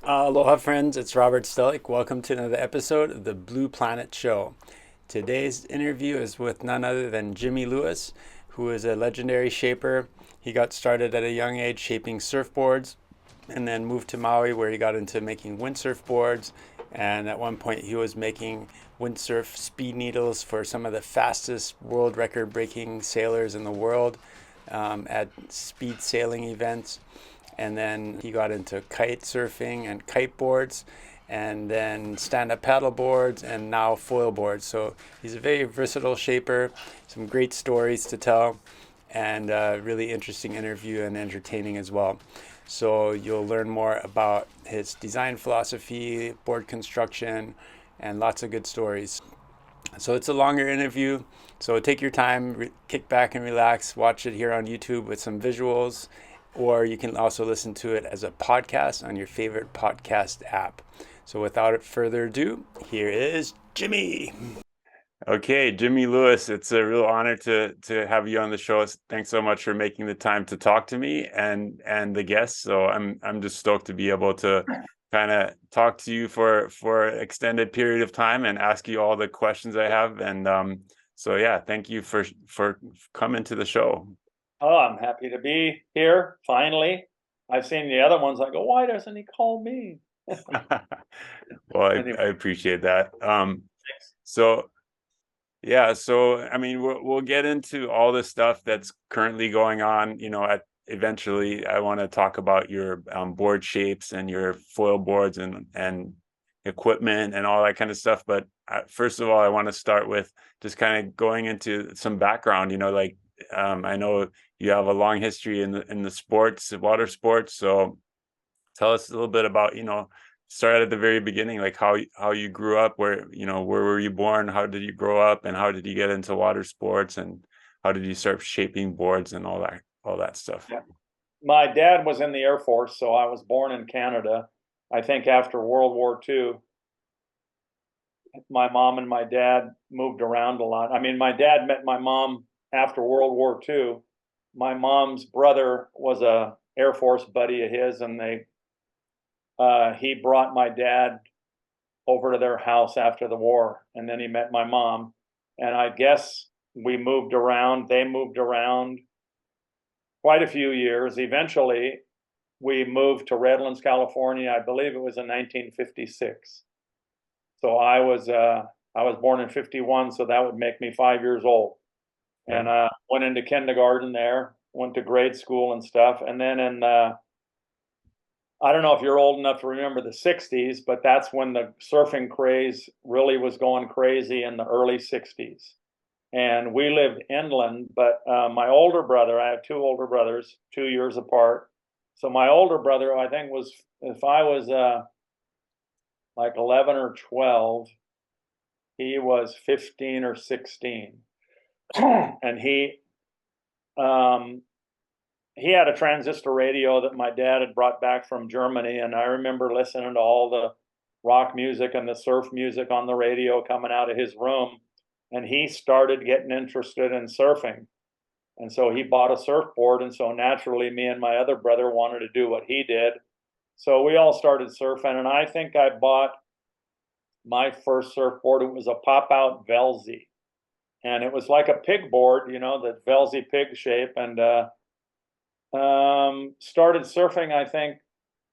Aloha, friends. It's Robert Stellick. Welcome to another episode of the Blue Planet Show. Today's interview is with none other than Jimmy Lewis, who is a legendary shaper. He got started at a young age shaping surfboards and then moved to Maui, where he got into making windsurf boards. And at one point, he was making windsurf speed needles for some of the fastest world record breaking sailors in the world at speed sailing events. And then he got into kite surfing and kiteboards, and then stand-up paddle boards, and now foil boards. So he's a very versatile shaper, some great stories to tell, and a really interesting interview and entertaining as well. So you'll learn more about his design philosophy, board construction, and lots of good stories. So it's a longer interview. So take your time, kick back and relax, watch it here on YouTube with some visuals, or you can also listen to it as a podcast on your favorite podcast app. So without further ado, here is Jimmy. Okay, Jimmy Lewis, it's a real honor to have you on the show. Thanks so much for making the time to talk to me and the guests. So I'm just stoked to be able to kind of talk to you for an extended period of time and ask you all the questions I have. And so yeah, thank you for coming to the show. Oh, I'm happy to be here, finally. I've seen the other ones. I go, why doesn't he call me? Well, Anyway, I appreciate that. thanks. So yeah, so I mean, we'll get into all the stuff that's currently going on. Eventually, I want to talk about your board shapes and your foil boards and equipment and all that kind of stuff. But first of all, I want to start with just kind of going into some background. I know you have a long history in the sports, water sports. So tell us a little bit about start at the very beginning, like how you grew up, where were you born, how did you grow up, and how did you get into water sports, and how did you start shaping boards and all that stuff. Yeah. My dad was in the Air Force, so I was born in Canada. I think after World War II, my mom and my dad moved around a lot. I mean, my dad met my mom after World War II. My mom's brother was a Air Force buddy of his, and he brought my dad over to their house after the war, and then he met my mom. And I guess we moved around, they moved around quite a few years. Eventually, we moved to Redlands, California. I believe it was in 1956. So I was born in 51, so that would make me 5 years old. Okay. And went into kindergarten there, went to grade school and stuff. And then I don't know if you're old enough to remember the 60s, but that's when the surfing craze really was going crazy in the early 60s. And we lived inland, but my older brother, I have two older brothers, 2 years apart. So my older brother, I think was, if I was like 11 or 12, he was 15 or 16. And um, he had a transistor radio that my dad had brought back from Germany, and I remember listening to all the rock music and the surf music on the radio coming out of his room. And he started getting interested in surfing. And so he bought a surfboard, and so naturally me and my other brother wanted to do what he did. So we all started surfing, and I think I bought my first surfboard. It was a pop-out Velzy, and it was like a pig board, the Velzy pig shape, and started surfing, I think,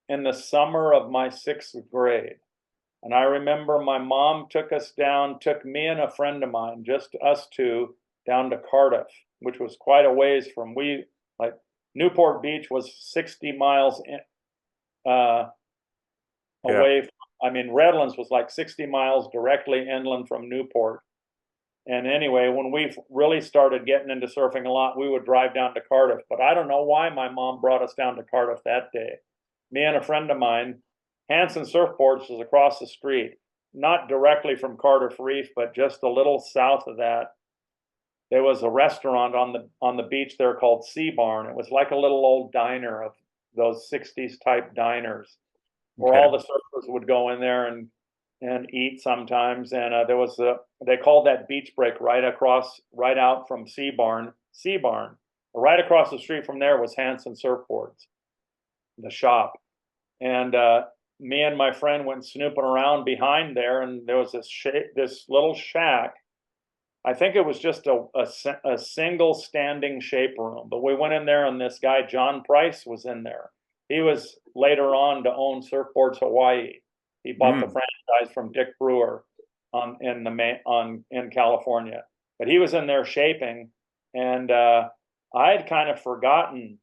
in the summer of my 6th grade. And I remember my mom took me and a friend of mine, just us two, down to Cardiff, which was quite a ways from like Newport Beach was 60 miles uh, Yeah. away. I mean, Redlands was like 60 miles directly inland from Newport. And anyway, when we really started getting into surfing a lot, we would drive down to Cardiff. But I don't know why my mom brought us down to Cardiff that day. Me and a friend of mine, Hanson Surfboards was across the street, not directly from Cardiff Reef, but just a little south of that. There was a restaurant on the beach there called Sea Barn. It was like a little old diner of those 60s type diners where Okay. all the surfers would go in there and eat sometimes. And they called that beach break right out from Sea Barn. Right across the street from there was Hanson Surfboards, the shop. And me and my friend went snooping around behind there, and there was this little shack. I think it was just a single standing shape room, but we went in there, and this guy John Price was in there. He was later on to own Surfboards Hawaii. He bought the franchise from Dick Brewer in California, but he was in there shaping, and I had kind of forgotten.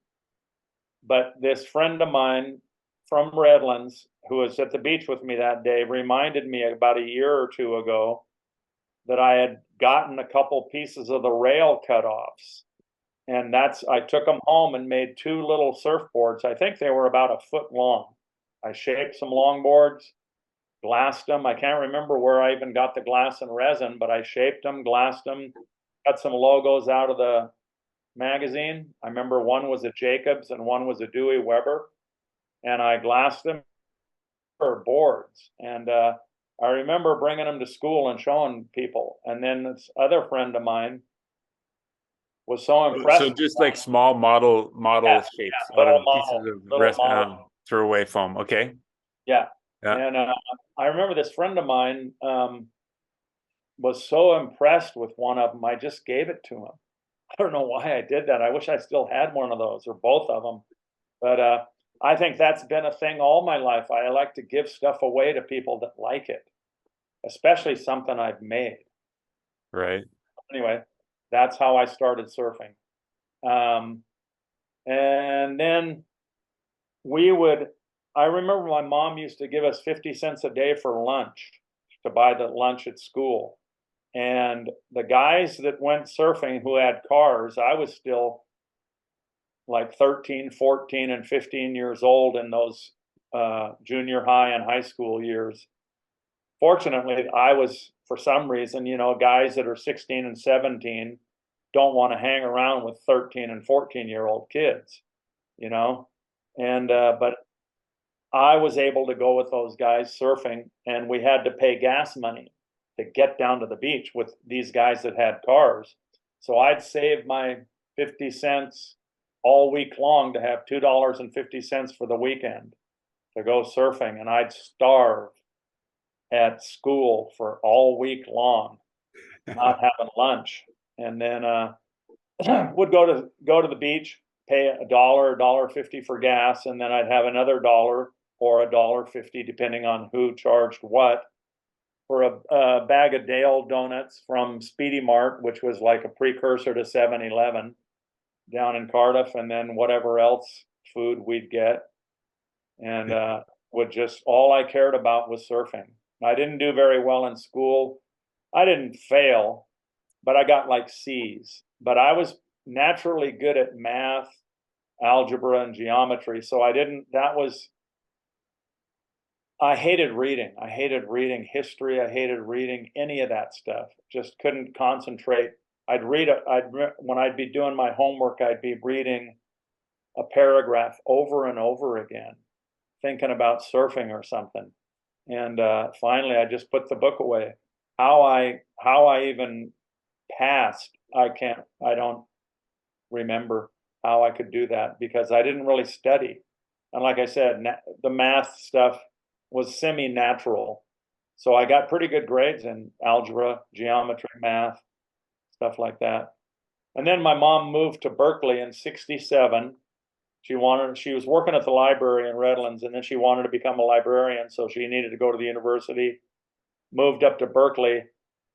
But this friend of mine from Redlands, who was at the beach with me that day, reminded me about a year or two ago that I had gotten a couple pieces of the rail cutoffs. And I took them home and made two little surfboards. I think they were about a foot long. I shaped some longboards, glassed them. I can't remember where I even got the glass and resin, but I shaped them, glassed them, cut some logos out of the magazine. I remember one was a Jacobs and one was a Dewey Weber, and I glassed them for boards. And I remember bringing them to school and showing people. And then this other friend of mine was so impressed. So just like small model shapes out of pieces of throwaway foam. Okay. Yeah. And I remember this friend of mine was so impressed with one of them, I just gave it to him. I don't know why I did that. I wish I still had one of those or both of them. But I think that's been a thing all my life. I like to give stuff away to people that like it, especially something I've made. Right. Anyway, that's how I started surfing. And then I remember my mom used to give us 50 cents a day for lunch, to buy the lunch at school. And the guys that went surfing who had cars, I was still like 13, 14, and 15 years old in those junior high and high school years. Fortunately, I was, for some reason, guys that are 16 and 17 don't want to hang around with 13 and 14-year-old kids, and but I was able to go with those guys surfing, and we had to pay gas money to get down to the beach with these guys that had cars. So I'd save my 50 cents all week long to have $2.50 for the weekend to go surfing, and I'd starve at school for all week long, not having lunch, and then would go to the beach, pay $1.50 for gas, and then I'd have another $1 or $1.50 depending on who charged what for a bag of Dale donuts from Speedy Mart, which was like a precursor to 7-Eleven down in Cardiff, and then whatever else food we'd get, and all I cared about was surfing. I didn't do very well in school. I didn't fail, but I got like C's. But I was naturally good at math, algebra, and geometry. So I hated reading. I hated reading history. I hated reading any of that stuff. Just couldn't concentrate. When I'd be doing my homework, I'd be reading a paragraph over and over again, thinking about surfing or something. And finally, I just put the book away. How I even passed, I don't remember how I could do that because I didn't really study. And like I said, the math stuff was semi-natural. So I got pretty good grades in algebra, geometry, math, stuff like that. And then my mom moved to Berkeley in '67. She was working at the library in Redlands, and then she wanted to become a librarian, so she needed to go to the university, moved up to Berkeley.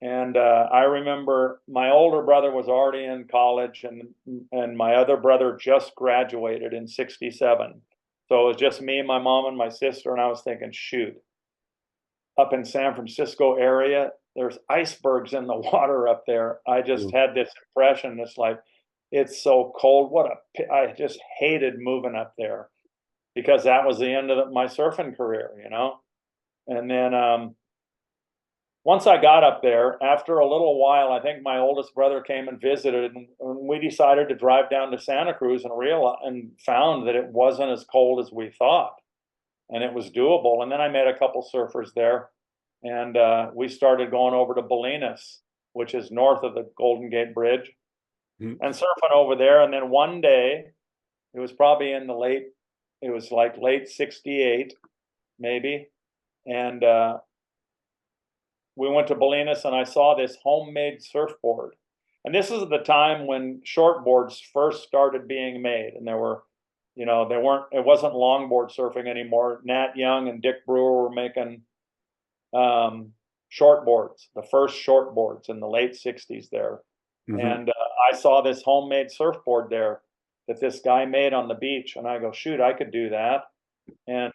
And I remember my older brother was already in college, and my other brother just graduated in '67. So it was just me, my mom, and my sister, and I was thinking, shoot, up in San Francisco area, there's icebergs in the water up there. I just had this impression, it's like, it's so cold. I just hated moving up there because that was the end of my surfing career, And then once I got up there, after a little while, I think my oldest brother came and visited, and we decided to drive down to Santa Cruz and found that it wasn't as cold as we thought, and it was doable. And then I met a couple surfers there, and we started going over to Bolinas, which is north of the Golden Gate Bridge, and surfing over there. And then one day, it was probably late '68, maybe. And we went to Bolinas and I saw this homemade surfboard. And this is the time when shortboards first started being made. And there were, it wasn't longboard surfing anymore. Nat Young and Dick Brewer were making shortboards, the first shortboards in the late 60s there. And I saw this homemade surfboard there that this guy made on the beach. And I go, shoot, I could do that. And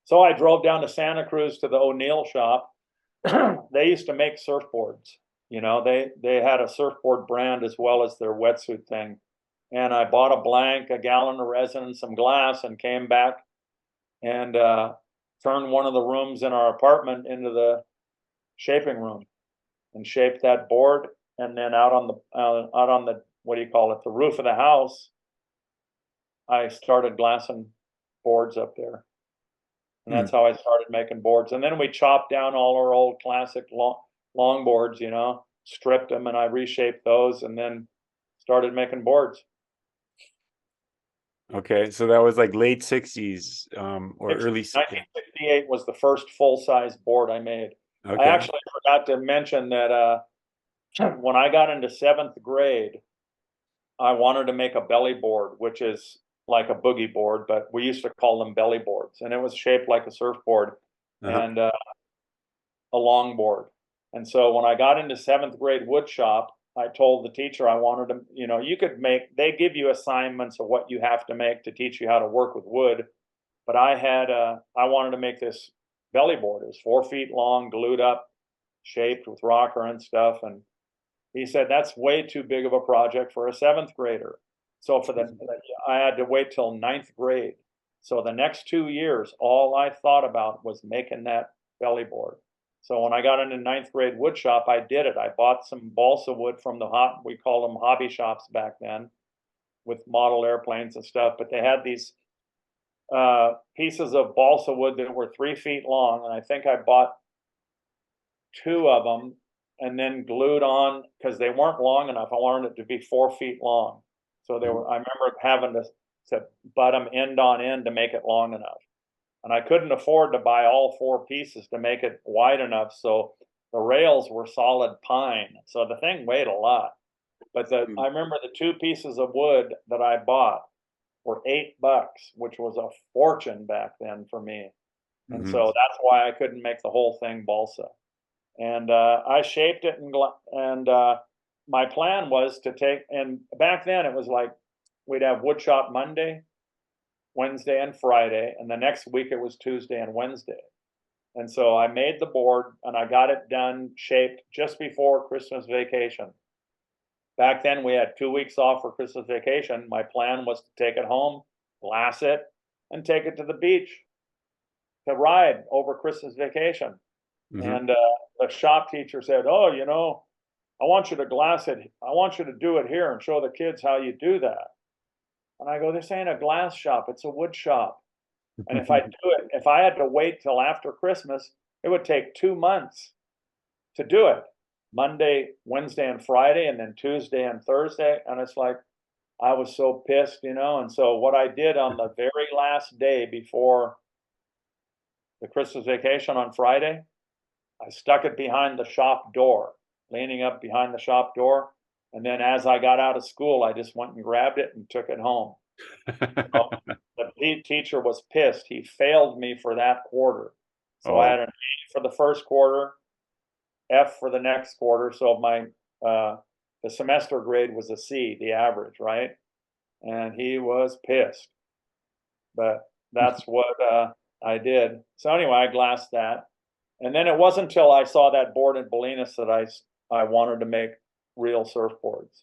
so I drove down to Santa Cruz to the O'Neill shop. They used to make surfboards. They had a surfboard brand as well as their wetsuit thing. And I bought a blank, a gallon of resin, and some glass, and came back and turned one of the rooms in our apartment into the shaping room and shaped that board. And then out on the what do you call it, the roof of the house, I started glassing boards up there. And that's how I started making boards. And then we chopped down all our old classic long boards, stripped them, and I reshaped those and then started making boards. Okay, so that was like late 60s or early 1968 was the first full-size board I made. Okay. I actually forgot to mention that when I got into 7th grade, I wanted to make a belly board, which is like a boogie board, but we used to call them belly boards. And it was shaped like a surfboard and a long board. And so when I got into 7th grade wood shop, I told the teacher I wanted to, they give you assignments of what you have to make to teach you how to work with wood. But I wanted to make this belly board. It was 4 feet long, glued up, shaped with rocker and stuff. And he said, that's way too big of a project for a 7th grader. So I had to wait till 9th grade. So the next 2 years, all I thought about was making that belly board. So when I got into 9th grade wood shop, I did it. I bought some balsa wood from we called them hobby shops back then, with model airplanes and stuff. But they had these pieces of balsa wood that were 3 feet long. And I think I bought 2 of them and then glued on, because they weren't long enough. I wanted it to be 4 feet long. So I remember having to butt them end on end to make it long enough. And I couldn't afford to buy all 4 pieces to make it wide enough. So the rails were solid pine. So the thing weighed a lot. But I remember the 2 pieces of wood that I bought were $8, which was a fortune back then for me. And so that's why I couldn't make the whole thing balsa. And I shaped it, and my plan was to and back then it was like we'd have wood shop Monday, Wednesday, and Friday, and the next week it was Tuesday and Wednesday. And so I made the board and I got it done, shaped just before Christmas vacation. Back then we had 2 weeks off for Christmas vacation. My plan was to take it home, glass it, and take it to the beach to ride over Christmas vacation. And the shop teacher said, oh, I want you to glass it. I want you to do it here and show the kids how you do that. And I go, this ain't a glass shop, it's a wood shop. And if I had to wait till after Christmas, it would take 2 months to do it. Monday, Wednesday, and Friday, and then Tuesday and Thursday. And it's like, I was so pissed, And so what I did on the very last day before the Christmas vacation on Friday, I stuck it behind the shop door, leaning up behind the shop door. And then as I got out of school, I just went and grabbed it and took it home. So the teacher was pissed. He failed me for that quarter. So I had an A for the first quarter, F for the next quarter. So the semester grade was a C, the average, right? And he was pissed. But that's what I did. So anyway, I glassed that. And then it wasn't until I saw that board in Bolinas that I wanted to make real surfboards.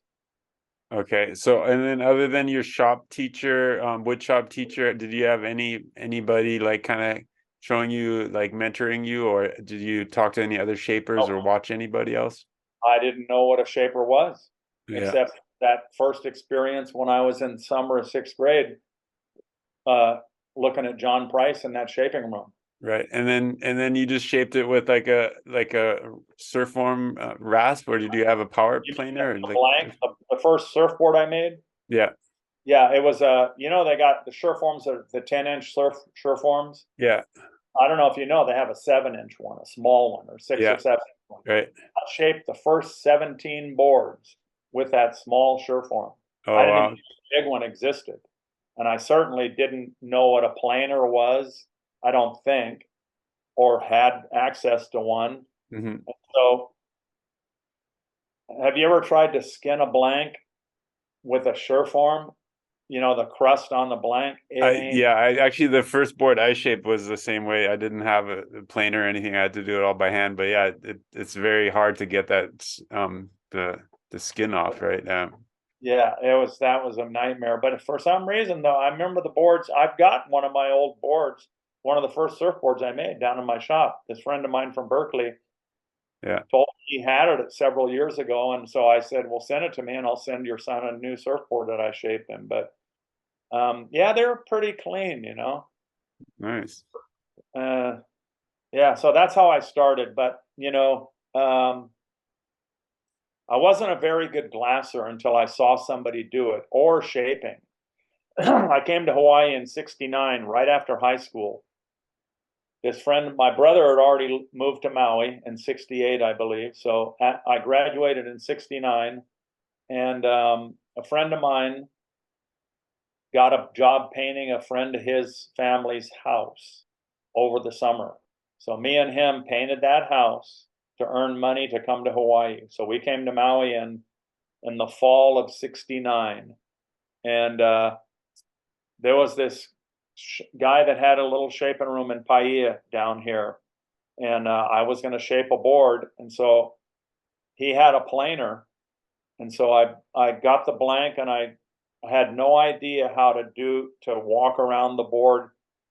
Okay, so and then other than your shop teacher, wood shop teacher, did you have anybody like kind of showing you, like mentoring you, or did you talk to any other shapers or watch anybody else? I didn't know what a shaper was, except that first experience when I was in summer of 6th grade, looking at John Price in that shaping room. Right, and then you just shaped it with like a surfform rasp, or did you have a power planer? The first surfboard I made. Yeah. Yeah, it was they got the Sureforms, the 10-inch Sureforms. Yeah. I don't know if you know, they have a 7-inch one, a small one, or six or Yeah. seven one. Right. I shaped the first 17 boards with that small Sureform. I Oh, didn't even wow. know the big one existed. And I certainly didn't know what a planer was, I don't think, or had access to one. Hmm. So, have you ever tried to skin a blank with a Sureform? You know, the crust on the blank, it ain't. I actually, the first board I shaped was the same way. I didn't have a planer or anything. I had to do it all by hand. But yeah, it's very hard to get the skin off, right? Yeah, that was a nightmare. But for some reason, though, I remember the boards. I've got one of my old boards, one of the first surfboards I made down in my shop. This friend of mine from Berkeley Yeah. told me he had it several years ago, and so I said, "Well, send it to me, and I'll send your son a new surfboard that I shaped him." But yeah, they're pretty clean, you know. Nice. Uh, yeah, so that's how I started. But I wasn't a very good glasser until I saw somebody do it or shaping. I came to Hawaii in '69, right after high school. This friend, my brother had already moved to Maui in '68, I believe. So I graduated in '69, and a friend of mine got a job painting a friend of his family's house over the summer. So me and him painted that house to earn money to come to Hawaii. So we came to Maui in the fall of '69, and there was this guy that had a little shaping room in Paia down here, and I was going to shape a board, and so he had a planer, and so I got the blank, and I had no idea how to walk around the board,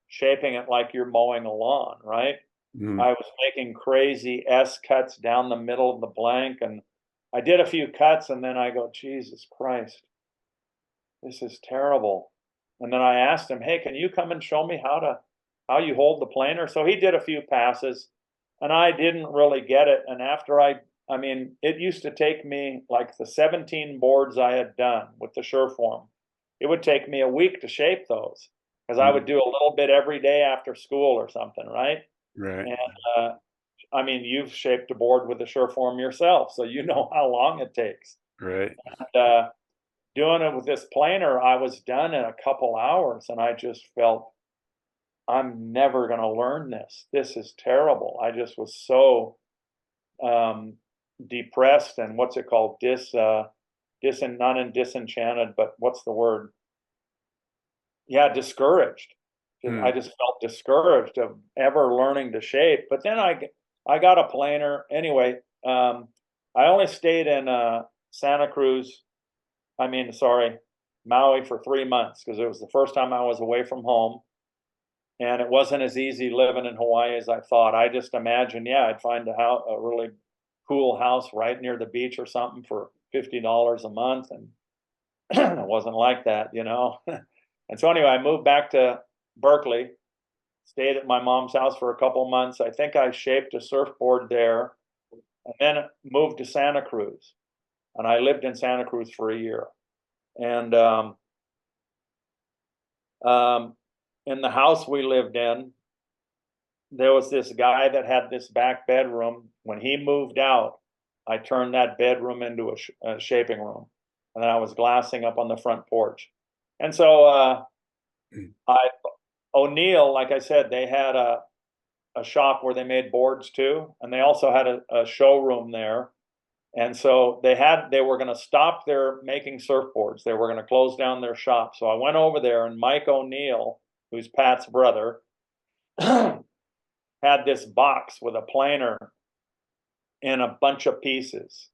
shaping it like you're mowing a lawn, right? Mhm. I was making crazy S cuts down the middle of the blank, and I did a few cuts, and then I go, Jesus Christ, this is terrible. And then I asked him, hey, can you come and show me how you hold the planer? So he did a few passes, and I didn't really get it. And after I mean, it used to take me like the 17 boards I had done with the Sureform. It would take me a week to shape those because I would Mhm. do a little bit every day after school or something, right? Right. And I mean, you've shaped a board with the Sureform yourself, so you know how long it takes. Right. And, doing it with this planer, I was done in a couple hours, and I just felt I'm never going to learn this. This is terrible. I just was so um, depressed and what's it called? Not in disenchanted, but what's the word? Yeah, discouraged. I Hmm. just felt discouraged of ever learning to shape. But then I got a planer anyway. I only stayed in Santa Cruz. I mean, sorry, Maui for 3 months because it was the first time I was away from home. And it wasn't as easy living in Hawaii as I thought. I just imagined, yeah, I'd find a really cool house right near the beach or something for $50 a month. And it wasn't like that, you know. And so anyway, I moved back to Berkeley, stayed at my mom's house for a couple months. I think I shaped a surfboard there, and then moved to Santa Cruz. And I lived in Santa Cruz for a year. And um, in the house we lived in, there was this guy that had this back bedroom. When he moved out, I turned that bedroom into a shaping room, and then I was glassing up on the front porch. And so I O'Neill, like I said, they had a shop where they made boards too, and they also had a showroom there. And so they were going to stop their making surfboards. They were going to close down their shop. So I went over there, and Mike O'Neill, who's Pat's brother, had this box with a planer in a bunch of pieces,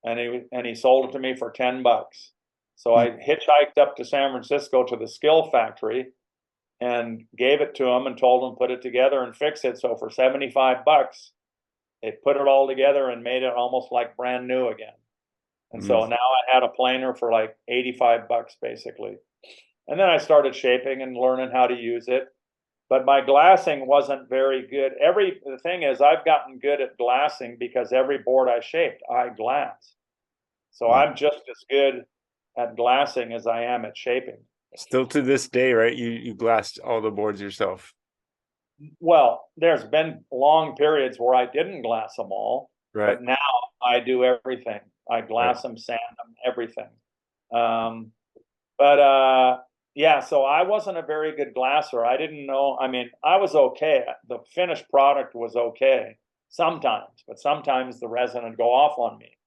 and he sold it to me for $10. So I hitchhiked up to San Francisco to the Skill Factory and gave it to him and told him put it together and fix it. So for $75, they put it all together and made it almost like brand new again. And so Mm. now I had a planer for like $85 basically. And then I started shaping and learning how to use it. But my glassing wasn't very good. The thing is, I've gotten good at glassing because every board I shaped, I glass. So Mm. I'm just as good at glassing as I am at shaping. Still to this day, right? You glassed all the boards yourself, Well, there's been long periods where I didn't glass them all, right? but now I do everything. I Right. glass them, sand them, everything. Um, but yeah, so I wasn't a very good glasser. I didn't know. I mean, I was okay. The finished product was okay sometimes, but sometimes the resin would go off on me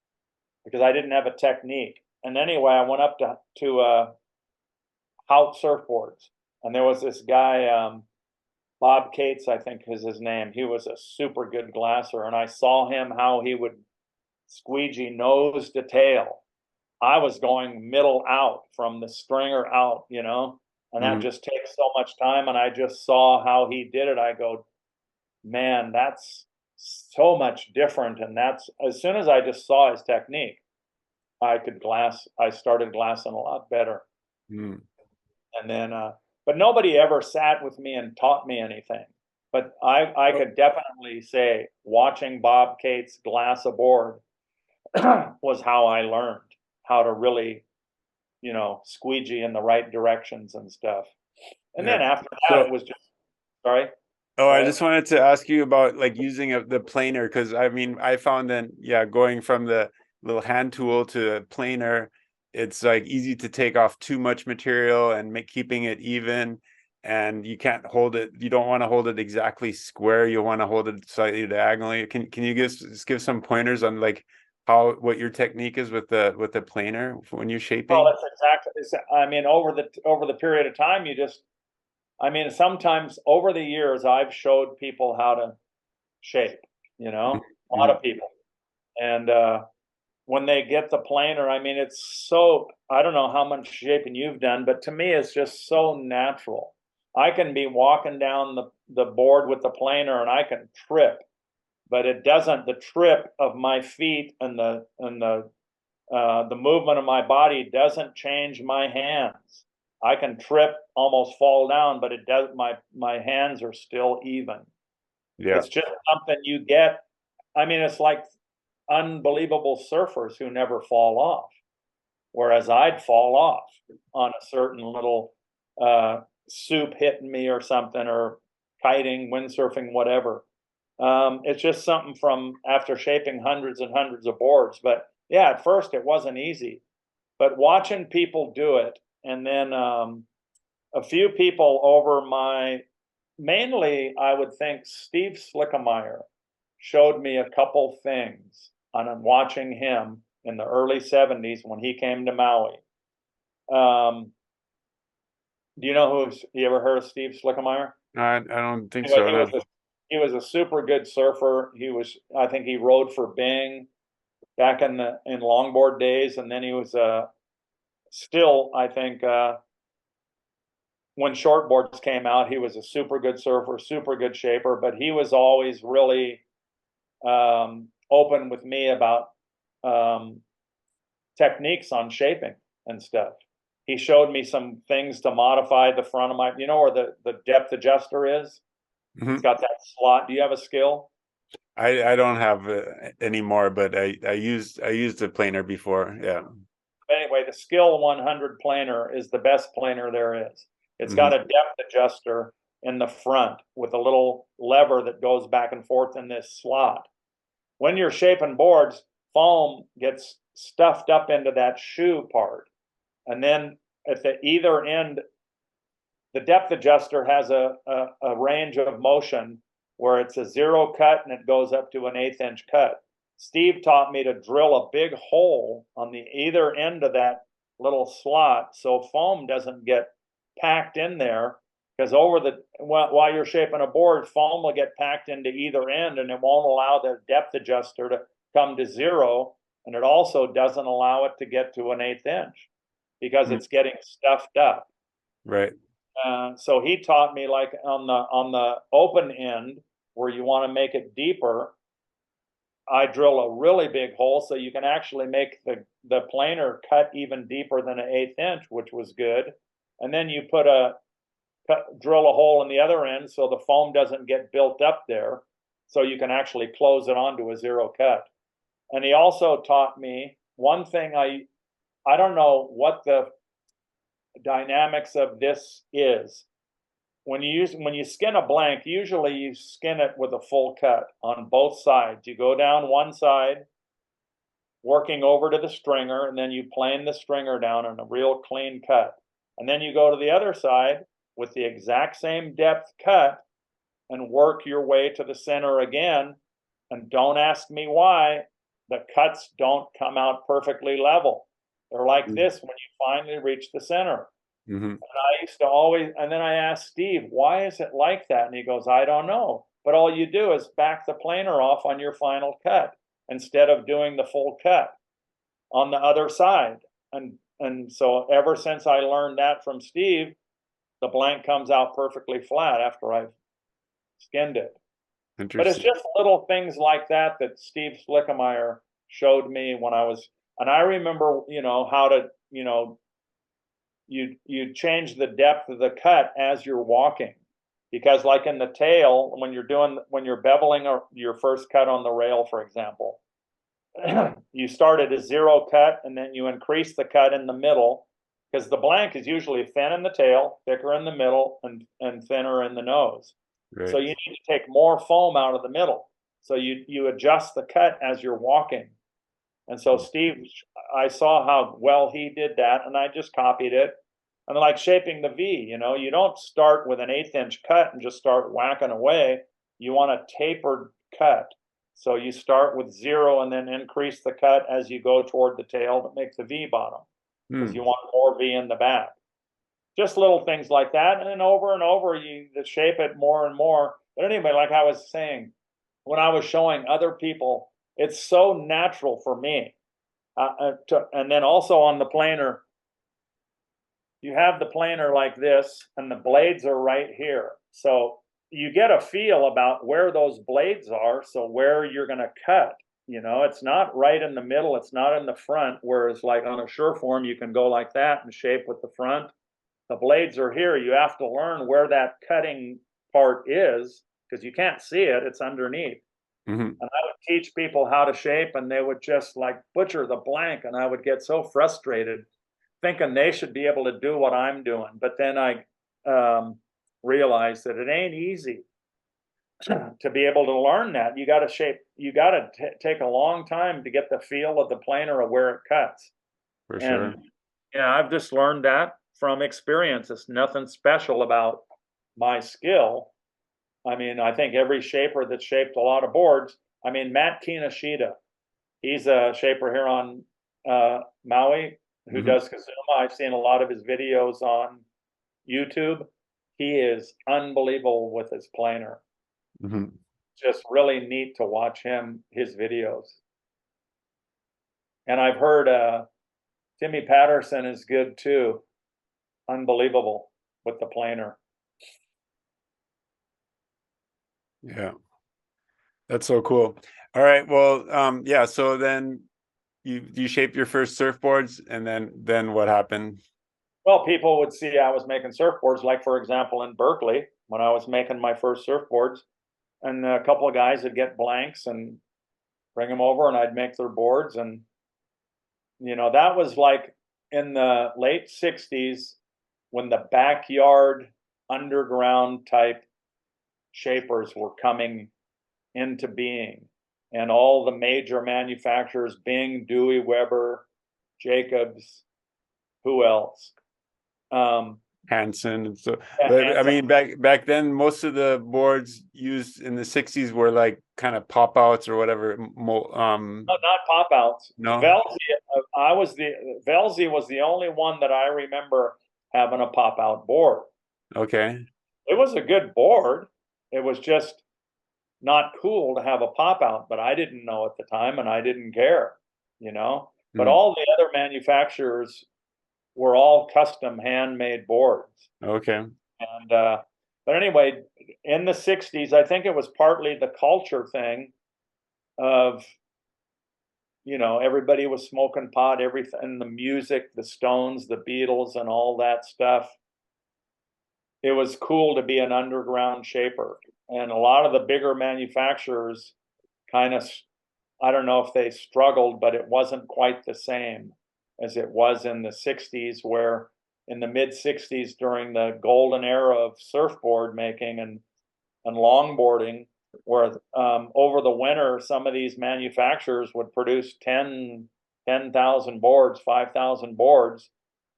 because I didn't have a technique. And anyway, I went up to Hout Surfboards, and there was this guy, Bob Cates, I think is his name. He was a super good glasser, and I saw him how he would squeegee nose to tail. I was going middle out from the stringer out, you know, and that Mhm. just takes so much time. And I just saw how he did it. I go, man, that's so much different. And that's as soon as I just saw his technique, I started glassing a lot better. Mm. And then, but nobody ever sat with me and taught me anything. But I Oh, could definitely say watching Bob Cates glass a board was how I learned how to really, you know, squeegee in the right directions and stuff. And yeah. then after that, So, it was just, sorry, oh, go I ahead. just wanted to ask you about like using the planer because I mean, I found that yeah, going from the little hand tool to a planer, it's like easy to take off too much material and keeping it even, and you can't hold it. You don't want to hold it exactly square. You want to hold it slightly diagonally. Can you just give some pointers on like how what your technique is with the planer when you're Well, shaping? that's exactly, I mean, over the period of time, you just, I mean, sometimes over the years, I've showed people how to shape, you know, a lot Mhm. of people. And when they get the planer, I mean, it's so, I don't know how much shaping you've done, but to me, it's just so natural. I can be walking down the board with the planer and I can trip, but it doesn't, the trip of my feet and the movement of my body doesn't change my hands. I can trip, almost fall down, but it does, my hands are still even. Yeah. It's just something you get. I mean, it's like unbelievable surfers who never fall off, whereas I'd fall off on a certain little soup hitting me or something, or kiting, windsurfing, whatever. It's just something from after shaping hundreds and hundreds of boards. But yeah, at first it wasn't easy, but watching people do it, and then a few people over my, mainly I would think Steve Slickemeyer showed me a couple things, and I'm watching him in the early 70s when he came to Maui. Um, do you know who, you ever heard of Steve Slickemeyer? I don't think Anyway, so. No. he was a super good surfer. He was, I think he rode for Bing back in longboard days, and then he was still, I think, when shortboards came out, he was a super good surfer, super good shaper, but he was always really open with me about um, techniques on shaping and stuff. He showed me some things to modify the front of my, you know, where the depth adjuster is. It's Mhm. got that slot. Do you have a skill? I don't have anymore, but I used a planer before. Yeah. Anyway, the Skill 100 planer is the best planer there is. It's got Hmm. a depth adjuster in the front with a little lever that goes back and forth in this slot. When you're shaping boards, foam gets stuffed up into that shoe part. And then at the either end, the depth adjuster has a range of motion where it's a zero cut and it goes up to an 1/8 inch cut. Steve taught me to drill a big hole on the either end of that little slot so foam doesn't get packed in there, because over the while you're shaping a board, foam will get packed into either end and it won't allow the depth adjuster to come to zero, and it also doesn't allow it to get to an 1/8 inch because it's getting stuffed up. Right. So he taught me, like on the open end where you want to make it deeper, I drill a really big hole so you can actually make the planer cut even deeper than an 1/8 inch, which was good. And then you drill a hole in the other end so the foam doesn't get built up there, so you can actually close it onto a zero cut. And he also taught me one thing I don't know what the dynamics of this is. When you skin a blank, usually you skin it with a full cut on both sides. You go down one side, working over to the stringer, and then you plane the stringer down in a real clean cut. And then you go to the other side with the exact same depth cut and work your way to the center again. And don't ask me why the cuts don't come out perfectly level. They're like this when you finally reach the center. Mm-hmm. And I used to always, and then I asked Steve, why is it like that? And he goes, I don't know. But all you do is back the planer off on your final cut instead of doing the full cut on the other side. And so ever since I learned that from Steve, the blank comes out perfectly flat after I've skinned it. But it's just little things like that that Steve Slickemeyer showed me when I was, and I remember, how to, you change the depth of the cut as you're walking, because like in the tail, when you're beveling your first cut on the rail, for example, you start at a zero cut and then you increase the cut in the middle, because the blank is usually thin in the tail, thicker in the middle, and thinner in the nose. Right. So you need to take more foam out of the middle. So you adjust the cut as you're walking. And so Steve, I saw how well he did that, and I just copied it. And like shaping the V, you don't start with an 1/8 inch cut and just start whacking away. You want a tapered cut. So you start with 0 and then increase the cut as you go toward the tail to make the V bottom, because you want more V in the back. Just little things like that, and then over and over you shape it more and more. But anyway, like I was saying, when I was showing other people, it's so natural for me. And then also on the planer, you have the planer like this, and the blades are right here. So you get a feel about where those blades are, so where you're going to cut. It's not right in the middle, it's not in the front, whereas like on a Sureform, you can go like that and shape with the front. The blades are here. You have to learn where that cutting part is, because you can't see it, it's underneath. Mm-hmm. And I would teach people how to shape, and they would just like butcher the blank, and I would get so frustrated thinking they should be able to do what I'm doing. But then I realized that it ain't easy to be able to learn that. You got to shape, you got to take a long time to get the feel of the planer of where it cuts. For sure. Yeah, I've just learned that from experience. It's nothing special about my skill. I mean, I think every shaper that's shaped a lot of boards, I mean, Matt Kinoshita, he's a shaper here on Maui who does Kazuma. I've seen a lot of his videos on YouTube. He is unbelievable with his planer. Just really neat to watch his videos. And I've heard Timmy Patterson is good too. Unbelievable with the planer. Yeah, that's so cool. All right, well, yeah. So then you shaped your first surfboards, and then what happened? Well, people would see I was making surfboards, like for example in Berkeley when I was making my first surfboards, and a couple of guys would get blanks and bring them over, and I'd make their boards, and that was like in the late '60s when the backyard underground type shapers were coming into being, and all the major manufacturers, Bing, Dewey, Weber, Jacobs, who else? Hanson. And so, Yeah, but I Hanson. mean, back then, most of the boards used in the '60s were like kind of pop outs or whatever. No, not pop outs. No. Velzy was the only one that I remember having a pop out board. Okay. It was a good board. It was just not cool to have a pop out, but I didn't know at the time, and I didn't care, But all the other manufacturers were all custom handmade boards. Okay. And but anyway, in the '60s, I think it was partly the culture thing of everybody was smoking pot, everything, the music, the Stones, the Beatles, and all that stuff. It was cool to be an underground shaper, and a lot of the bigger manufacturers kind of, I don't know if they struggled, but it wasn't quite the same. as it was in the 60s, where in the mid 60s, during the golden era of surfboard making and longboarding, where over the winter, some of these manufacturers would produce 10,000 boards, 5,000 boards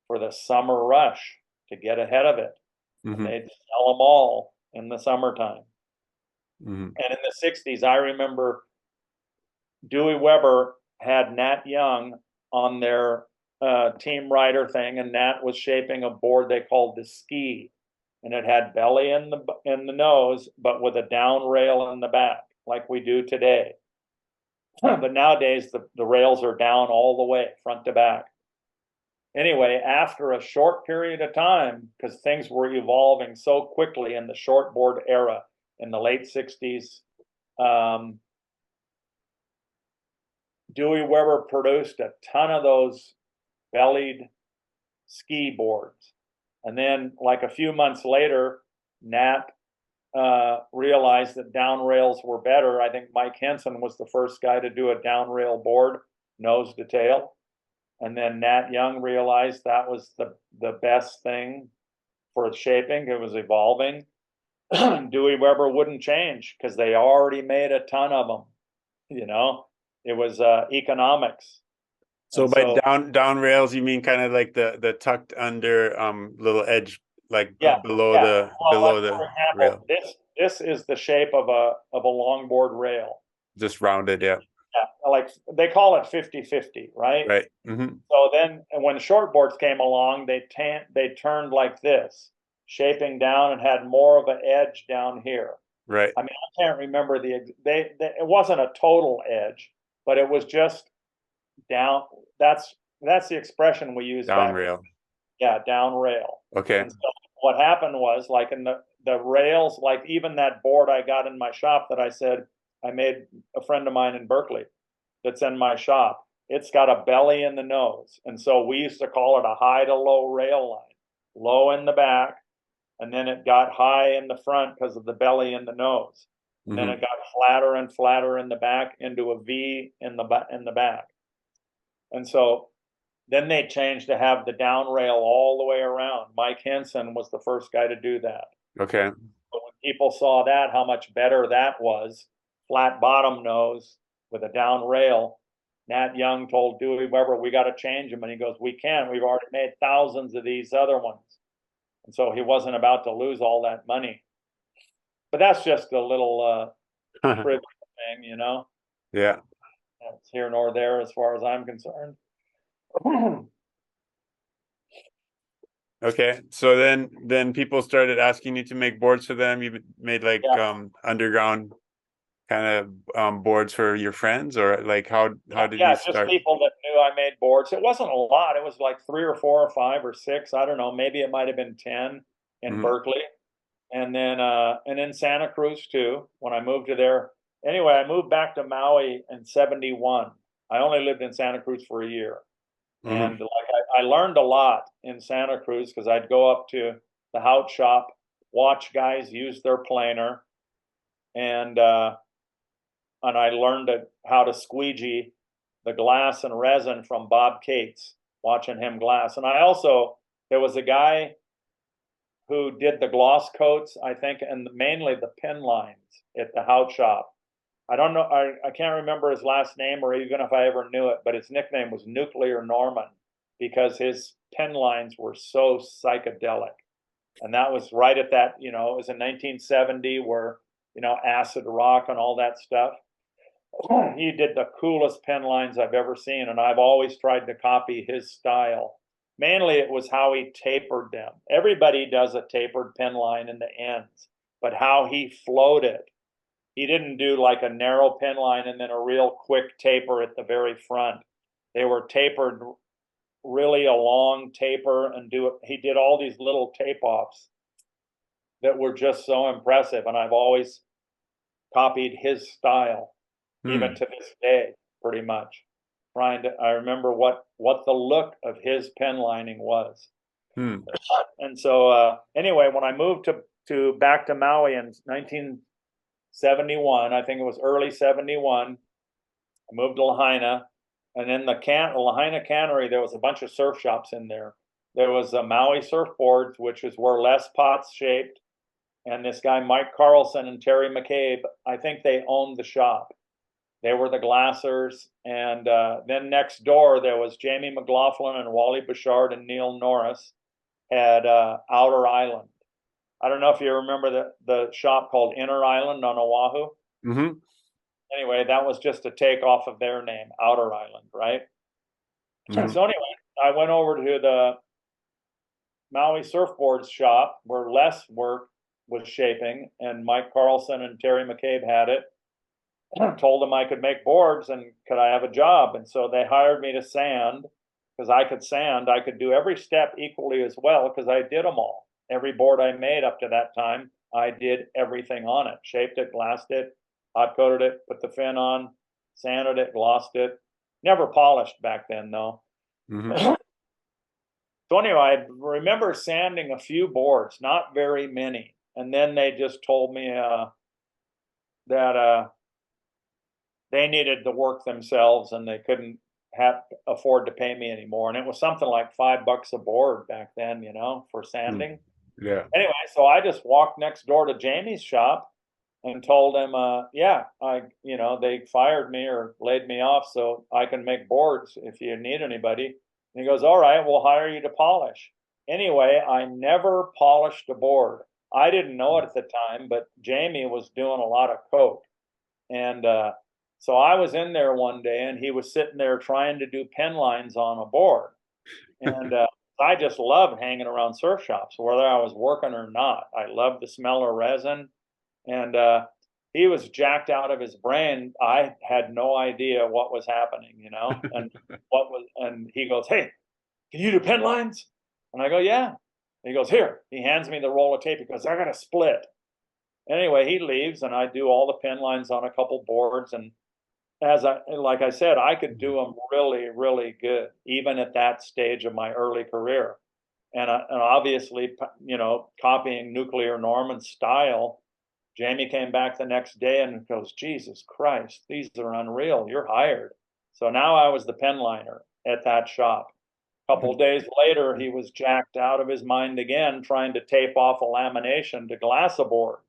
for the summer rush to get ahead of it. Mm-hmm. And they'd sell them all in the summertime. Mm-hmm. And in the 60s, I remember Dewey Weber had Nat Young on their team rider thing, and Nat was shaping a board they called the ski, and it had belly in the nose, but with a down rail in the back, like we do today. But nowadays the rails are down all the way, front to back. Anyway, after a short period of time, because things were evolving so quickly in the shortboard era in the late 60s, Dewey Weber produced a ton of those bellied ski boards. And then, like a few months later, Nat realized that down rails were better. I think Mike Henson was the first guy to do a down rail board, nose to tail. And then Nat Young realized that was the best thing for shaping. It was evolving. Dewey Weber wouldn't change because they already made a ton of them. You know, it was economics. So by down rails, you mean kind of like the tucked under little edge, like below the for rail, example, this is the shape of a longboard rail. just rounded, yeah. Yeah, like they call it 50-50, right? Right. Mm-hmm. So then when shortboards came along, they turned like this, shaping down and had more of an edge down here. Right. I mean, I can't remember it wasn't a total edge, but it was just down. That's the expression we use Down back rail. then. Yeah, down rail. Okay. And so what happened was, like in the rails, like even that board I got in my shop that I said I made a friend of mine in Berkeley that's in my shop, it's got a belly in the nose. And so we used to call it a high to low rail line, low in the back, and then it got high in the front because of the belly in the nose. And then it got flatter and flatter in the back into a V in the back. And so then they changed to have the down rail all the way around. Mike Henson was the first guy to do that. Okay. But when people saw that, how much better that was, flat bottom nose with a down rail, Nat Young told Dewey Weber, we got to change them. And he goes, we can't. We've already made thousands of these other ones. And so he wasn't about to lose all that money. But that's just a little trivial thing, you know? Yeah. It's here nor there as far as I'm concerned. Okay. So then people started asking you to make boards for them. You made like underground kind of boards for your friends, or like how did you start? Just people that knew I made boards. It wasn't a lot. It was like 3 or 4 or 5 or 6. I don't know. Maybe it might have been 10 in Berkeley, and then Santa Cruz too. When I moved to there, anyway, I moved back to Maui in '71. I only lived in Santa Cruz for a year, and like I learned a lot in Santa Cruz because I'd go up to the hout shop, watch guys use their planer, and I learned how to squeegee the glass and resin from Bob Cates, watching him glass. And there was a guy who did the gloss coats, I think, and mainly the pin lines at the hout shop. I don't know, I can't remember his last name or even if I ever knew it, but his nickname was Nuclear Norman because his pin lines were so psychedelic. And that was right at that, it was in 1970 where, acid rock and all that stuff. He did the coolest pen lines I've ever seen, and I've always tried to copy his style. Mainly it was how he tapered them. Everybody does a tapered pen line in the ends, but how he flowed it. He didn't do like a narrow pen line and then a real quick taper at the very front. They were tapered, really a long taper, and he did all these little tape offs that were just so impressive, and I've always copied his style. Even to this day, pretty much. I remember what the look of his pen lining was. And so anyway, when I moved to back to Maui in 1971, I think it was early 71, I moved to Lahaina, And in the Lahaina Cannery, there was a bunch of surf shops in there. There was a Maui Surfboards, which is where Les Potts shaped, and this guy Mike Carlson and Terry McCabe, I think they owned the shop. They were the glassers. And then next door, there was Jamie McLaughlin and Wally Bouchard and Neil Norris had Outer Island. I don't know if you remember the shop called Inner Island on Oahu. Mm-hmm. Anyway, that was just a takeoff of their name, Outer Island, right? Mm-hmm. So anyway, I went over to the Maui Surfboards shop where Les work was shaping, and Mike Carlson and Terry McCabe had it. Told them I could make boards and could I have a job. And so they hired me to sand because I could sand. I could do every step equally as well because I did them all. Every board I made up to that time, I did everything on it. Shaped it, glassed it, hot coated it, put the fin on, sanded it, glossed it. Never polished back then though. Mm-hmm. So anyway, I remember sanding a few boards, not very many. And then they just told me that they needed to work themselves and they couldn't afford to pay me anymore. And it was something like $5 a board back then, for sanding. Yeah. Anyway, so I just walked next door to Jamie's shop and told him, they fired me or laid me off so I can make boards if you need anybody. And he goes, all right, we'll hire you to polish. Anyway, I never polished a board. I didn't know it at the time, but Jamie was doing a lot of coke. And so I was in there one day and he was sitting there trying to do pen lines on a board. And I just loved hanging around surf shops, whether I was working or not. I loved the smell of resin. And he was jacked out of his brain. I had no idea what was happening, and he goes, hey, can you do pen lines? And I go, yeah. And he goes, here. He hands me the roll of tape. He goes, I got to split. Anyway, he leaves and I do all the pen lines on a couple boards. And like I said, I could do them really, really good, even at that stage of my early career. And obviously, copying Nuclear Norman's style, Jamie came back the next day and goes, Jesus Christ, these are unreal. You're hired. So now I was the pen liner at that shop. A couple of days later, he was jacked out of his mind again, trying to tape off a lamination to glass a board.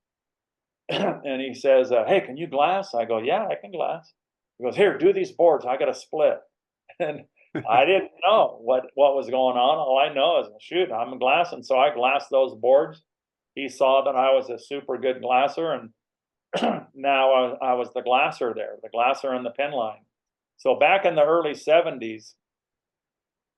And he says, hey, can you glass? I go, yeah, I can glass. He goes, here, do these boards. I got to split. And I didn't know what was going on. All I know is, shoot, I'm glassing. So I glassed those boards. He saw that I was a super good glasser, and now I was the glasser there, the glasser and the pen line. So back in the early 70s,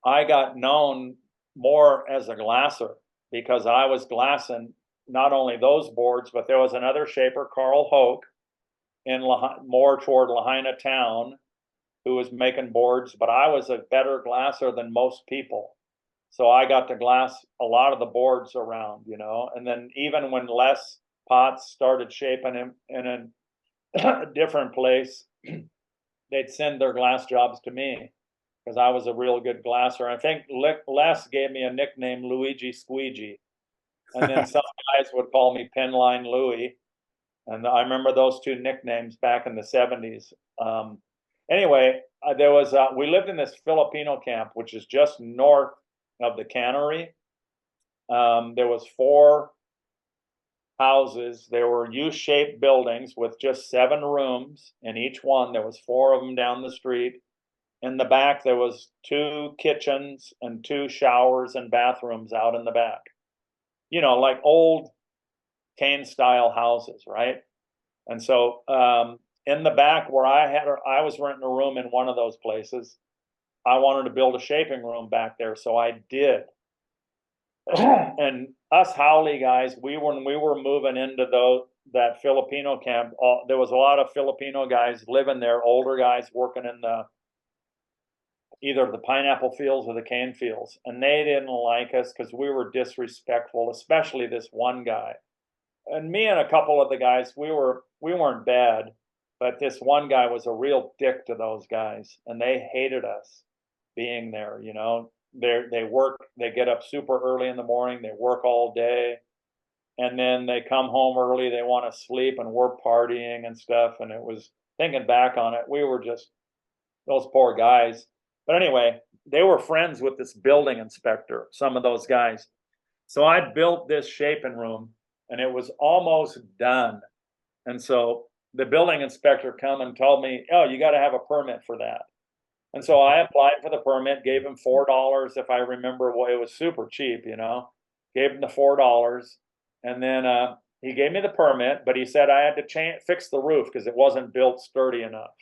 I got known more as a glasser because I was glassing not only those boards, but there was another shaper, Carl Hoke, in more toward Lahaina town, who was making boards, but I was a better glasser than most people. So I got to glass a lot of the boards around, and then even when Les Potts started shaping him in a different place, they'd send their glass jobs to me because I was a real good glasser. I think Les gave me a nickname, Luigi Squeegee. And then some guys would call me Penline Louie. And I remember those two nicknames back in the 70s. Anyway, we lived in this Filipino camp, which is just north of the cannery. There was 4 houses. They were U-shaped buildings with just 7 rooms in each one. There was 4 of them down the street. In the back, there was 2 kitchens and 2 showers and bathrooms out in the back. Like old cane style houses, right? And so in the back where I was renting a room in one of those places, I wanted to build a shaping room back there, so I did. And us Howley guys, when we were moving into that Filipino camp, there was a lot of Filipino guys living there, older guys working in either the pineapple fields or the cane fields, and they didn't like us because we were disrespectful, especially this one guy. And me and a couple of the guys, we weren't bad, but this one guy was a real dick to those guys, and they hated us being there. They get up super early in the morning, they work all day, and then they come home early, they want to sleep, and we're partying and stuff. And it was, thinking back on it, we were just those poor guys. But anyway, they were friends with this building inspector, some of those guys. So I built this shaping room and it was almost done. And so the building inspector come and told me, oh, you got to have a permit for that. And so I applied for the permit, gave him $4 if I remember. Well, it was super cheap, you know. Gave him the $4, and then he gave me the permit, but he said I had to fix the roof because it wasn't built sturdy enough.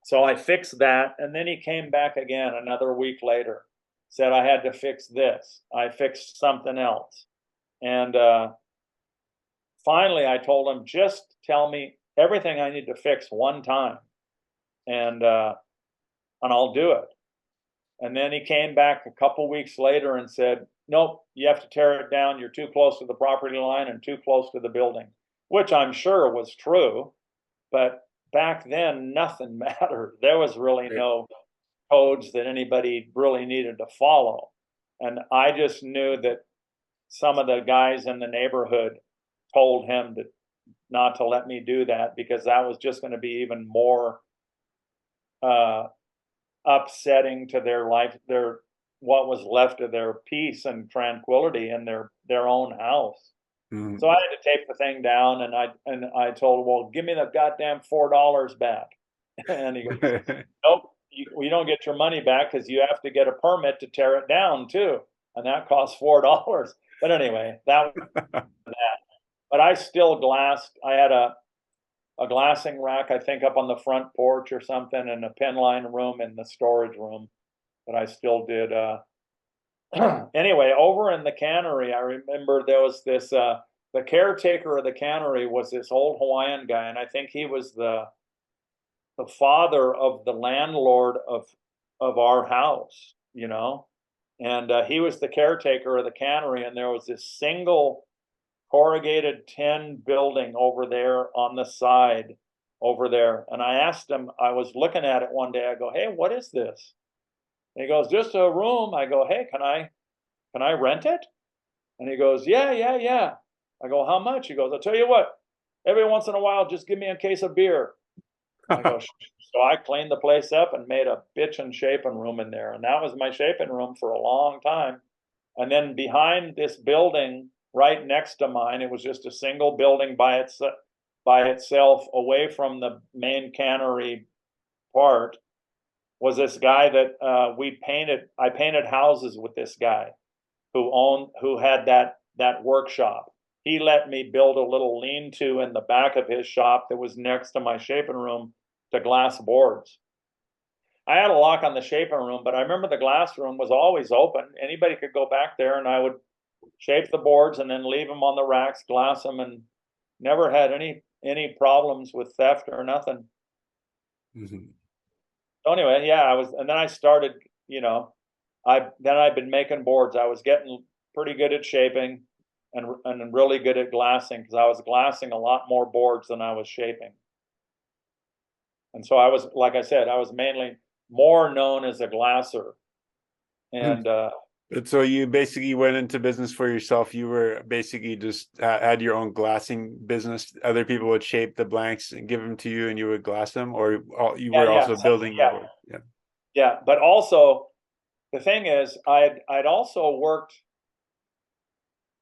So I fixed that, and then he came back again another week later, said I had to fix this. I fixed something else, and finally I told him, just tell me everything I need to fix one time, and I'll do it. And then he came back a couple weeks later and said, nope, you have to tear it down. You're too close to the property line and too close to the building, which I'm sure was true. But back then, nothing mattered. There was really no codes that anybody really needed to follow. And I just knew that some of the guys in the neighborhood told him to not to let me do that because that was just going to be even more upsetting to their life, their what was left of their peace and tranquility in their own house. Mm-hmm. So I had to take the thing down, and I told him, well, give me the goddamn $4 back. And he goes, nope, you don't get your money back because you have to get a permit to tear it down too, and that costs $4. But anyway, that was that. But I still glassed. I had a glassing rack, I think, up on the front porch or something, and a pen line room in the storage room that I still did. Anyway, over in the cannery, I remember there was this, the caretaker of the cannery was this old Hawaiian guy, and I think he was the father of the landlord of our house, you know, and he was the caretaker of the cannery, and there was this single corrugated tin building over there on the side over there. And I asked him, I was looking at it one day, I go, hey, what is this? And he goes, just a room. I go, hey, can I rent it? And he goes, yeah. I go, how much? He goes, I'll tell you what, every once in a while, just give me a case of beer. I go, so I cleaned the place up and made a bitchin' shaping room in there. And that was my shaping room for a long time. And then behind this building, right next to mine, it was just a single building by itself away from the main cannery part, was this guy that I painted houses with this guy who had that workshop. He let me build a little lean-to in the back of his shop that was next to my shaping room to glass boards. I had a lock on the shaping room, but I remember the glass room was always open. Anybody could go back there, and I would shape the boards and then leave them on the racks, glass them, and never had any problems with theft or nothing. Mm-hmm. So anyway, yeah, and then I started, you know, I've been making boards. I was getting pretty good at shaping and really good at glassing because I was glassing a lot more boards than I was shaping. And so I was, like I said, I was mainly more known as a glasser. And so you basically went into business for yourself. You were basically just had your own glassing business. Other people would shape the blanks and give them to you, and you would glass them, or you were also building the board. Yeah. But also, the thing is, I'd also worked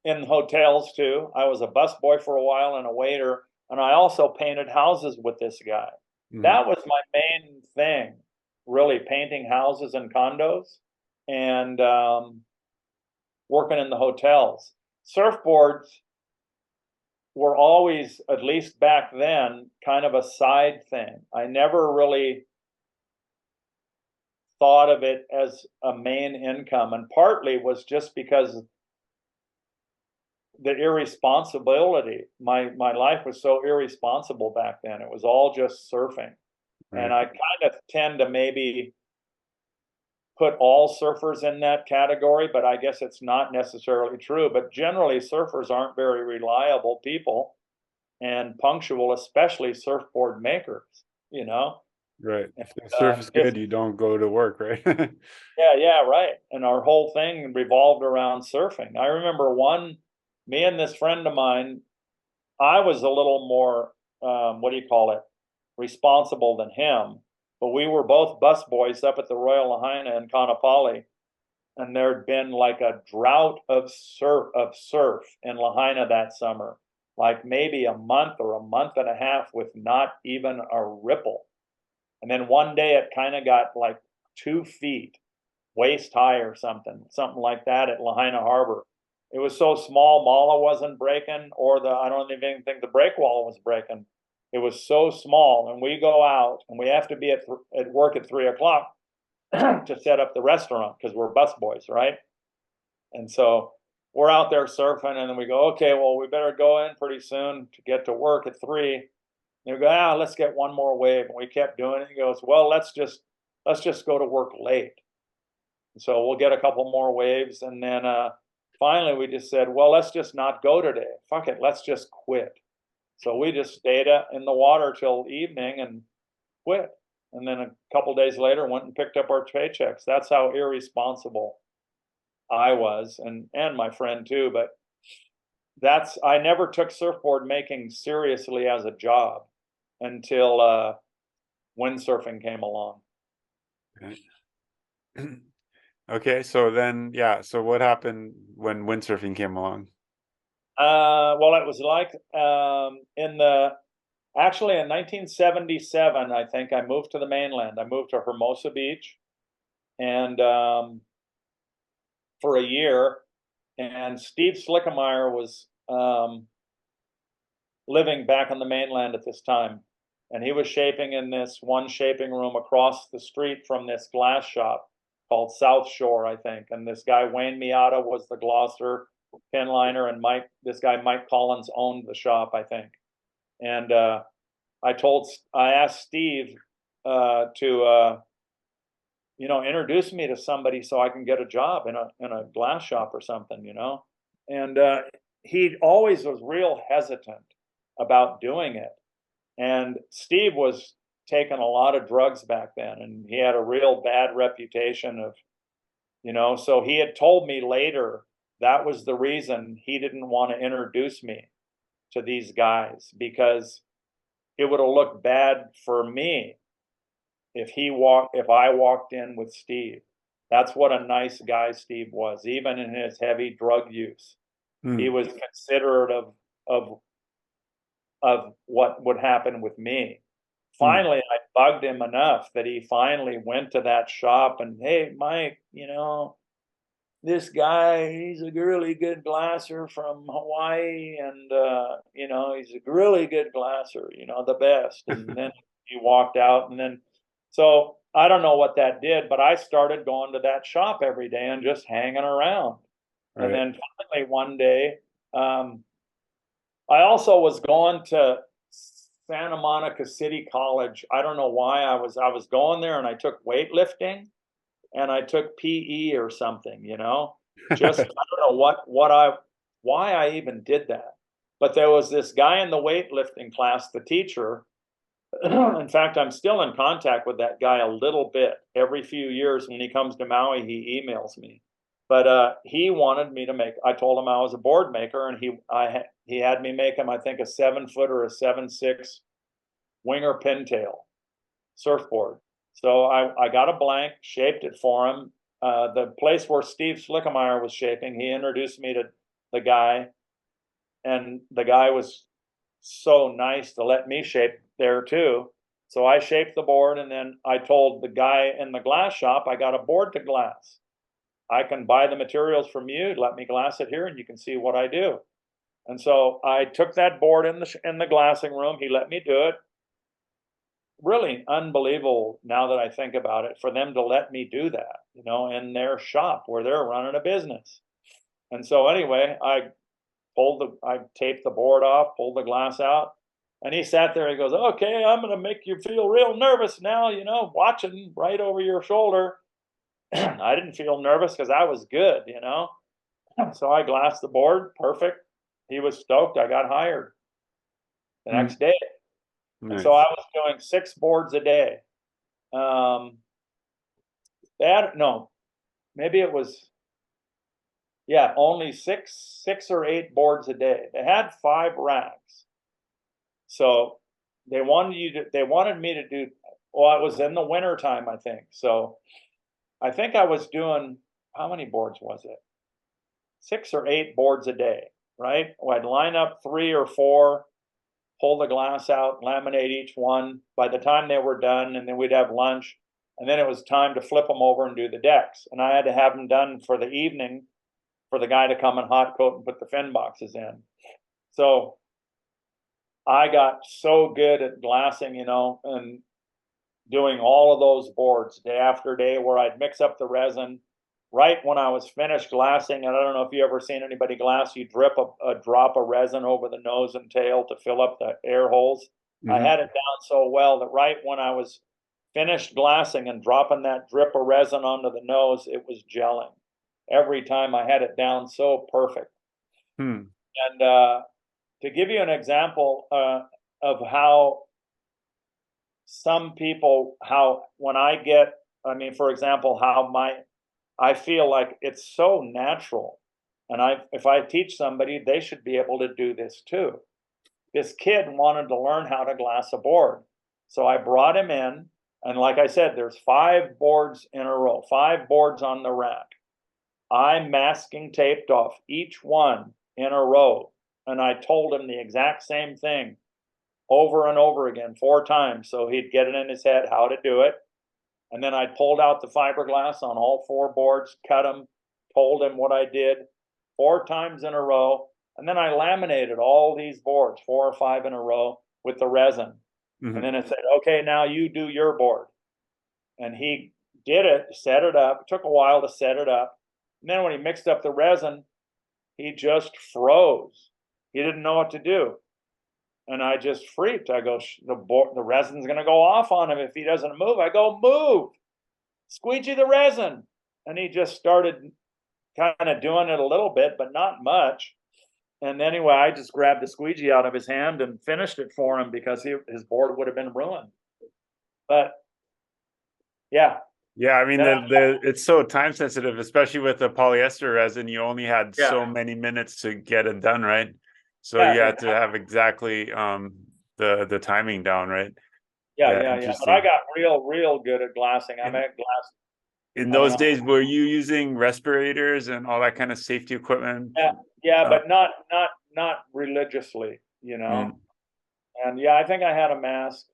in hotels too. I was a busboy for a while and a waiter, and I also painted houses with this guy. Mm-hmm. That was my main thing, really, painting houses and condos and working in the hotels. Surfboards were always, at least back then, kind of a side thing. I never really thought of it as a main income, and partly was just because the irresponsibility. My life was so irresponsible back then. It was all just surfing. Right. And I kind of tend to maybe put all surfers in that category, but I guess it's not necessarily true. But generally, surfers aren't very reliable people and punctual, especially surfboard makers, you know? Right. If the surf is good, you don't go to work, right? Yeah, right. And our whole thing revolved around surfing. I remember me and this friend of mine, I was a little more, responsible than him. but we were both bus boys up at the Royal Lahaina in Kaanapali, and there'd been like a drought of surf in Lahaina that summer, like maybe a month or a month and a half with not even a ripple. And then one day it kind of got like 2 feet waist high or something like that at Lahaina Harbor. It was so small, Mala wasn't breaking, or I don't even think the break wall was breaking. It was so small, and we go out, and we have to be at work at 3 o'clock to set up the restaurant because we're busboys, right? And so we're out there surfing, and then we go, okay, well, we better go in pretty soon to get to work at 3. And we go, let's get one more wave, and we kept doing it. He goes, well, let's just go to work late. So we'll get a couple more waves, and then finally we just said, well, let's just not go today. Fuck it, let's just quit. So we just stayed in the water till evening and quit. And then a couple days later went and picked up our paychecks. That's how irresponsible I was, and my friend too. But I never took surfboard making seriously as a job until windsurfing came along. Okay. Okay, so then, yeah, so what happened when windsurfing came along? Well, it was like actually in 1977, I think I moved to the mainland. I moved to Hermosa Beach, and for a year, and Steve Slickemeyer was living back on the mainland at this time, and he was shaping in this one shaping room across the street from this glass shop called South Shore, I think. And this guy Wayne Miata was the glosser pin liner, and this guy Mike Collins owned the shop, I think. And I asked Steve to introduce me to somebody so I can get a job in a glass shop or something, And he always was real hesitant about doing it. And Steve was taking a lot of drugs back then, and he had a real bad reputation of, so he had told me later that was the reason he didn't want to introduce me to these guys, because it would have looked bad for me if I walked in with Steve. That's what a nice guy Steve was, even in his heavy drug use. He was considerate of what would happen with me. Finally, I bugged him enough that he finally went to that shop and, hey, Mike, this guy, he's a really good glasser from Hawaii, and he's a really good glasser, the best. And then he walked out, and then so I don't know what that did, but I started going to that shop every day and just hanging around. Right. And then finally one day, I also was going to Santa Monica City College. I don't know why I was going there, and I took weightlifting and I took PE or something, just I don't know why I even did that. But there was this guy in the weightlifting class, the teacher. In fact, I'm still in contact with that guy a little bit. Every few years when he comes to Maui, he emails me. But he wanted me to I told him I was a board maker, and he had me make him, I think, a 7-foot or a 7.6 winger pintail surfboard. So I got a blank, shaped it for him. The place where Steve Slickemeyer was shaping, he introduced me to the guy, and the guy was so nice to let me shape there too. So I shaped the board, and then I told the guy in the glass shop, I got a board to glass. I can buy the materials from you, let me glass it here, and you can see what I do. And so I took that board in the glassing room. He let me do it. Really unbelievable now that I think about it, for them to let me do that, in their shop where they're running a business. And so anyway, I taped the board off, pulled the glass out, and he sat there. He goes, okay, I'm going to make you feel real nervous now, watching right over your shoulder. I didn't feel nervous because I was good, So I glassed the board, perfect. He was stoked. I got hired the next day. Nice. And so I was doing 6 boards a day. Maybe it was, only six or 8 boards a day. They had 5 racks. So they wanted me to do Well, it was in the winter time, I think. So I think I was doing, how many boards was it? 6 or 8 boards a day, right? Well, I'd line up 3 or 4, pull the glass out, laminate each one by the time they were done, and then we'd have lunch. And then it was time to flip them over and do the decks. And I had to have them done for the evening for the guy to come and hot coat and put the fin boxes in. So I got so good at glassing, and doing all of those boards day after day where I'd mix up the resin right when I was finished glassing. And I don't know if you ever seen anybody glass, you drip a drop of resin over the nose and tail to fill up the air holes. I had it down so well that right when I was finished glassing and dropping that drip of resin onto the nose, it was gelling. Every time I had it down so perfect. Hmm. And to give you an example of how some people, how when I get, I mean, for example, I feel like it's so natural. And if I teach somebody, they should be able to do this too. This kid wanted to learn how to glass a board. So I brought him in, and like I said, there's 5 boards in a row, 5 boards on the rack. I masking taped off each one in a row. And I told him the exact same thing over and over again 4 times. So he'd get it in his head how to do it. And then I pulled out the fiberglass on all 4 boards, cut them, told him what I did 4 times in a row. And then I laminated all these boards, 4 or 5 in a row with the resin. And then I said, okay, now you do your board. And he did it, set it up. It took a while to set it up. And then when he mixed up the resin, he just froze. He didn't know what to do. And I just freaked. I go, the resin's going to go off on him if he doesn't move. I go, move, squeegee the resin. And he just started kind of doing it a little bit, but not much. And anyway, I just grabbed the squeegee out of his hand and finished it for him because his board would have been ruined. But yeah. Yeah, I mean it's so time sensitive, especially with the polyester resin. You only had so many minutes to get it done, right? So you had to have exactly the timing down, right? Yeah. But I got real good at glassing. I made glass. In those days, were you using respirators and all that kind of safety equipment? Yeah, but not religiously, And yeah, I think I had a mask.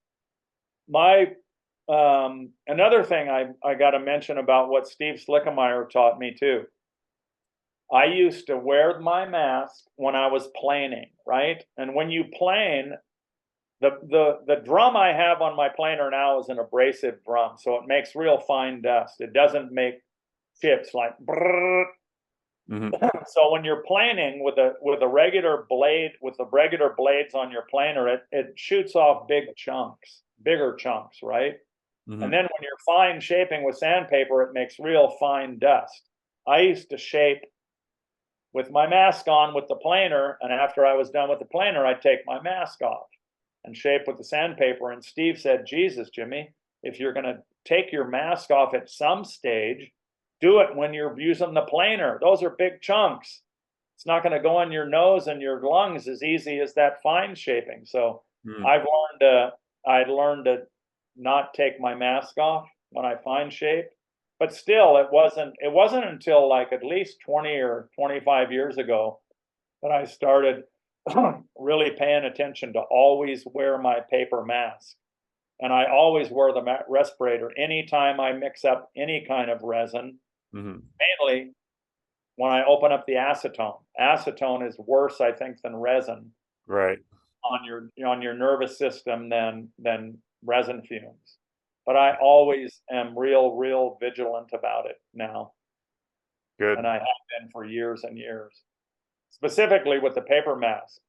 My another thing I got to mention about what Steve Slickemeyer taught me too. I used to wear my mask when I was planing, right? And when you plane, the drum I have on my planer now is an abrasive drum, so it makes real fine dust. It doesn't make chips like brrr. So when you're planing with a regular blade, with the regular blades on your planer, it shoots off bigger chunks, right? And then when you're fine shaping with sandpaper, it makes real fine dust. I used to shape with my mask on with the planer, and after I was done with the planer, I'd take my mask off and shape with the sandpaper. And Steve said, Jesus, Jimmy, if you're going to take your mask off at some stage, do it when you're using the planer. Those are big chunks. It's not going to go in your nose and your lungs as easy as that fine shaping. So I learned to not take my mask off when I fine shape. But still, it wasn't until like at least 20 or 25 years ago that I started really paying attention to always wear my paper mask. And I always wear the respirator anytime I mix up any kind of resin, mainly when I open up the acetone. Acetone is worse, I think, than resin, right, on your nervous system than resin fumes. But I always am real vigilant about it now. Good. And I have been for years and years. Specifically with the paper mask.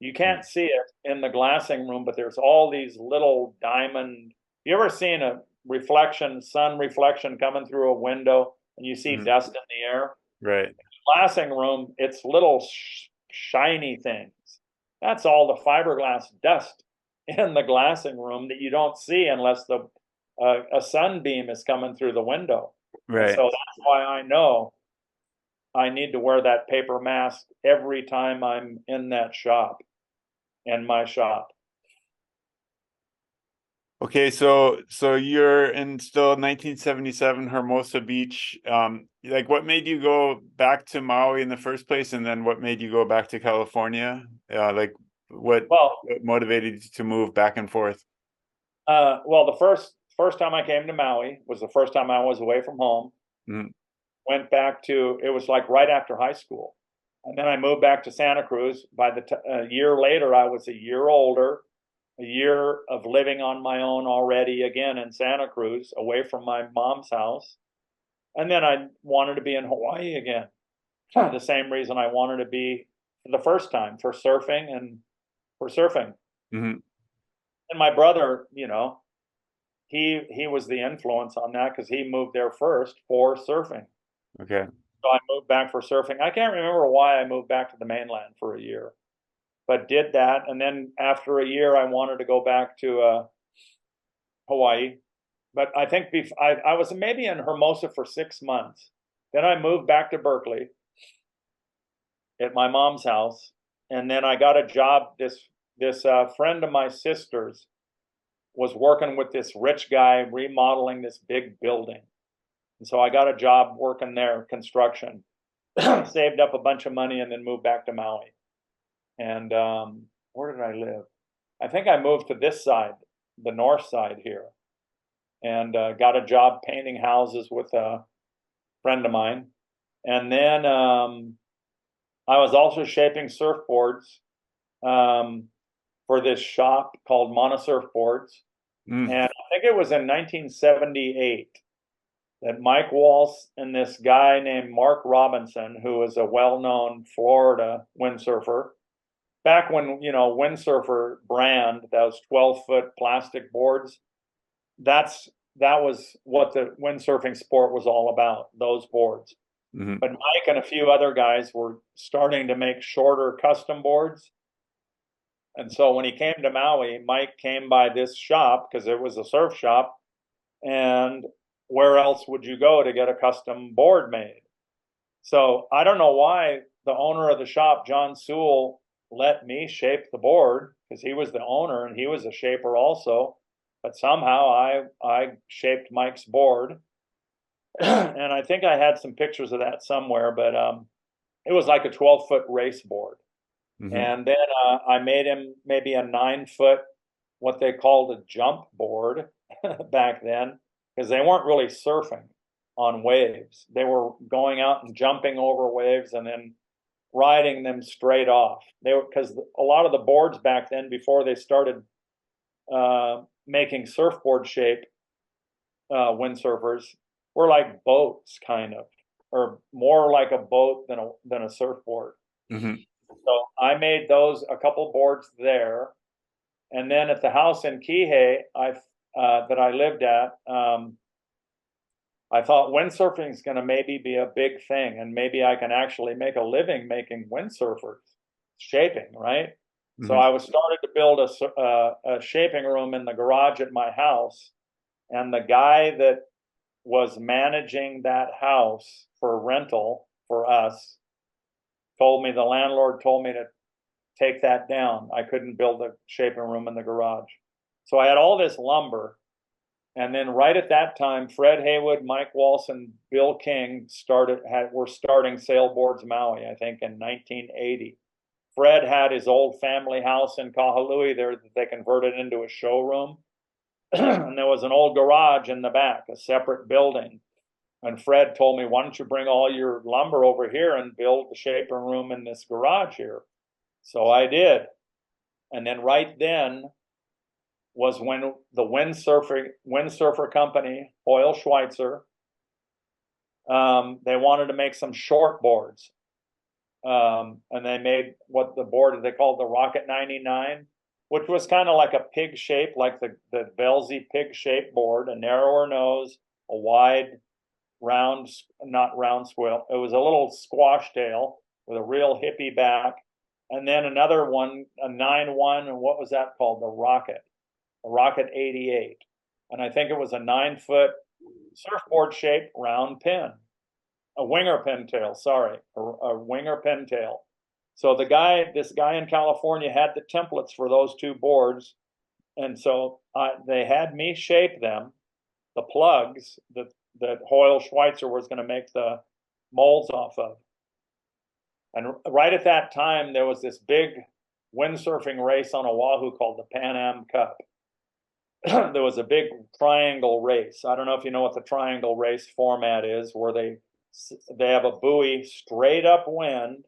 You can't see it in the glassing room, but there's all these little diamond. You ever seen a sun reflection coming through a window and you see dust in the air? Right. In the glassing room, it's little shiny things. That's all the fiberglass dust in the glassing room that you don't see unless a sunbeam is coming through the window. Right. And so that's why I know I need to wear that paper mask every time I'm in my shop. Okay, so you're in still 1977 Hermosa Beach. Like what made you go back to Maui in the first place, and then what made you go back to California? Like Well, what motivated you to move back and forth? well, the first time I came to Maui was the first time I was away from home. Mm, Went back to, it was like right after high school, and then I moved back to Santa Cruz. By a year later, I was a year older, a year of living on my own already again in Santa Cruz, away from my mom's house. And then I wanted to be in Hawaii again. The same reason I wanted to be the first time, for surfing and for surfing. hmm And my brother, he was the influence on that because he moved there first for surfing. Okay. So I moved back for surfing. I can't remember why I moved back to the mainland for a year, but did that. And then after a year, I wanted to go back to Hawaii. But I think I was maybe in Hermosa for 6 months. Then I moved back to Berkeley at my mom's house, and then I got a job. This friend of my sister's was working with this rich guy remodeling this big building, and so I got a job working there, construction. Saved up a bunch of money, and then moved back to Maui. And where did I live? I think I moved to this side, the north side here, and got a job painting houses with a friend of mine. And then I was also shaping surfboards um, for this shop called Mana Surfboards. Mm, And I think it was in 1978 that Mike Walsh and this guy named Mark Robinson, who was a well-known Florida windsurfer, back when, windsurfer brand, those 12-foot plastic boards, that was what the windsurfing sport was all about, those boards. hmm But Mike and a few other guys were starting to make shorter custom boards. And so when he came to Maui, Mike came by this shop because it was a surf shop. And where else would you go to get a custom board made? So I don't know why the owner of the shop, John Sewell, let me shape the board because he was the owner and he was a shaper also. But somehow I shaped Mike's board. And I think I had some pictures of that somewhere, but it was like a 12-foot race board. hmm And then I made him maybe a 9-foot, what they called a jump board back then, because they weren't really surfing on waves. They were going out and jumping over waves and then riding them straight off. They were, because a lot of the boards back then, before they started making surfboard shape windsurfers, were like boats, kind of, or more like a boat than a surfboard. hmm So I made those, a couple boards there, and then at the house in Kihei, that I lived at, I thought windsurfing is going to maybe be a big thing, and maybe I can actually make a living making windsurfers shaping, right? So hmm I was started to build a shaping room in the garage at my house, and the guy that was managing that house for rental for us the landlord told me to take that down. I couldn't build a shaping room in the garage. So I had all this lumber. And then right at that time, Fred Haywood, Mike Walsh, and Bill King were starting Sailboards Maui, I think in 1980. Fred had his old family house in Kahului there that they converted into a showroom. And there was an old garage in the back, a separate building. And Fred told me, why don't you bring all your lumber over here and build the shaping room in this garage here? So I did. And then right then was when the windsurfer company, Hoyle Schweitzer, they wanted to make some short boards. And they made what the board they called the Rocket 99, which was kind of like a pig shape, like the Velzy pig shape board, a narrower nose, a wide round, not round swivel. It was a little squash tail with a real hippie back. And then another one, a 9-1, and what was that called? A Rocket 88. And I think it was a 9-foot surfboard shaped round pin, a winger pintail, sorry, a winger pintail. So this guy in California had the templates for those two boards. and so they had me shape them, the plugs that Hoyle Schweitzer was going to make the molds off of. And right at that time, there was this big windsurfing race on Oahu called the Pan Am Cup. There was a big triangle race. I don't know if you know what the triangle race format is, where they have a buoy straight upwind.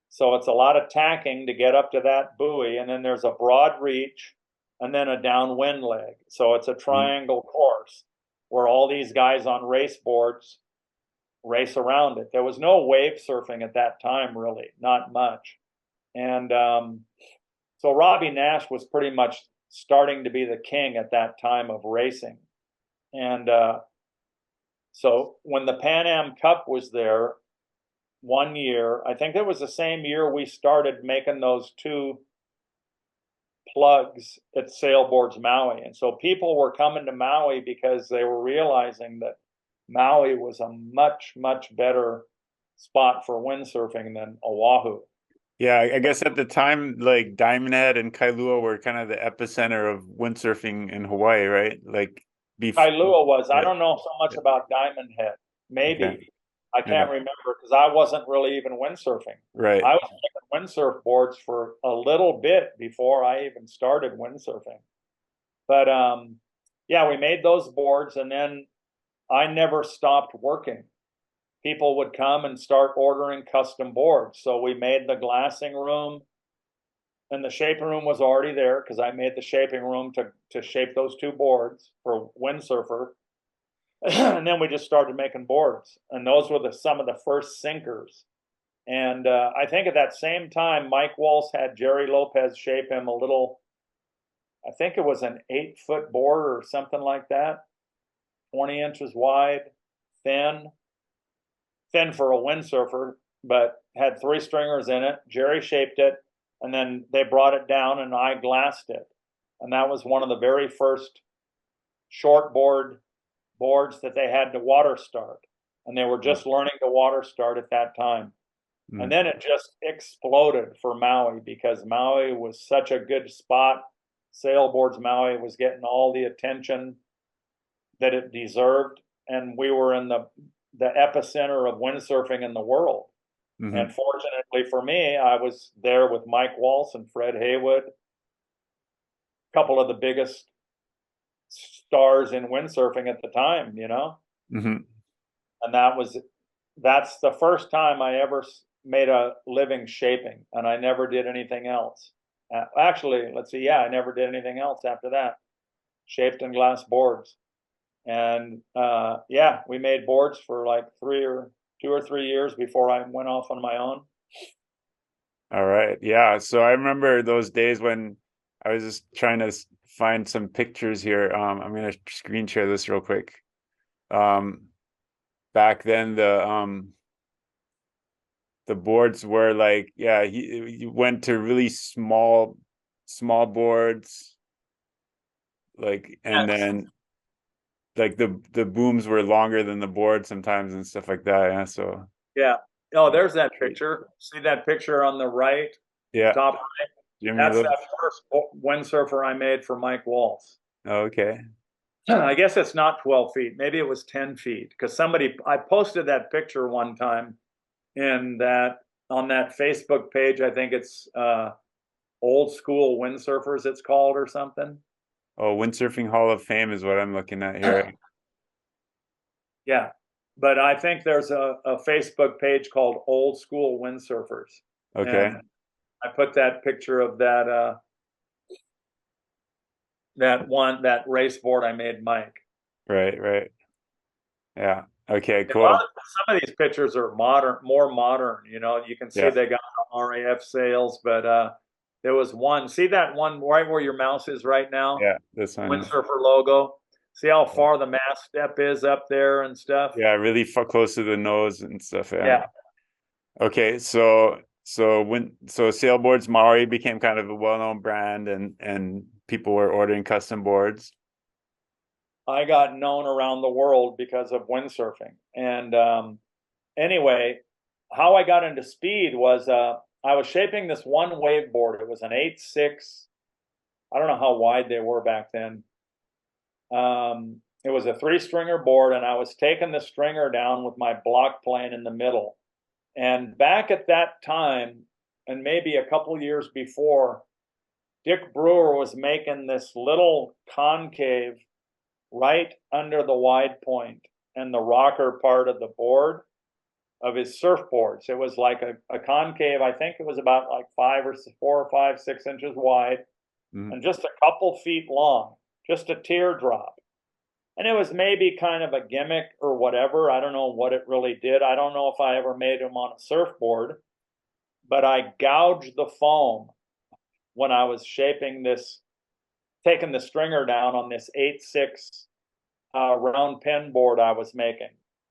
So it's a lot of tacking to get up to that buoy, and then there's a broad reach and then a downwind leg. So it's a triangle course where all these guys on race boards race around it. There was no wave surfing at that time, really, not much. And so Robbie Nash was pretty much starting to be the king at that time of racing. And so when the Pan Am Cup was there one year, I think it was the same year we started making those two plugs at Sailboards Maui. And so people were coming to Maui because they were realizing that Maui was a much, much better spot for windsurfing than Oahu. Yeah, I guess at the time, like Diamond Head and Kailua were kind of the epicenter of windsurfing in Hawaii, right? Like Kailua was. I yeah. don't know so much about Diamond Head. Maybe. Okay. I can't remember because I wasn't really even windsurfing. Right. I was making windsurf boards for a little bit before I even started windsurfing. But yeah, we made those boards, and then I never stopped working. People would come and start ordering custom boards. So we made the glassing room, and the shaping room was already there because I made the shaping room to shape those two boards for windsurfer. And then we just started making boards, and those were some of the first sinkers. And I think at that same time, Mike Walsh had Jerry Lopez shape him a little, I think it was an 8-foot board or something like that, 20 inches wide, thin for a windsurfer, but had 3 stringers in it. Jerry shaped it, and then they brought it down, and I glassed it. And that was one of the very first short boards that they had to water start, and they were just learning to water start at that time. And then it just exploded for Maui because Maui was such a good spot. Sailboards Maui was getting all the attention that it deserved, and we were in the epicenter of windsurfing in the world. And fortunately for me, I was there with Mike Walsh and Fred Haywood, a couple of the biggest stars in windsurfing at the time, you know. And that's the first time I ever made a living shaping, and I never did anything else. Actually, let's see, I never did anything else after that. Shaped and glass boards. And yeah, we made boards for like 2 or 3 years before I went off on my own. All right. Yeah. So I remember those days when I was just trying to find some pictures here. I'm going to screen share this real quick. Back then, the boards were like, yeah, you went to really small boards, like, and then like the booms were longer than the board sometimes and stuff like that. Yeah. So yeah. Oh, there's that picture. See that picture on the right? Yeah. Top right? Jimmy That's that first windsurfer I made for Mike Walsh. Oh, okay. I guess it's not 12 feet. Maybe it was 10 feet because I posted that picture one time on that Facebook page. I think it's Old School Windsurfers, it's called, or something. Oh, Windsurfing Hall of Fame is what I'm looking at here. Yeah. But I think there's a Facebook page called Old School Windsurfers. Okay. And I put that picture of that race board I made Mike. Right. Yeah. Okay, cool. Some of these pictures are more modern, you know. You can see they got the RAF sails, but there was one. See that one right where your mouse is right now? Yeah, this one. Windsurfer logo. See how far the mast step is up there and stuff? Yeah, really close to the nose and stuff. Yeah. Okay, so Sailboards Maui became kind of a well-known brand, and people were ordering custom boards. I got known around the world because of windsurfing. And anyway, how I got into speed was I was shaping this one wave board. It was an 8.6 I don't know how wide they were back then. It was a 3-stringer board, and I was taking the stringer down with my block plane in the middle. And back at that time, and maybe a couple years before, Dick Brewer was making this little concave right under the wide point and the rocker part of the board of his surfboards. It was like a concave, I think it was about like 4 or 5, 6 inches wide, and just a couple feet long, just a teardrop. And it was maybe kind of a gimmick or whatever. I don't know what it really did. I don't know if I ever made them on a surfboard, but I gouged the foam when I was shaping this, taking the stringer down on this 8/6 round pin board I was making.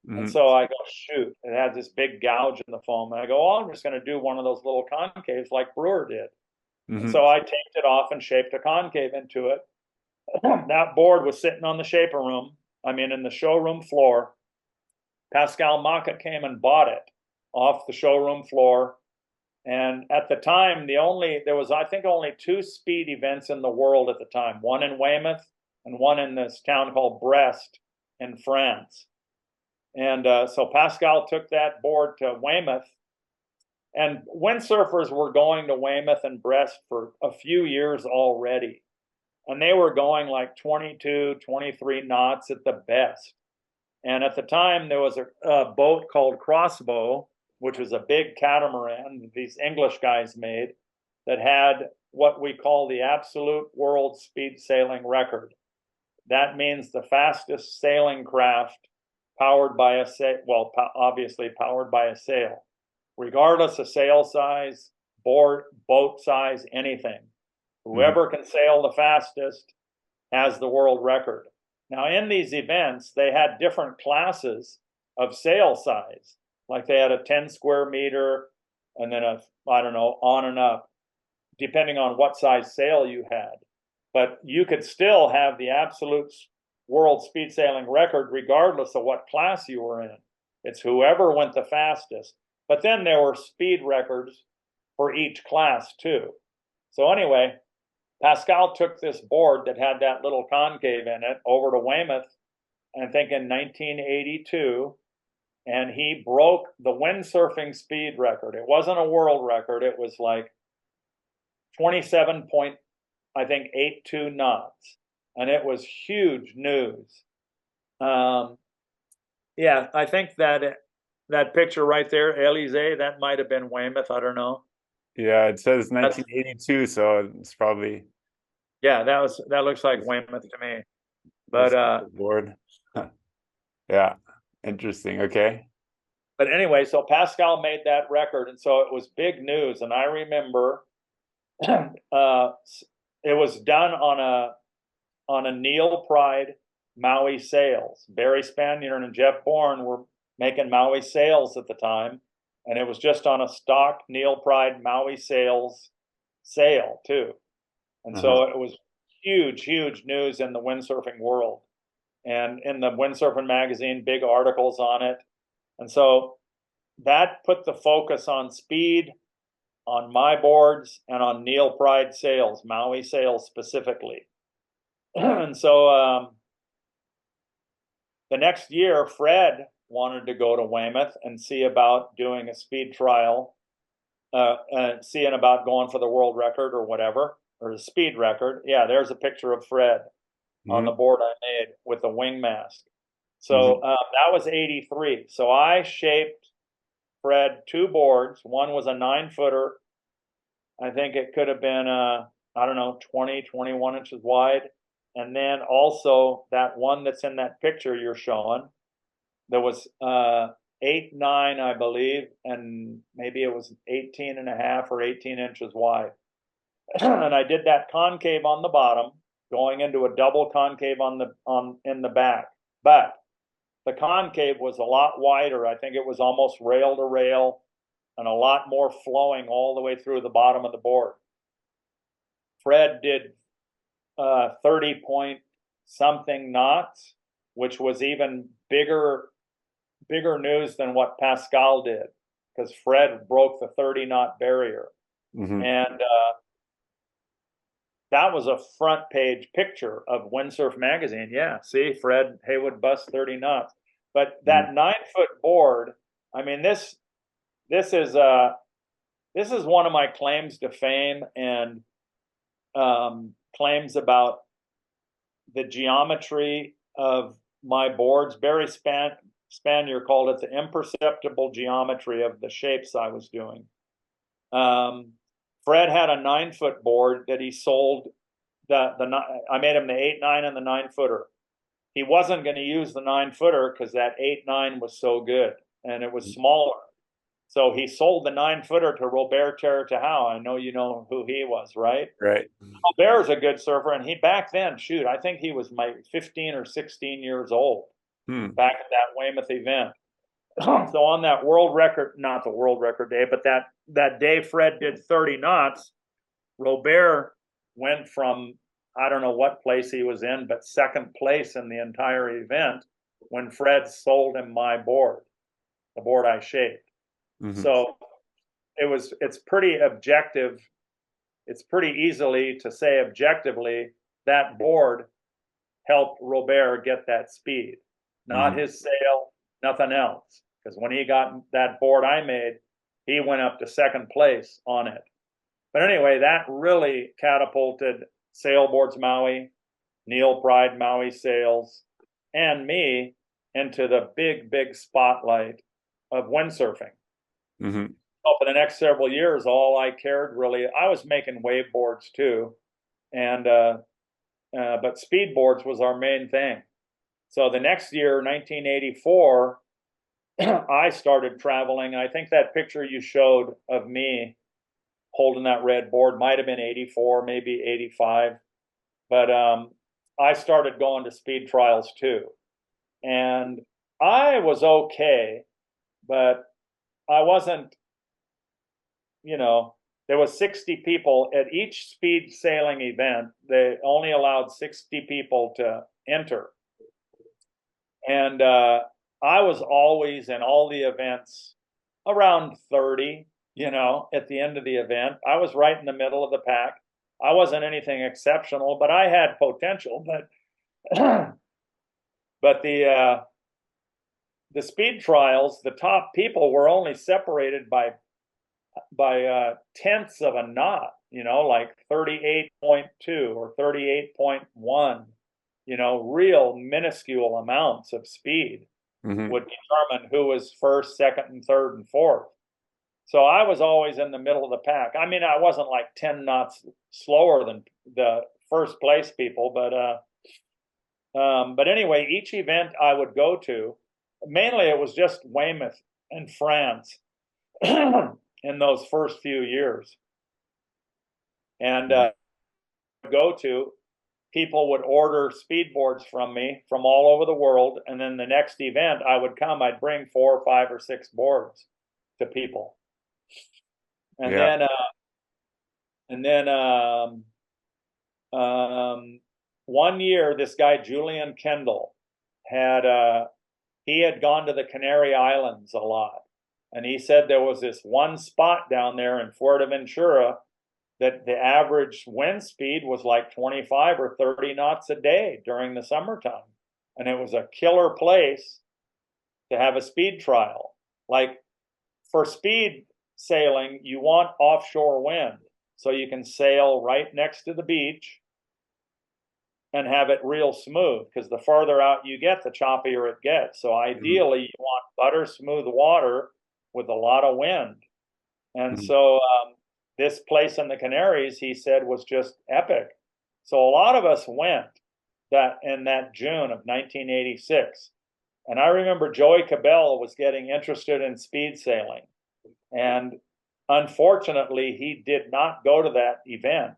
And so I go, shoot, it had this big gouge in the foam. And I go, oh, I'm just going to do one of those little concaves like Brewer did. And so I taped it off and shaped a concave into it. That board was sitting on the shaper room, in the showroom floor. Pascal Maka came and bought it off the showroom floor. And at the time, there was, I think, only 2 speed events in the world at the time, one in Weymouth and one in this town called Brest in France. And so Pascal took that board to Weymouth, and windsurfers were going to Weymouth and Brest for a few years already. And they were going like 22, 23 knots at the best. And at the time, there was a boat called Crossbow, which was a big catamaran that these English guys made that had what we call the absolute world speed sailing record. That means the fastest sailing craft powered by a sail, well, obviously powered by a sail, regardless of sail size, boat size, anything. Whoever can sail the fastest has the world record. Now, in these events, they had different classes of sail size. Like they had a 10 square meter and then on and up, depending on what size sail you had. But you could still have the absolute world speed sailing record regardless of what class you were in. It's whoever went the fastest. But then there were speed records for each class too. So anyway, Pascal took this board that had that little concave in it over to Weymouth, I think in 1982, and he broke the windsurfing speed record. It wasn't a world record. It was like 27.82 knots. And it was huge news. Yeah, I think that picture right there, Élysée, that might have been Weymouth. I don't know. Yeah, it says 1982, so it's probably. Yeah, that looks like Weymouth to me. But board. Yeah, interesting. Okay. But anyway, so Pascal made that record, and so it was big news. And I remember it was done on a Neil Pride Maui sails. Barry Spanier and Jeff Bourne were making Maui sails at the time, and it was just on a stock Neil Pride Maui sails sail too. And so it was huge, huge news in the windsurfing world. And in the Windsurfing magazine, big articles on it. And so that put the focus on speed, on my boards, and on Neil Pride sails, Maui sails specifically. And so the next year, Fred wanted to go to Weymouth and see about doing a speed trial, seeing about going for the world record or whatever, or the speed record. Yeah, there's a picture of Fred on the board I made with the wing mask. So that was 83. So I shaped Fred 2 boards. One was a 9-footer. I think it could have been, 20, 21 inches wide. And then also that one that's in that picture you're showing, there was 8, 9, I believe, and maybe it was 18 and a half or 18 inches wide. And I did that concave on the bottom, going into a double concave in the back. But the concave was a lot wider. I think it was almost rail to rail and a lot more flowing all the way through the bottom of the board. Fred did 30 point something knots, which was even bigger news than what Pascal did, because Fred broke the 30 knot barrier. And that was a front page picture of Windsurf magazine. Yeah, see, Fred Haywood bust 30 knots. But that 9-foot board, I mean, this is one of my claims to fame, and claims about the geometry of my boards. Barry Spanier called it the imperceptible geometry of the shapes I was doing. Fred had a 9-foot board that he sold. I made him the 8-9 and the 9-footer. He wasn't going to use the 9-footer because that 8-9 was so good and it was smaller. So he sold the 9-footer to Robert Terratahau. I know you know who he was, right? Right. Robert's a good surfer, and he back then, shoot, I think he was 15 or 16 years old back at that Weymouth event. So on that world record, not the world record day, but that day Fred did 30 knots, Robert went from, I don't know what place he was in, but second place in the entire event when Fred sold him my board, the board I shaped. So it's pretty objective. It's pretty easily to say objectively that board helped Robert get that speed, not his sail, nothing else. Because when he got that board I made, he went up to second place on it. But anyway, that really catapulted Sailboards Maui, Neil Pride Maui Sails, and me into the big spotlight of windsurfing. So for the next several years, all I cared really, I was making wave boards too, and but speed boards was our main thing. So the next year, 1984, I started traveling. I think that picture you showed of me holding that red board might have been 84, maybe 85. But I started going to speed trials too. And I was okay, but I wasn't, there was 60 people at each speed sailing event. They only allowed 60 people to enter. And I was always in all the events around 30, at the end of the event. I was right in the middle of the pack. I wasn't anything exceptional, but I had potential. But but the speed trials, the top people were only separated by tenths of a knot, like 38.2 or 38.1, real minuscule amounts of speed would determine who was first, second, and third, and fourth. So I was always in the middle of the pack. I mean, I wasn't like 10 knots slower than the first place people, but anyway, each event I would go to, mainly it was just Weymouth and France in those first few years. And go to, people would order speed boards from me from all over the world, and then the next event I would come, I'd bring 4, 5, or 6 boards to people. And then one year, this guy Julian Kendall he had gone to the Canary Islands a lot, and he said there was this one spot down there in Fuerteventura that the average wind speed was like 25 or 30 knots a day during the summertime, and it was a killer place to have a speed trial. Like, for speed sailing, you want offshore wind so you can sail right next to the beach and have it real smooth, because the farther out you get, the choppier it gets. So ideally, you want butter smooth water with a lot of wind. And so this place in the Canaries, he said, was just epic. So a lot of us went in that June of 1986. And I remember Joey Cabell was getting interested in speed sailing. And unfortunately, he did not go to that event.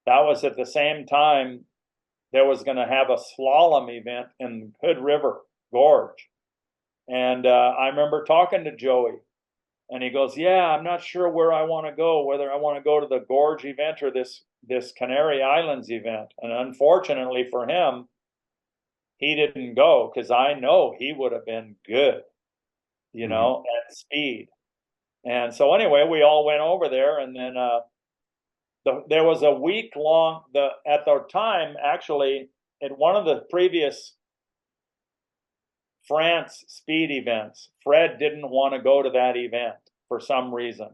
That was at the same time there was going to have a slalom event in Hood River Gorge. And I remember talking to Joey, and he goes, yeah, I'm not sure where I want to go, whether I want to go to the Gorge event or this Canary Islands event. And unfortunately for him, he didn't go, because I know he would have been good, at speed. And so anyway, we all went over there, and then there was a week long, at the time, actually, at one of the previous France speed events, Fred didn't want to go to that event for some reason.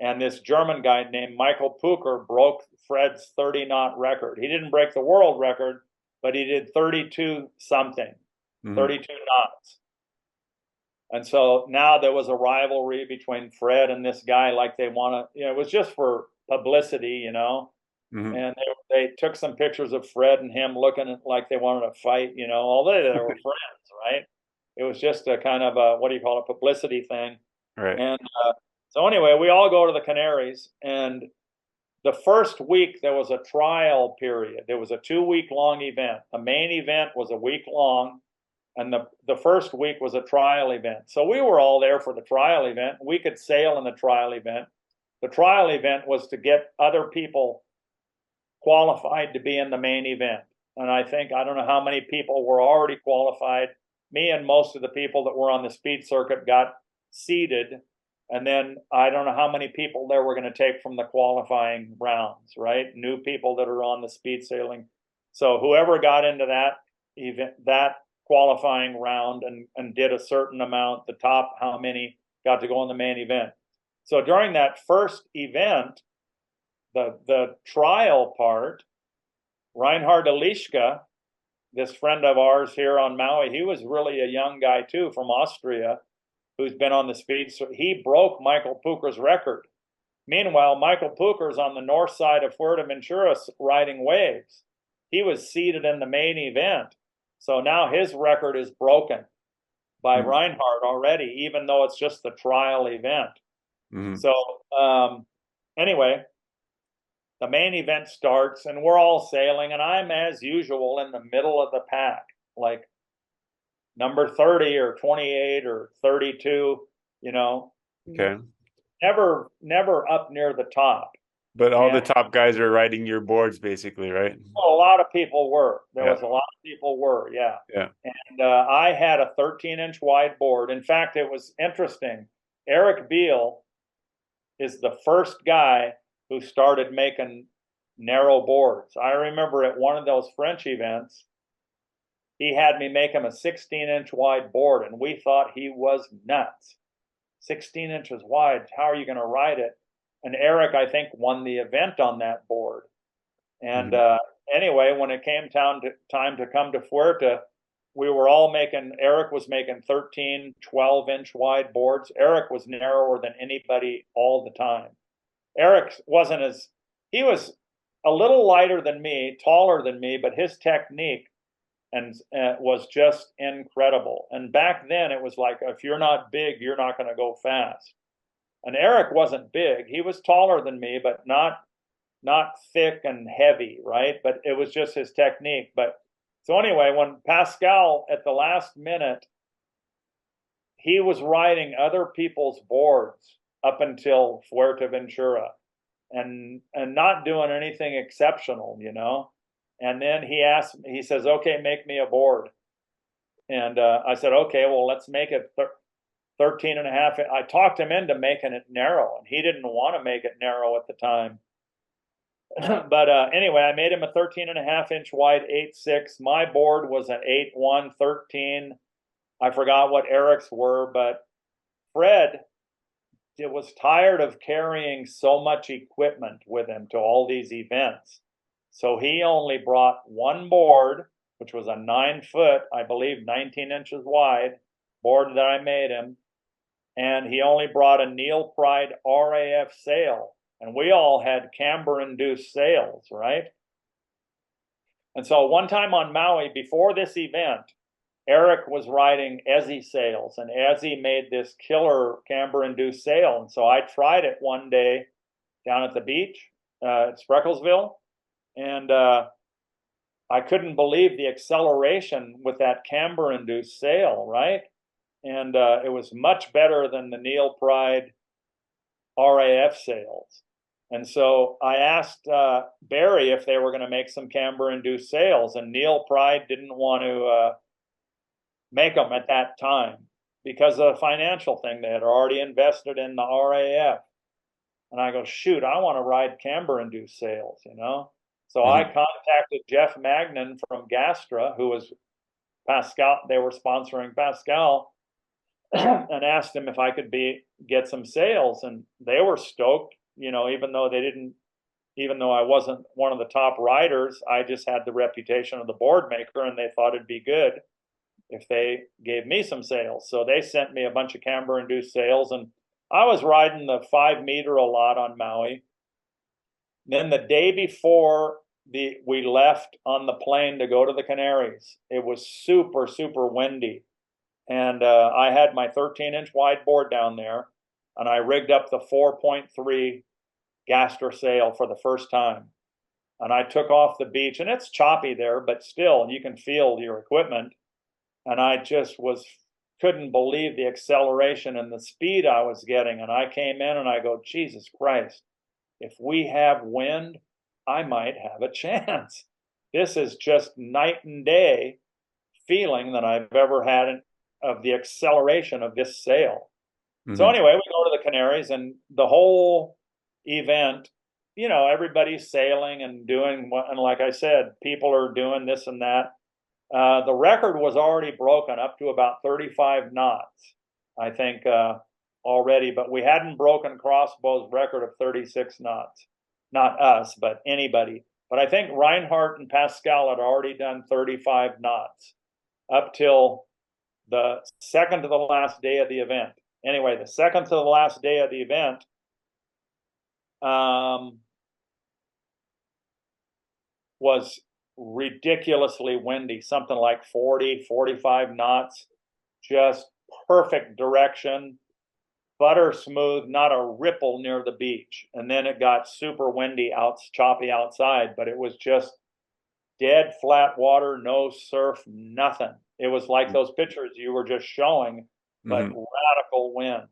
And this German guy named Michael Pucher broke Fred's 30 knot record. He didn't break the world record, but he did 32 something, 32 knots. And so now there was a rivalry between Fred and this guy, like they want to, it was just for publicity, and they took some pictures of Fred and him looking like they wanted to fight, although they were friends, right? It was just a kind of a, what do you call it, publicity thing. Right. And so anyway, we all go to the Canaries, and the first week there was a trial period. There was a 2-week long event. The main event was a week long, and the first week was a trial event. So we were all there for the trial event. We could sail in the trial event. The trial event was to get other people qualified to be in the main event. And I don't know how many people were already qualified. Me and most of the people that were on the speed circuit got seeded. And then I don't know how many people there were going to take from the qualifying rounds, right? New people that are on the speed sailing. So whoever got into that event, that qualifying round and did a certain amount, the top, how many got to go in the main event. So during that first event, the trial part, Reinhard Elischka, this friend of ours here on Maui, he was really a young guy too from Austria, who's been on the speed. So he broke Michael Pucher's record. Meanwhile, Michael Pucher's on the north side of Fuerteventura riding waves. He was seated in the main event. So now his record is broken by Reinhard already, even though it's just the trial event. So anyway, the main event starts and we're all sailing, and I'm, as usual, in the middle of the pack, like number 30 or 28 or 32, Okay. Never up near the top. But all the top guys are riding your boards, basically, right? Well, a lot of people were. There was a lot of people were, yeah. And I had a 13-inch wide board. In fact, it was interesting. Eric Beale is the first guy who started making narrow boards. I remember at one of those French events, he had me make him a 16-inch wide board, and we thought he was nuts. 16 inches wide, how are you going to ride it? And Eric, I think, won the event on that board. And anyway, when it came time to come to Fuerte, we were all Eric was making 13, 12-inch wide boards. Eric was narrower than anybody all the time. Eric he was a little lighter than me, taller than me, but his technique was just incredible. And back then it was like, if you're not big, you're not going to go fast. And Eric wasn't big. He was taller than me, but not thick and heavy, right? But it was just his technique. But so anyway, when Pascal at the last minute, he was riding other people's boards up until Fuerteventura and not doing anything exceptional, And then he says, okay, make me a board. And I said, okay, well, let's make it 13 and a half. I talked him into making it narrow, and he didn't want to make it narrow at the time. But anyway, I made him a 13 and a half inch wide 8.6. My board was an 8.1, 13. I forgot what Eric's were, but Fred was tired of carrying so much equipment with him to all these events. So he only brought one board, which was a 9-foot, I believe 19 inches wide board that I made him. And he only brought a Neil Pride RAF sail. And we all had camber-induced sails, right? And so one time on Maui, before this event, Eric was riding Ezzy sails, and Ezzy made this killer camber-induced sail. And so I tried it one day down at the beach at Sprecklesville, and I couldn't believe the acceleration with that camber-induced sail, right? And it was much better than the Neil Pride RAF sails. And so I asked Barry if they were going to make some camber-induced sails, and Neil Pride didn't want to make them at that time because of the financial thing. They had already invested in the RAF. And I go, shoot, I want to ride camber-induced sails, you know? So I Mhm. contacted Jeff Magnan from Gastra, who was Pascal. They were sponsoring Pascal, and asked him if I could get some sails, and they were stoked. You know, even though I wasn't one of the top riders, I just had the reputation of the board maker, and they thought it'd be good if they gave me some sails. So they sent me a bunch of camber-induced sails, and I was riding the 5 meter a lot on Maui. Then the day before we left on the plane to go to the Canaries, it was super, super windy. And I had my 13-inch wide board down there, and I rigged up the 4.3 Gastra sail for the first time. And I took off the beach, and it's choppy there, but still, you can feel your equipment. And I just couldn't believe the acceleration and the speed I was getting. And I came in and I go, Jesus Christ, if we have wind, I might have a chance. This is just night and day feeling that I've ever had of the acceleration of this sail. So Mhm. anyway, we go to the Canaries, and the whole event, you know, everybody's sailing and doing what, and like I said, people are doing this and that. The record was already broken up to about 35 knots, I think, already, but we hadn't broken Crossbow's record of 36 knots. Not us, but anybody. But I think Reinhardt and Pascal had already done 35 knots up till the second to the last day of the event. Anyway, the second to the last day of the event, was ridiculously windy, something like 40, 45 knots, just perfect direction, butter smooth, not a ripple near the beach. And then it got super windy, choppy outside, but it was just dead flat water, no surf, nothing. It was like those pictures you were just showing, but Mhm. radical wind.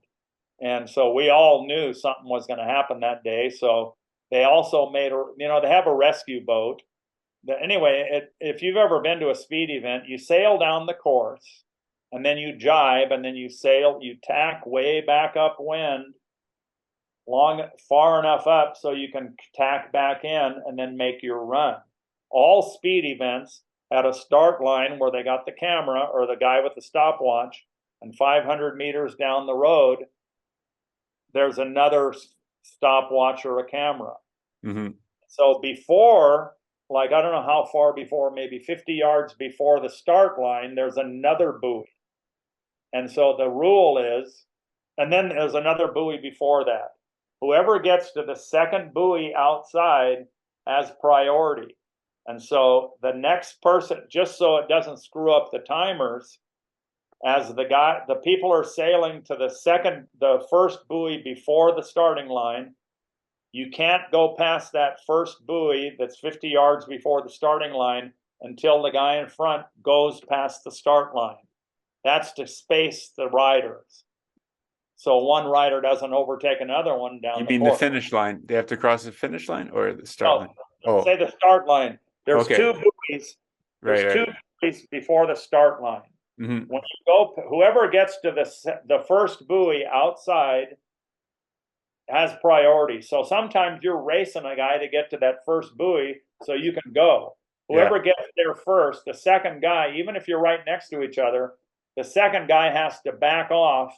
And so we all knew something was going to happen that day. So they also made, you know, they have a rescue boat. Anyway, if you've ever been to a speed event, you sail down the course, and then you jibe, and then you tack way back upwind, far enough up so you can tack back in and then make your run. All speed events had a start line where they got the camera or the guy with the stopwatch, and 500 meters down the road, there's another stopwatch or a camera. Mhm. So before, like, I don't know how far before, maybe 50 yards before the start line, there's another buoy. And so the rule is, and then there's another buoy before that. Whoever gets to the second buoy outside has priority. And so the next person, just so it doesn't screw up the timers, as the people are sailing to the first buoy before the starting line, you can't go past that first buoy that's 50 yards before the starting line until the guy in front goes past the start line. That's to space the riders, so one rider doesn't overtake another one You down the mean the course. finish line? They have to cross the finish line or the start No, line? Oh, say the start line. There's okay. two buoys. There's Right, two right. buoys before the start line. Mhm. When you go, whoever gets to the first buoy outside has priority. So sometimes you're racing a guy to get to that first buoy so you can go. Yeah. Whoever gets there first, the second guy, even if you're right next to each other, the second guy has to back off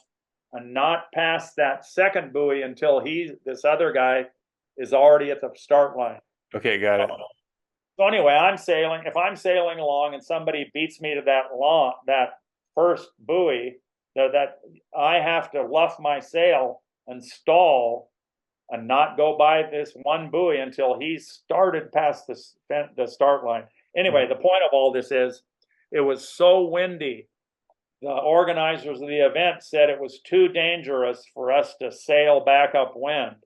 and not pass that second buoy until this other guy is already at the start line. Okay, got it. So anyway, if I'm sailing along and somebody beats me to that first buoy, that I have to luff my sail and stall and not go by this one buoy until he's started past the start line. Anyway, the point of all this is it was so windy. The organizers of the event said it was too dangerous for us to sail back upwind,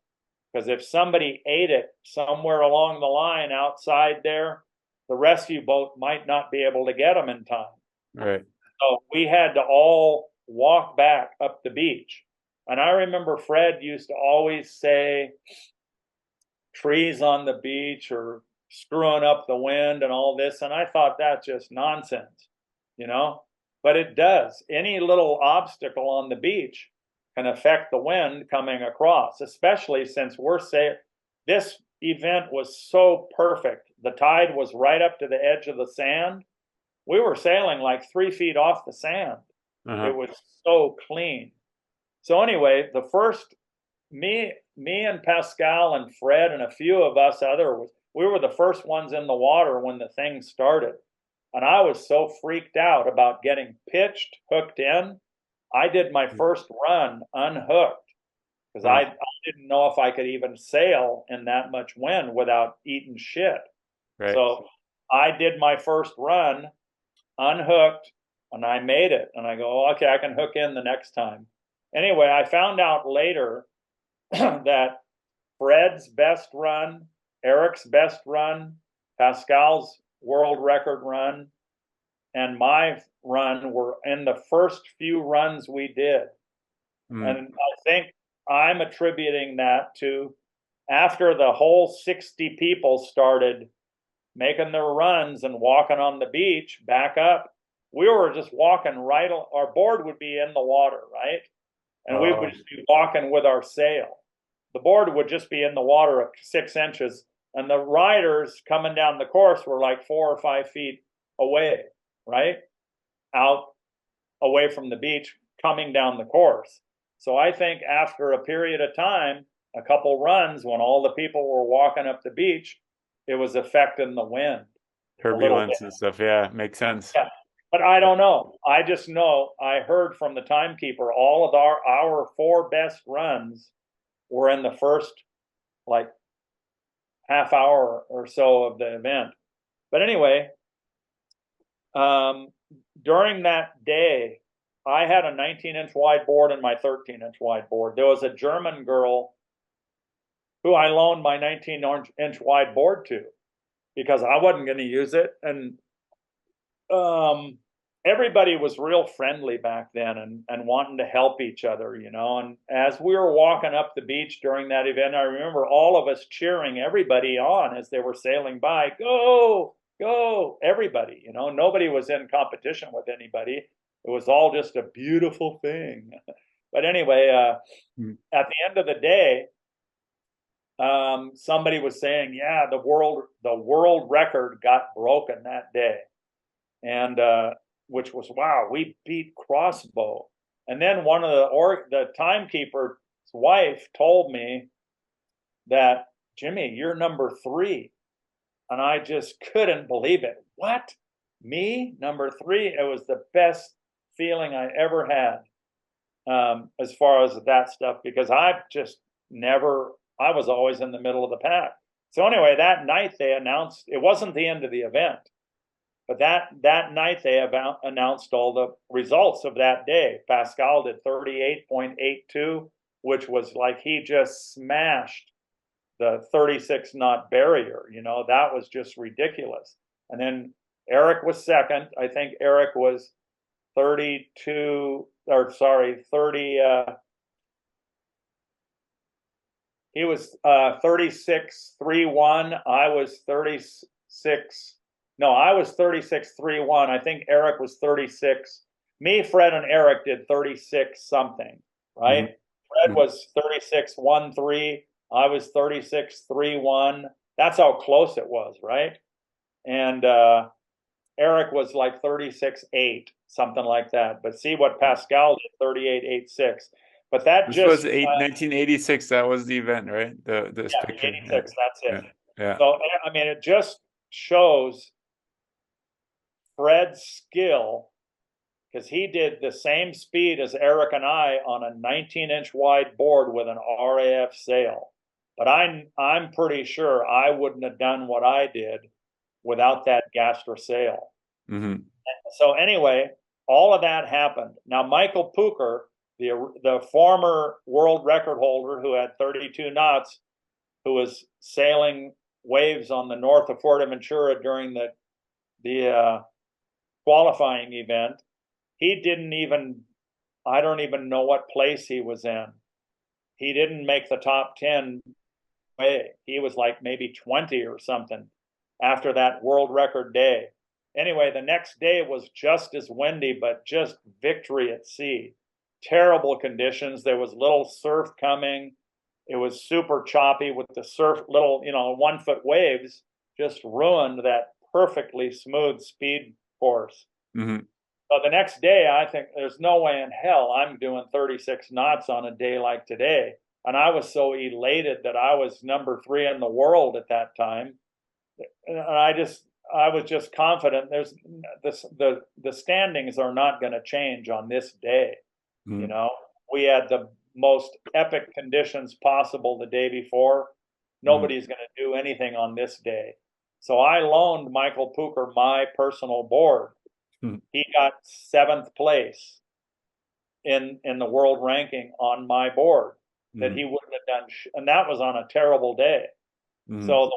because if somebody ate it somewhere along the line outside there, the rescue boat might not be able to get them in time. Right. So we had to all walk back up the beach. And I remember Fred used to always say trees on the beach or screwing up the wind and all this. And I thought that's just nonsense, you know, but it does. Any little obstacle on the beach can affect the wind coming across, especially since this event was so perfect. The tide was right up to the edge of the sand. We were sailing like 3 feet off the sand. It was so clean. So anyway, the first, me and Pascal and Fred and a few of us we were the first ones in the water when the thing started. And I was so freaked out about getting pitched, hooked in. I did my first run unhooked because I didn't know if I could even sail in that much wind without eating shit. Right. So I did my first run unhooked and I made it. And I go, oh, okay, I can hook in the next time. Anyway, I found out later that Fred's best run, Eric's best run, Pascal's world record run, and my run were in the first few runs we did. And I think I'm attributing that to after the whole 60 people started making their runs and walking on the beach back up, we were just walking right, our board would be in the water, right? And we would just be walking with our sail. The board would just be in the water 6 inches, and the riders coming down the course were like 4 or 5 feet away, right? Out away from the beach, coming down the course. So I think after a period of time, a couple runs, when all the people were walking up the beach, it was affecting the wind. Turbulence and stuff. Yeah, makes sense. Yeah. But I don't know. I just know I heard from the timekeeper all of our 4 best runs were in the first like half hour or so of the event. But anyway, during that day, I had a 19-inch wide board and my 13-inch wide board. There was a German girl who I loaned my 19-inch wide board to because I wasn't going to use it. And everybody was real friendly back then and wanting to help each other, you know. And as we were walking up the beach during that event, I remember all of us cheering everybody on as they were sailing by. Go, go, everybody, you know. Nobody was in competition with anybody. It was all just a beautiful thing. But anyway, at the end of the day, somebody was saying, yeah, the world record got broken that day. And which was, wow, we beat Crossbow. And then one of the timekeeper's wife told me that, Jimmy, you're number 3. And I just couldn't believe it. What? Me? Number 3? It was the best feeling I ever had as far as that stuff, because I was always in the middle of the pack. So anyway, that night they announced, it wasn't the end of the event, but that night they announced all the results of that day. Pascal did 38.82, which was like he just smashed the 36 knot barrier. You know, that was just ridiculous. And then Eric was second. I think Eric was 32, or sorry, 30. He was 36.31. I was 36. No, I was 36.31. I think Eric was 36. Me, Fred, and Eric did 36 something, right? Fred was 36.13. I was 36.31. That's how close it was, right? And Eric was like 36.8, something like that. But see what Pascal did, 38.86. But that this just was 1986. That was the event, right? This yeah, picture. 86. Yeah. That's it. Yeah. So I mean, it just shows Fred's skill, because he did the same speed as Eric and I on a 19-inch wide board with an RAF sail. But I'm pretty sure I wouldn't have done what I did without that Gastor sail. So anyway, all of that happened. Now, Michael Pooker, the former world record holder who had 32 knots, who was sailing waves on the north of Fuerteventura during the qualifying event, he didn't even, I don't even know what place he was in. He didn't make the top 10 way. He was like maybe 20 or something after that world record day. Anyway, the next day was just as windy, but just victory at sea. terrible conditions. There was little surf coming. It was super choppy with the surf, little, 1 foot waves just ruined that perfectly smooth speed course. Mm-hmm. So the next day, I think there's no way in hell I'm doing 36 knots on a day like today. And I was so elated that I was number 3 in the world at that time. And I was just confident there's the standings are not going to change on this day. Mm-hmm. We had the most epic conditions possible the day before. Nobody's going to do anything on this day. So I loaned Michael Pooker my personal board. Mm-hmm. He got 7th place in the world ranking on my board that he wouldn't have done. And that was on a terrible day. Mm-hmm. So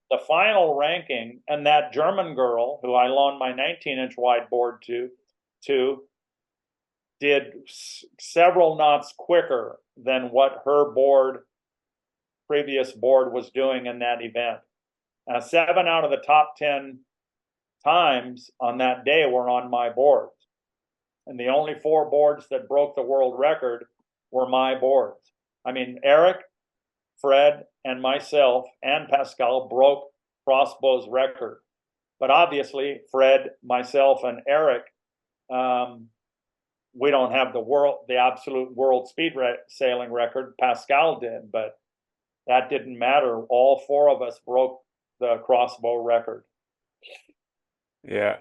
the final ranking, and that German girl who I loaned my 19-inch wide board to did several knots quicker than what her previous board was doing in that event. 7 out of the top 10 times on that day were on my boards. And the only 4 boards that broke the world record were my boards. I mean, Eric, Fred, and myself and Pascal broke Crossbow's record. But obviously, Fred, myself, and Eric, we don't have the absolute world speed sailing record. Pascal did, but that didn't matter. All 4 of us broke the Crossbow record. Yeah.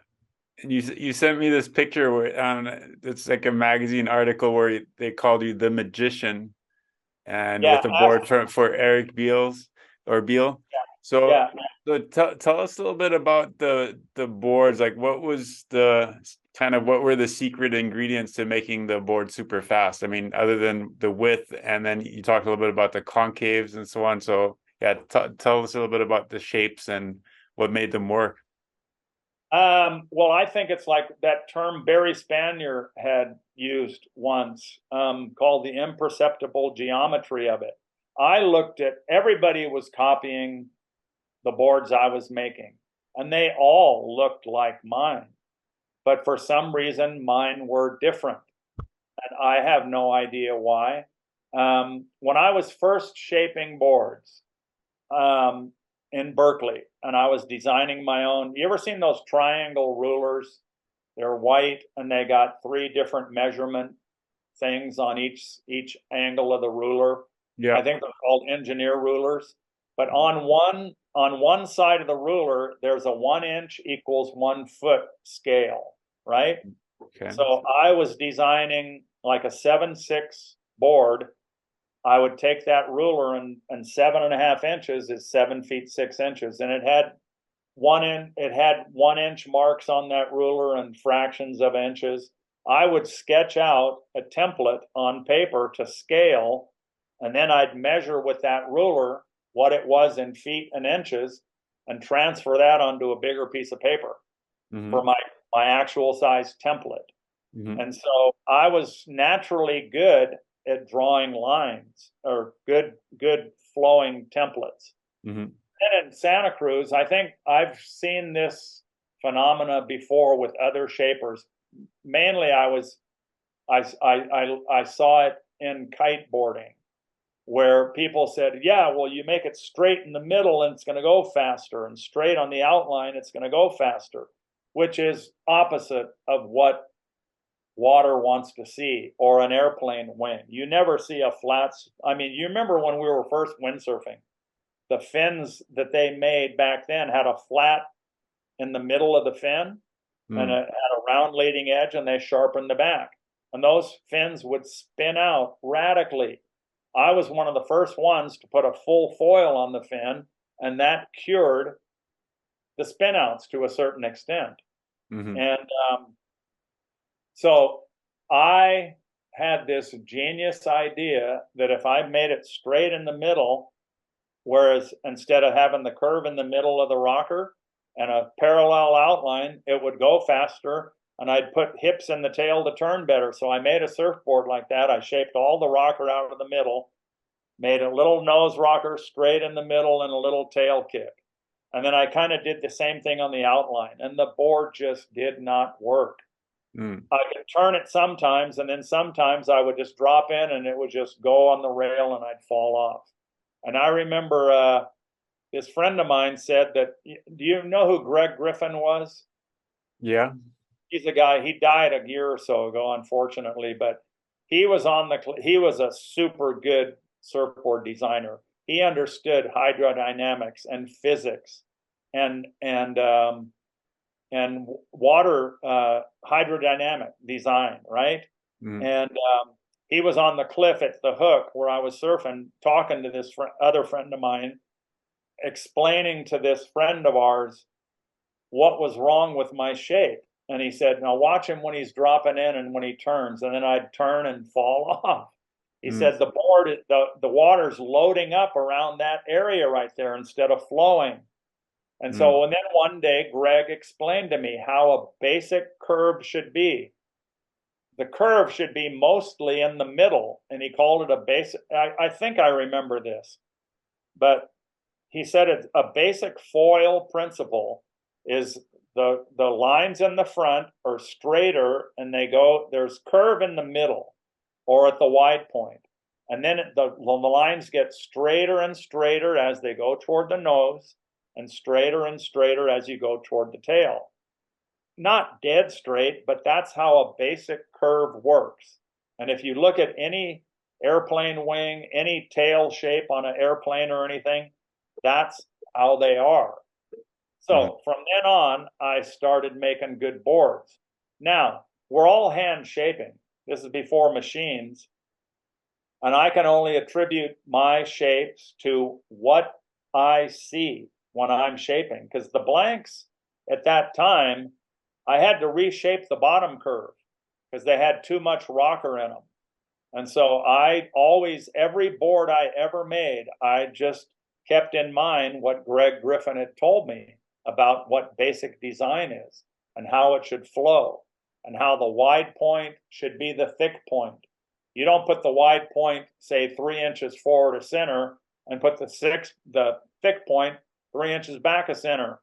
You sent me this picture where it's like a magazine article where they called you the magician, and with a board for Eric Beal. Yeah. So tell us a little bit about the boards. Like, what was what were the secret ingredients to making the board super fast? I mean, other than the width, and then you talked a little bit about the concaves and so on. So yeah, tell us a little bit about the shapes and what made them work. Well, I think it's like that term Barry Spanier had used once, called the imperceptible geometry of it. I looked at, everybody was copying the boards I was making, and they all looked like mine. But for some reason, mine were different. And I have no idea why. When I was first shaping boards, in Berkeley, and I was designing my own. You ever seen those triangle rulers? They're white, and they got 3 different measurement things on each angle of the ruler. Yeah, I think they're called engineer rulers. But on one side of the ruler, there's a 1 inch equals 1 foot scale, right? Okay. So I was designing like a 7/6 board. I would take that ruler and 7.5 inches is 7 feet 6 inches, and it had 1 inch marks on that ruler and fractions of inches. I would sketch out a template on paper to scale, and then I'd measure with that ruler what it was in feet and inches, and transfer that onto a bigger piece of paper for my actual size template. And so I was naturally good at drawing lines or good flowing templates. And in Santa Cruz, I think I've seen this phenomena before with other shapers. Mainly, I saw it in kiteboarding, where people said, "Yeah, well, you make it straight in the middle and it's going to go faster, and straight on the outline it's going to go faster," which is opposite of what water wants to see, or an airplane wing. You never see a flat. I mean, you remember when we were first windsurfing, the fins that they made back then had a flat in the middle of the fin and had a round leading edge, and they sharpened the back, and those fins would spin out radically. I was one of the first ones to put a full foil on the fin, and that cured the spin outs to a certain extent. And so I had this genius idea that if I made it straight in the middle, whereas instead of having the curve in the middle of the rocker and a parallel outline, it would go faster, and I'd put hips in the tail to turn better. So I made a surfboard like that. I shaped all the rocker out of the middle, made a little nose rocker straight in the middle and a little tail kick. And then I kind of did the same thing on the outline, and the board just did not work. Mm. I could turn it sometimes, and then sometimes I would just drop in and it would just go on the rail and I'd fall off. And I remember this friend of mine said that, do you know who Greg Griffin was? Yeah. He's a guy, he died a year or so ago, unfortunately, but he was a super good surfboard designer. He understood hydrodynamics and physics and water hydrodynamic design, right? Mm. And he was on the cliff at the Hook where I was surfing, talking to this other friend of mine, explaining to this friend of ours what was wrong with my shape. And he said, now watch him when he's dropping in and when he turns. And then I'd turn and fall off. He Mm. said, the water's loading up around that area right there instead of flowing. And so, and then one day, Greg explained to me how a basic curve should be. The curve should be mostly in the middle. And he called it a basic, I think I remember this, but he said it's a basic foil principle is the lines in the front are straighter and there's curve in the middle or at the wide point. And then the lines get straighter and straighter as they go toward the nose and straighter as you go toward the tail. Not dead straight, but that's how a basic curve works. And if you look at any airplane wing, any tail shape on an airplane or anything, that's how they are. So from then on, I started making good boards. Now, we're all hand shaping. This is before machines. And I can only attribute my shapes to what I see when I'm shaping. Because the blanks at that time, I had to reshape the bottom curve because they had too much rocker in them. And so every board I ever made, I just kept in mind what Greg Griffin had told me about what basic design is and how it should flow and how the wide point should be the thick point. You don't put the wide point, say 3 inches forward of center and put the thick point 3 inches back of center.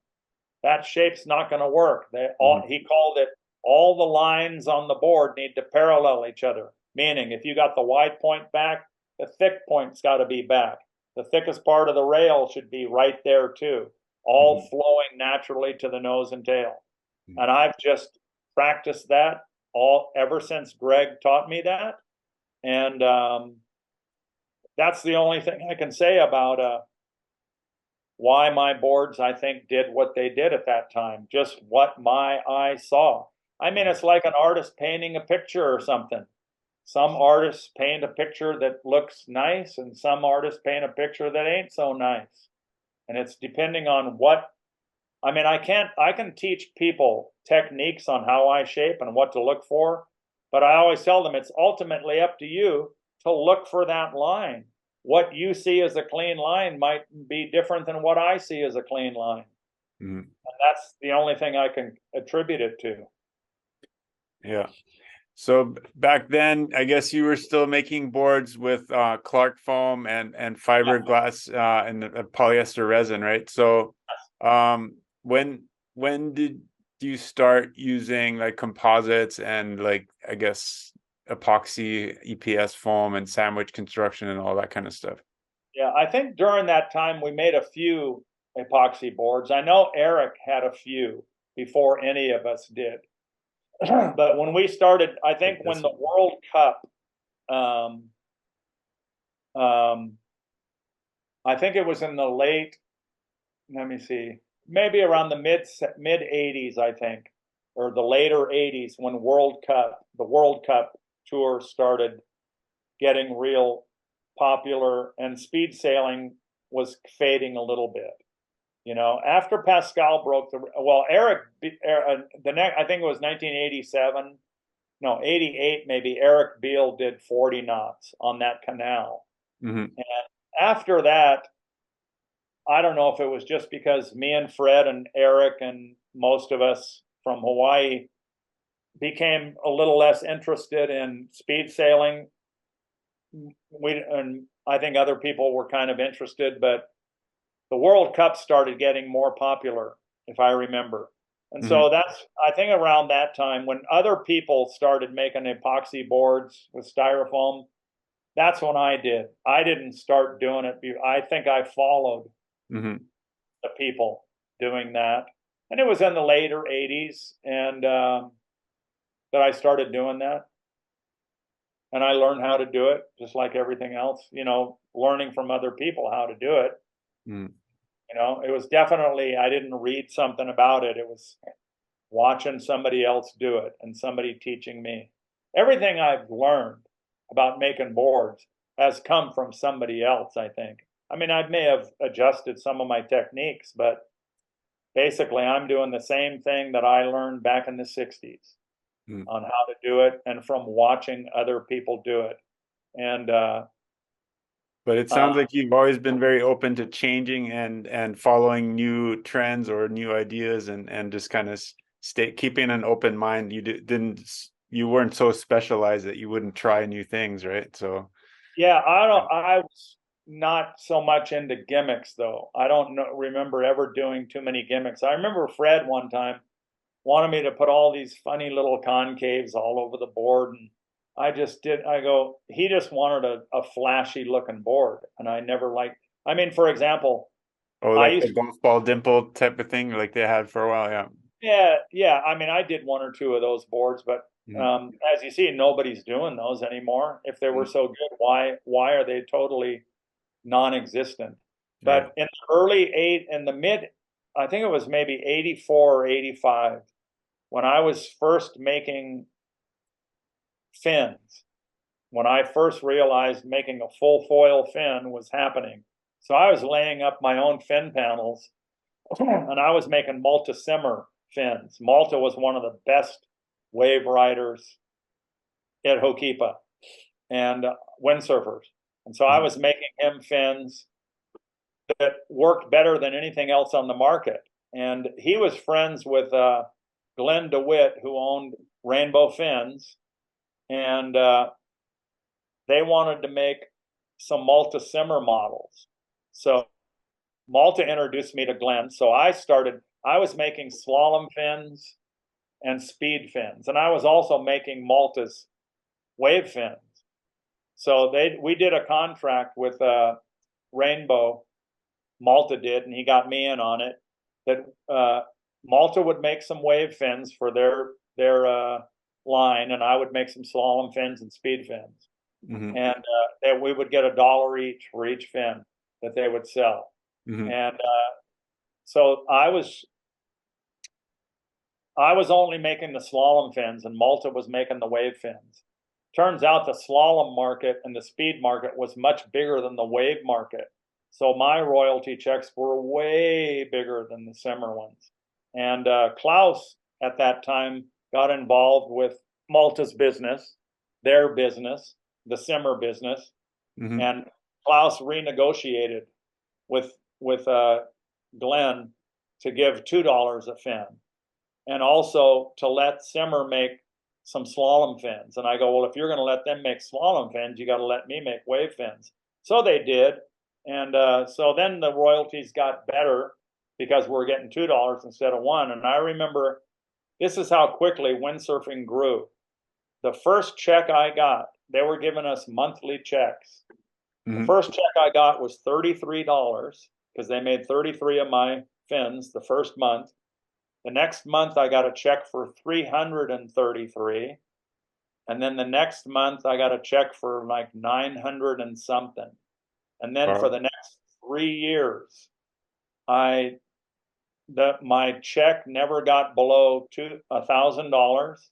That shape's not going to work. He called it all the lines on the board need to parallel each other. Meaning, if you got the wide point back, the thick point's got to be back. The thickest part of the rail should be right there too, all flowing naturally to the nose and tail. And I've just practiced that ever since Greg taught me that. And that's the only thing I can say about why my boards, I think, did what they did at that time. Just what my eye saw. I mean, it's like an artist painting a picture or something. Some artists paint a picture that looks nice, and some artists paint a picture that ain't so nice. And it's depending on I can teach people techniques on how I shape and what to look for, but I always tell them it's ultimately up to you to look for that line. What you see as a clean line might be different than what I see as a clean line. And that's the only thing I can attribute it to. Yeah. So back then, I guess you were still making boards with Clark foam and fiberglass and polyester resin, right? So when did you start using like composites and like, I guess, epoxy EPS foam and sandwich construction and all that kind of stuff? Yeah, I think during that time we made a few epoxy boards. I know Eric had a few before any of us did. But when we started, I think when the World Cup, I think it was in the late, let me see, maybe around the mid 80s, I think, or the later 80s when the World Cup tour started getting real popular and speed sailing was fading a little bit. You know, after Pascal broke Eric, I think it was 1987, no, 88 maybe, Eric Beale did 40 knots on that canal. And after that, I don't know if it was just because me and Fred and Eric and most of us from Hawaii became a little less interested in speed sailing. And I think other people were kind of interested, but the World Cup started getting more popular, if I remember. And so that's, I think around that time when other people started making epoxy boards with styrofoam, that's when I did. I didn't start doing it. I think I followed Mm-hmm. the people doing that. And it was in the later 80s and that I started doing that. And I learned how to do it just like everything else, you know, learning from other people how to do it. Mm. You know, it was definitely, I didn't read something about it. It was watching somebody else do it and somebody teaching me. Everything I've learned about making boards has come from somebody else, I think. I mean, I may have adjusted some of my techniques, but basically I'm doing the same thing that I learned back in the 60s on how to do it and from watching other people do it. And But it sounds like you've always been very open to changing and following new trends or new ideas and just kind of keeping an open mind. You weren't so specialized that you wouldn't try new things, right? So yeah, I was not so much into gimmicks though. I don't remember ever doing too many gimmicks. I remember Fred one time wanted me to put all these funny little concaves all over the board, and he just wanted a flashy looking board, and I never liked, I mean, for example, oh, I like used the golf ball dimple type of thing, like they had for a while, yeah. yeah, I mean, I did one or two of those boards, but as you see, nobody's doing those anymore. If they were so good, why are they totally non-existent? Right. But in the mid, I think it was maybe 84 or 85, when I was first making fins, when I first realized making a full foil fin was happening. So I was laying up my own fin panels and I was making Malta simmer fins. Malta was one of the best wave riders at Hokipa and windsurfers. And so I was making him fins that worked better than anything else on the market. And he was friends with Glenn DeWitt, who owned Rainbow Fins, and they wanted to make some Malta simmer models. So Malta introduced me to Glenn. So I was making slalom fins and speed fins. And I was also making Malta's wave fins. So we did a contract with Rainbow, Malta did, and he got me in on it, that Malta would make some wave fins for their line, and I would make some slalom fins and speed fins. And that we would get $1 each for each fin that they would sell. And so I was only making the slalom fins, and Malta was making the wave fins. Turns out the slalom market and the speed market was much bigger than the wave market. So my royalty checks were way bigger than the simmer ones. And Klaus at that time got involved with Malta's business, their business, the simmer business, and Klaus renegotiated with Glenn to give $2 a fin, and also to let Simmer make some slalom fins. And I go, well, if you're going to let them make slalom fins, you got to let me make wave fins. So they did, and so then the royalties got better because we're getting $2 instead of $1. And I remember this is how quickly windsurfing grew. The first check I got, they were giving us monthly checks. The first check I got was $33 because they made 33 of my fins the first month. The next month I got a check for 333. And then the next month I got a check for like 900 and something. And then for the next 3 years, my check never got below $1,000.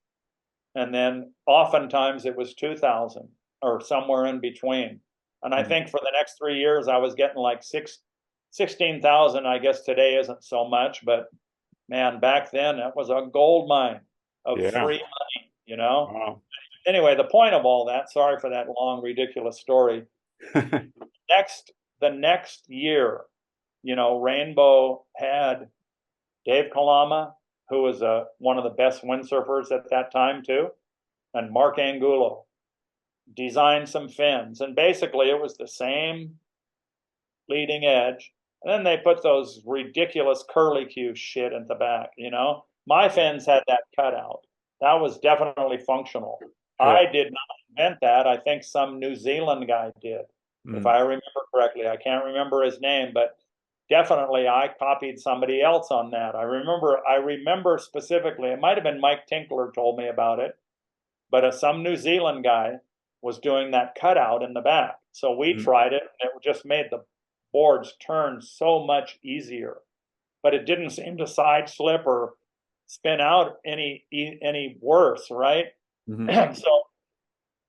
And then oftentimes it was 2,000 or somewhere in between. And I think for the next 3 years, I was getting like 16,000. I guess today isn't so much, but man, back then it was a gold mine of free money, you know? Wow. Anyway, the point of all that, sorry for that long, ridiculous story. The next year, you know, Rainbow had Dave Kalama, who was one of the best windsurfers at that time too, and Mark Angulo designed some fins. And basically it was the same leading edge. And then they put those ridiculous curly Q shit at the back, you know? My fins had that cutout. That was definitely functional. Yeah. I did not invent that. I think some New Zealand guy did, if I remember correctly. I can't remember his name, but definitely I copied somebody else on that. I remember specifically, it might have been Mike Tinkler told me about it, but some New Zealand guy was doing that cutout in the back. So we tried it, and it just made the boards turn so much easier. But it didn't seem to side slip or spin out any worse, right? So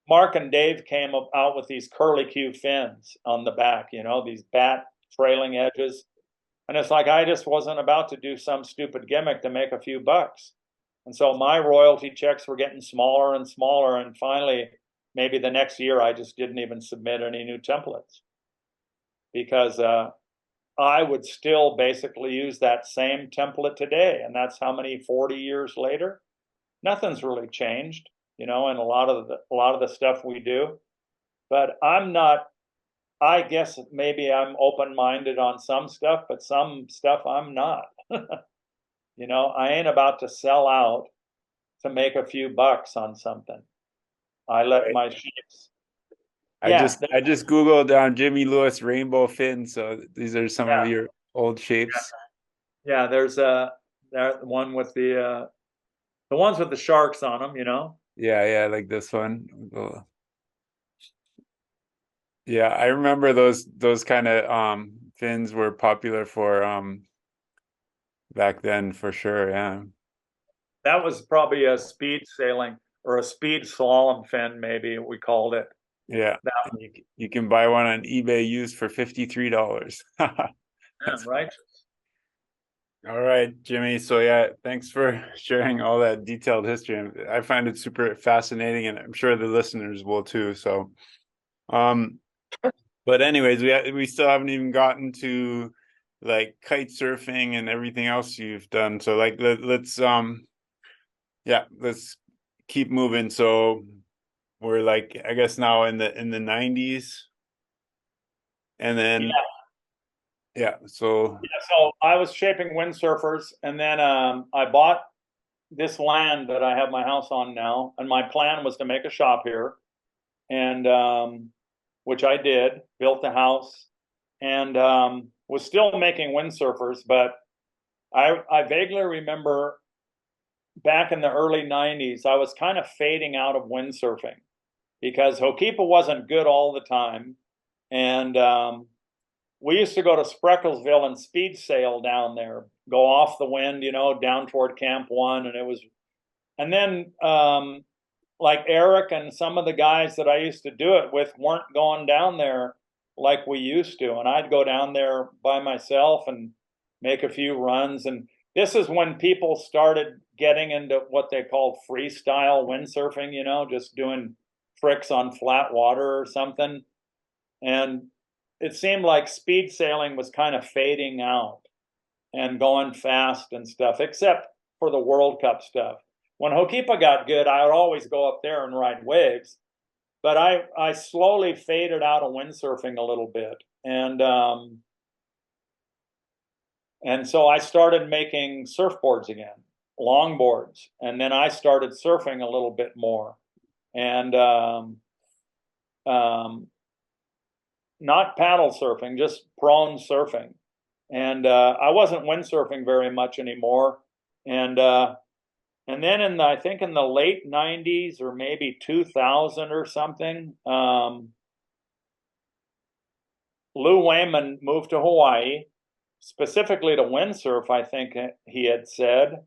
Mark and Dave came out with these curly Q fins on the back, these bat trailing edges. And it's like I just wasn't about to do some stupid gimmick to make a few bucks. And so my royalty checks were getting smaller and smaller. And finally, maybe the next year, I just didn't even submit any new templates because I would still basically use that same template today. And that's how many 40 years later? Nothing's really changed, in a lot of the stuff we do. But I'm not, I guess maybe I'm open-minded on some stuff, but some stuff I'm not. I ain't about to sell out to make a few bucks on something. I let my shapes. I just Googled Jimmy Lewis rainbow fins. So these are some of your old shapes. Yeah, there's the one with the ones with the sharks on them, Yeah, like this one. Yeah, I remember those kind of fins were popular for back then for sure. Yeah. That was probably a speed sailing or a speed slalom fin, maybe we called it. Yeah. You can buy one on eBay used for $53. Right. All right, Jimmy. So yeah, thanks for sharing all that detailed history. I find it super fascinating, and I'm sure the listeners will too. So, but anyways, we still haven't even gotten to like kite surfing and everything else you've done. So like let's keep moving. So we're like I guess now in the 90s, and then so I was shaping windsurfers, and then I bought this land that I have my house on now, and my plan was to make a shop here, and which I did, built the house, and was still making windsurfers, but I vaguely remember back in the early 90s, I was kind of fading out of windsurfing because Hokipa wasn't good all the time. And we used to go to Sprecklesville and speed sail down there, go off the wind, down toward Camp One. And then like Eric and some of the guys that I used to do it with weren't going down there like we used to. And I'd go down there by myself and make a few runs. And this is when people started getting into what they called freestyle windsurfing, just doing tricks on flat water or something. And it seemed like speed sailing was kind of fading out and going fast and stuff, except for the World Cup stuff. When Hokipa got good, I would always go up there and ride waves. But I slowly faded out of windsurfing a little bit. And so I started making surfboards again, longboards. And then I started surfing a little bit more. And not paddle surfing, just prone surfing. And I wasn't windsurfing very much anymore. And then I think in the late 90s or maybe 2000 or something, Lou Wayman moved to Hawaii, specifically to windsurf, I think he had said.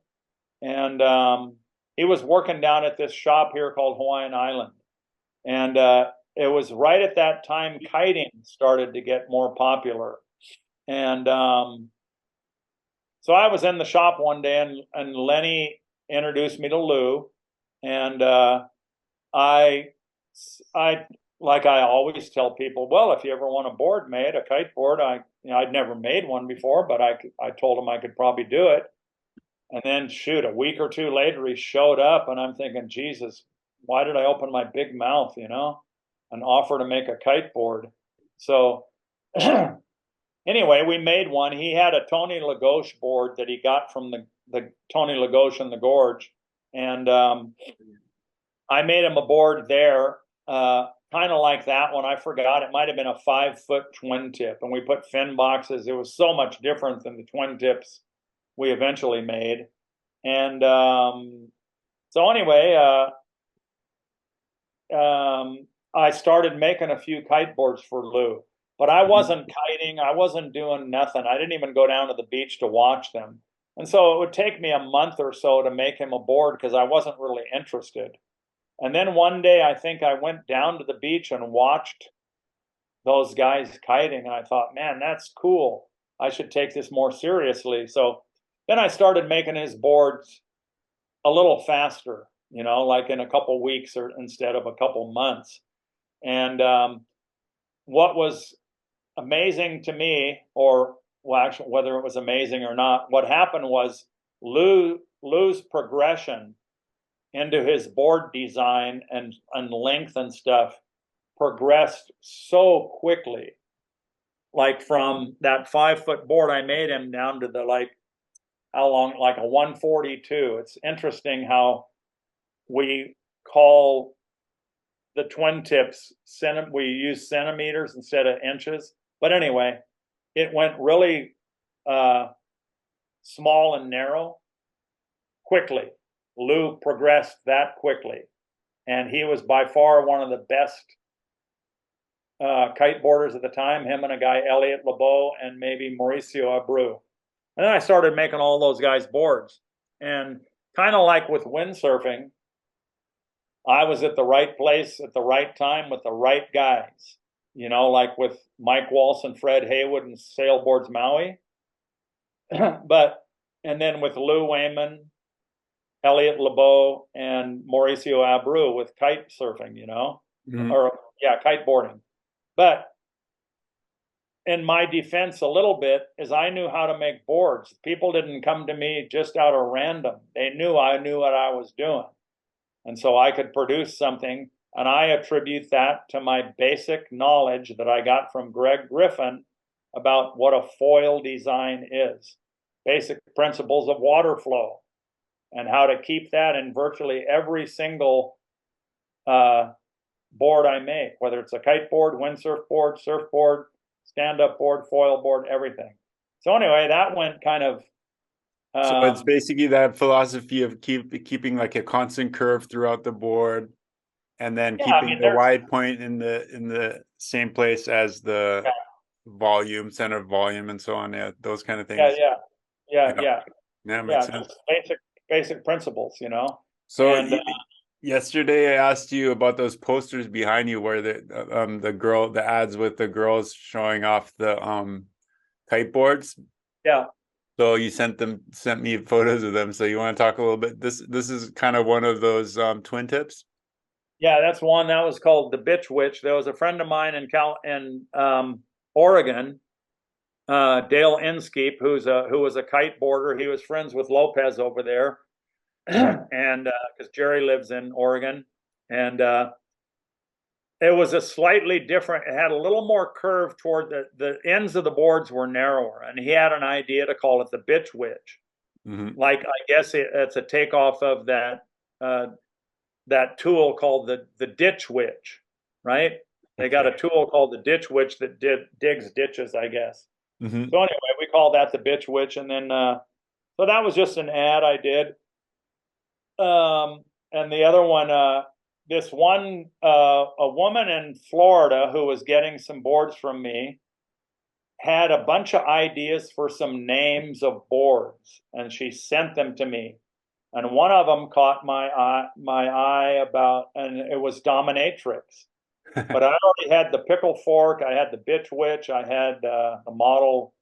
And he was working down at this shop here called Hawaiian Island. And it was right at that time kiting started to get more popular. And so I was in the shop one day, and Lenny introduced me to Lou. And I like I always tell people, well, if you ever want a board made, a kite board, I'd never made one before, but I told him I could probably do it. And then shoot, a week or two later, he showed up, and I'm thinking, Jesus, why did I open my big mouth, and offer to make a kite board? So anyway, we made one. He had a Tony Lagosche board that he got from the Tony Lagos in the gorge. And I made him a board there, kind of like that one. I forgot, it might have been a 5-foot twin tip, and we put fin boxes. It was so much different than the twin tips we eventually made. And so anyway, I started making a few kite boards for Lou, but I wasn't kiting. I wasn't doing nothing. I didn't even go down to the beach to watch them. And so it would take me a month or so to make him a board because I wasn't really interested. And then one day, I think I went down to the beach and watched those guys kiting. And I thought, man, that's cool. I should take this more seriously. So then I started making his boards a little faster, you know, like in a couple weeks or instead of a couple months. And what was amazing to me, or well, actually, whether it was amazing or not, what happened was Lou's progression into his board design and length and stuff progressed so quickly. Like from that 5-foot board I made him down to the how long, like a 142. It's interesting how we call the twin tips, we use centimeters instead of inches. But anyway, it went really small and narrow quickly. Lou progressed that quickly, and he was by far one of the best kiteboarders at the time, him and a guy, Elliot LeBeau, and maybe Mauricio Abreu. And then I started making all those guys boards. And kind of like with windsurfing, I was at the right place at the right time with the right guys. You know, like with Mike Walsh and Fred Haywood and Sailboards Maui. And then with Lou Wayman, Elliot LeBeau, and Mauricio Abreu with kite surfing, you know, kiteboarding. But in my defense a little bit is I knew how to make boards. People didn't come to me just out of random. They knew I knew what I was doing. And so I could produce something, and I attribute that to my basic knowledge that I got from Greg Griffin about what a foil design is. Basic principles of water flow, and how to keep that in virtually every single board I make, whether it's a kite board, windsurf board, surfboard, stand-up board, foil board, everything. So anyway, that went kind of. So it's basically that philosophy of keeping like a constant curve throughout the board, and then keeping the wide point in the same place as the volume, center of volume, and so on. Yeah, those kind of things. Yeah. Makes sense. Basic principles, you know. So yesterday I asked you about those posters behind you where the ads with the girls showing off the kiteboards. Yeah. So you sent me photos of them. So you want to talk a little bit? This is kind of one of those twin tips. Yeah, that's one that was called the Bitch Witch. There was a friend of mine in Oregon, Dale Inskeep, who was a kiteboarder. He was friends with Lopez over there, and because Jerry lives in Oregon, and it was a slightly different. It had a little more curve toward the ends of the boards were narrower, and he had an idea to call it the Bitch Witch. Mm-hmm. Like I guess it's a takeoff of that tool called the Ditch Witch, right? They got a tool called the Ditch Witch that digs ditches, I guess. Mm-hmm. So anyway, we call that the Bitch Witch, and then so that was just an ad I did. And the other one, this one, a woman in Florida who was getting some boards from me had a bunch of ideas for some names of boards, and she sent them to me. And one of them caught my eye and it was dominatrix. But I already had the pickle fork, I had the Bitch Witch, I had the model.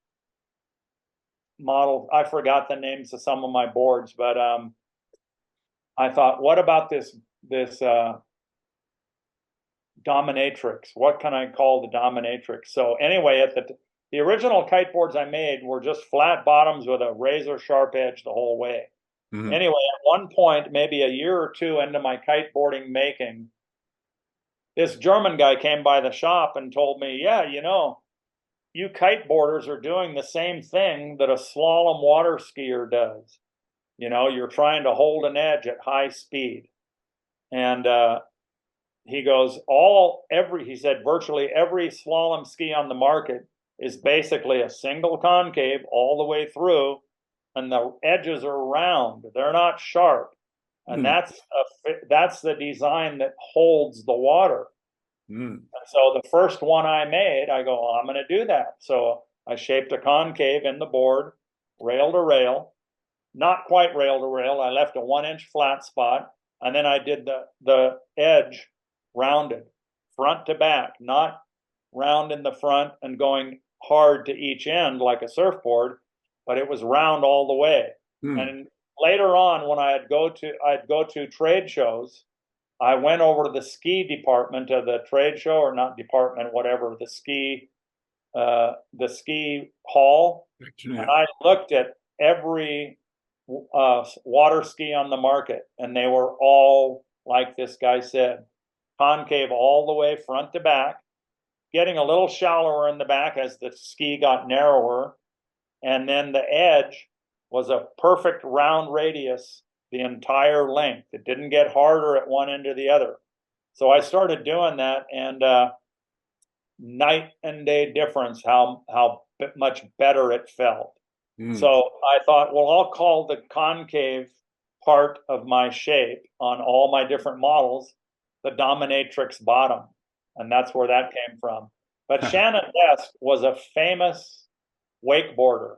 I forgot the names of some of my boards, but I thought, what about this dominatrix? What can I call the dominatrix? So anyway, at the original kiteboards I made were just flat bottoms with a razor sharp edge the whole way. Mm-hmm. Anyway, at one point, maybe a year or two into my kiteboarding making, this German guy came by the shop and told me, yeah, you know, you kiteboarders are doing the same thing that a slalom water skier does. You're trying to hold an edge at high speed. And he goes, he said, virtually every slalom ski on the market is basically a single concave all the way through, and the edges are round. They're not sharp. And that's the design that holds the water. And so the first one I made, I go, I'm going to do that. So I shaped a concave in the board, rail to rail, not quite rail to rail. I left a 1-inch flat spot, and then I did the edge rounded, front to back, not round in the front and going hard to each end like a surfboard, but it was round all the way. And later on, when I'd go to trade shows, I went over to the ski department of the trade show, or not department, whatever, the ski hall, and I looked at every water ski on the market, and they were all like this guy said, concave all the way front to back, getting a little shallower in the back as the ski got narrower, and then the edge was a perfect round radius the entire length. It didn't get harder at one end or the other. So I started doing that, and night and day difference how much better it felt. So I thought, well, I'll call the concave part of my shape on all my different models the dominatrix bottom, and that's where that came from. But Shannon West was a famous wakeboarder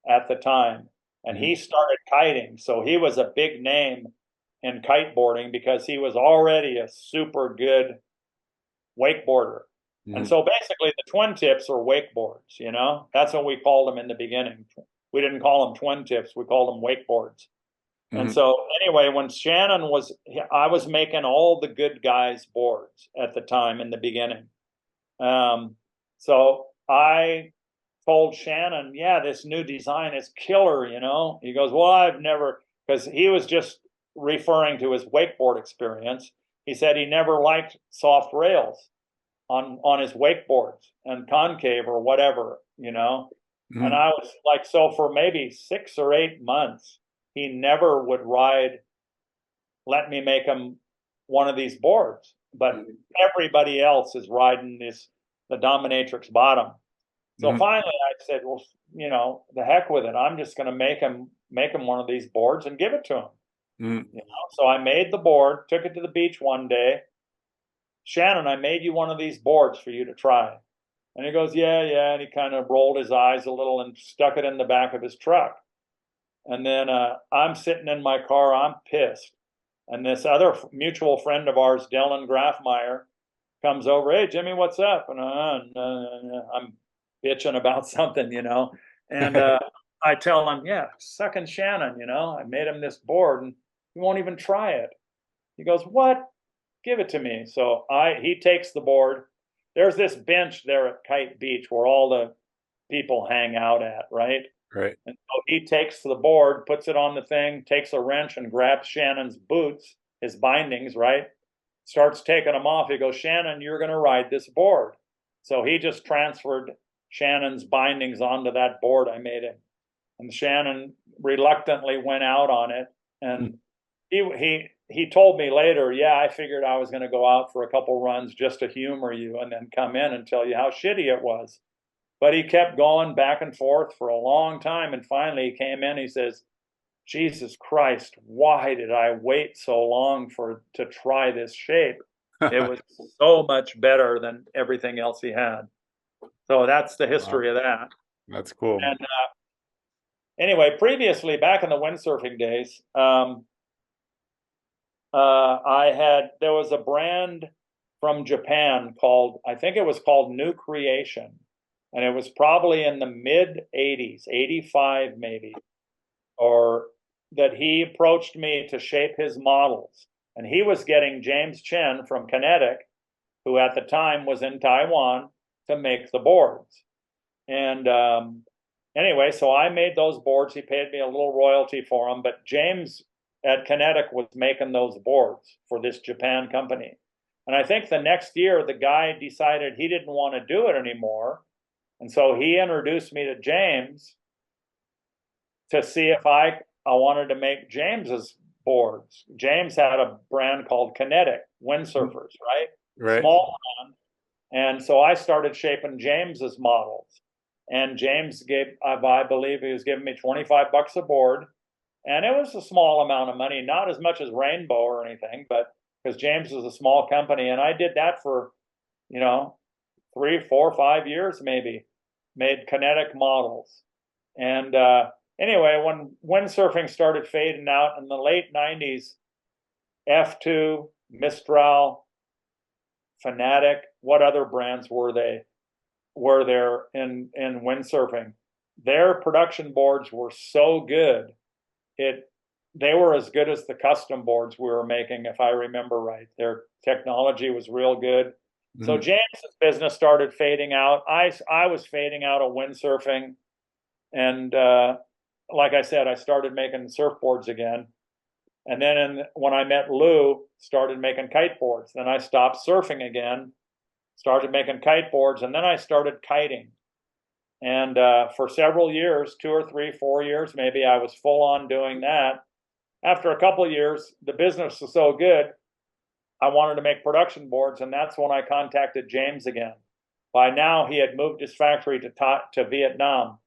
at the time, and he started kiting, so he was a big name in kiteboarding because he was already a super good wakeboarder. And so basically the twin tips are wakeboards, that's what we called them in the beginning. We didn't call them twin tips, we called them wakeboards. And so anyway, when I was making all the good guys boards at the time in the beginning. So I told Shannon, yeah, this new design is killer, He goes, well, because he was just referring to his wakeboard experience. He said he never liked soft rails on his wakeboards and concave or whatever, And I was like, so for maybe 6 or 8 months, he never would let me make him one of these boards, but everybody else is riding the dominatrix bottom. So finally I said, well, the heck with it. I'm just going to make him one of these boards and give it to him. So I made the board, took it to the beach one day. Shannon, I made you one of these boards for you to try. And he goes, yeah. And he kind of rolled his eyes a little and stuck it in the back of his truck. And then I'm sitting in my car, I'm pissed. And this other mutual friend of ours, Dylan Grafmeyer, comes over. Hey, Jimmy, what's up? And I'm bitching about something, And I tell him, yeah, sucking Shannon, I made him this board and he won't even try it. He goes, what? Give it to me. So he takes the board. There's this bench there at Kite Beach where all the people hang out at, right? Right. And so he takes the board, puts it on the thing, takes a wrench and grabs Shannon's boots, his bindings, right? Starts taking them off. He goes, Shannon, you're going to ride this board. So he just transferred Shannon's bindings onto that board I made him. And Shannon reluctantly went out on it. And he told me later, yeah, I figured I was going to go out for a couple runs just to humor you and then come in and tell you how shitty it was. But he kept going back and forth for a long time. And finally he came in, he says, Jesus Christ, why did I wait so long to try this shape? It was so much better than everything else he had. So that's the history of that. That's cool. And anyway, previously, back in the windsurfing days, there was a brand from Japan I think it was called New Creation. And it was probably in the mid 80s, 85 maybe, or that he approached me to shape his models. And he was getting James Chen from Kinetic, who at the time was in Taiwan, to make the boards. And anyway, so I made those boards. He paid me a little royalty for them, but James at Kinetic was making those boards for this Japan company. And I think the next year, the guy decided he didn't want to do it anymore. And so he introduced me to James to see if I I wanted to make James's boards. James had a brand called Kinetic windsurfers, right? Right. Small brand. And so I started shaping James's models. And James gave, I believe he was giving me 25 bucks a board. And it was a small amount of money, not as much as Rainbow or anything, but because James was a small company. And I did that for, 3, 4, 5 years maybe, made Kinetic models. And anyway, when windsurfing started fading out in the late 90s, F2, Mistral, Fanatic, what other brands were there in windsurfing? Their production boards were so good. They were as good as the custom boards we were making, if I remember right. Their technology was real good. Mm-hmm. So James's business started fading out. I was fading out of windsurfing. And like I said, I started making surfboards again. And then when I met Lou, started making kiteboards. Then I stopped surfing again, started making kiteboards, and then I started kiting. And for several years, 2 or 3, 4 years maybe, I was full on doing that. After a couple of years, the business was so good, I wanted to make production boards, and that's when I contacted James again. By now, he had moved his factory to Vietnam.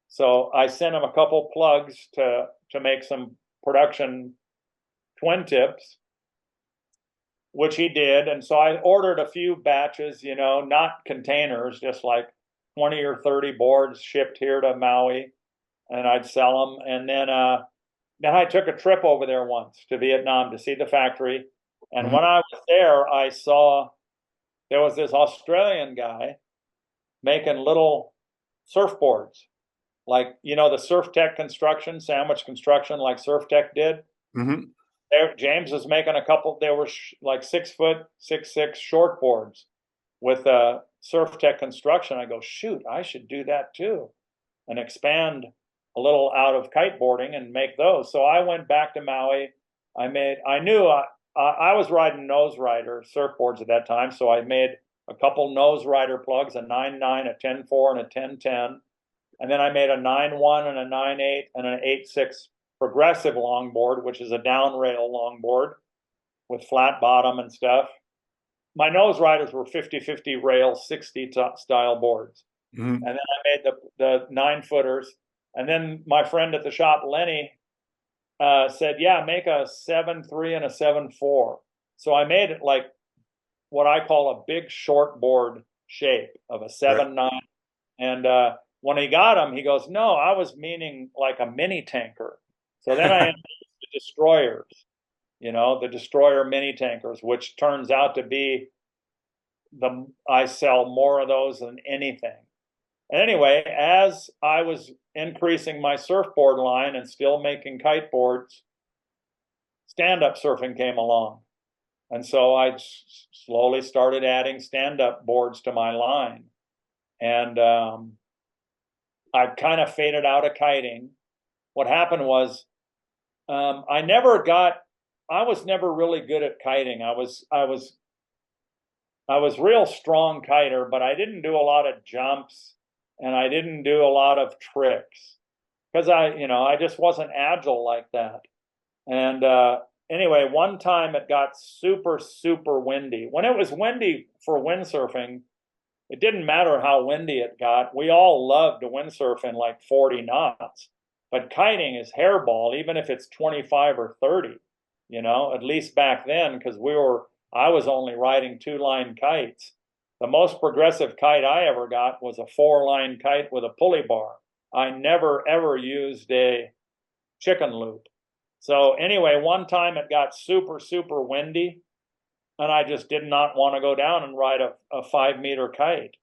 So I sent him a couple plugs to make some production twin tips, which he did. And so I ordered a few batches, not containers, just like 20 or 30 boards shipped here to Maui, and I'd sell them. And then I took a trip over there once to Vietnam to see the factory. And when I was there, I saw there was this Australian guy making little surfboards, like, the Surf Tech construction, sandwich construction, like Surf Tech did. Mm-hmm. James was making a couple, they were like 6 foot, 6'6" short boards with Surf Tech construction. I go, shoot, I should do that too, and expand a little out of kiteboarding and make those. So I went back to Maui. I knew I was riding nose rider surfboards at that time. So I made a couple nose rider plugs, a 9.9, a 10.4, and a 10.10. And then I made a 9.1 and a 9.8 and an 8.6 progressive longboard, which is a down rail longboard with flat bottom and stuff. My nose riders were 50-50 rail 60 style boards. Mm-hmm. And then I made the 9-footers. And then my friend at the shop, Lenny, said, yeah, make a 7.3 and a 7.4. So I made it like what I call a big short board shape of a 7.9. Right. And when he got them, he goes, no, I was meaning like a mini tanker. So then I introduced the destroyers, the destroyer mini tankers, which turns out to be I sell more of those than anything. And anyway, as I was increasing my surfboard line and still making kiteboards, stand-up surfing came along. And so I slowly started adding stand-up boards to my line. And I kind of faded out of kiting. What happened was I was never really good at kiting. I was real strong kiter, but I didn't do a lot of jumps and I didn't do a lot of tricks because I just wasn't agile like that. And anyway, one time it got super, super windy. When it was windy for windsurfing, it didn't matter how windy it got. We all loved to windsurf in like 40 knots. But kiting is hairball, even if it's 25 or 30, at least back then, because I was only riding 2-line kites. The most progressive kite I ever got was a 4-line kite with a pulley bar. I never, ever used a chicken loop. So anyway, one time it got super, super windy, and I just did not want to go down and ride a 5-meter kite.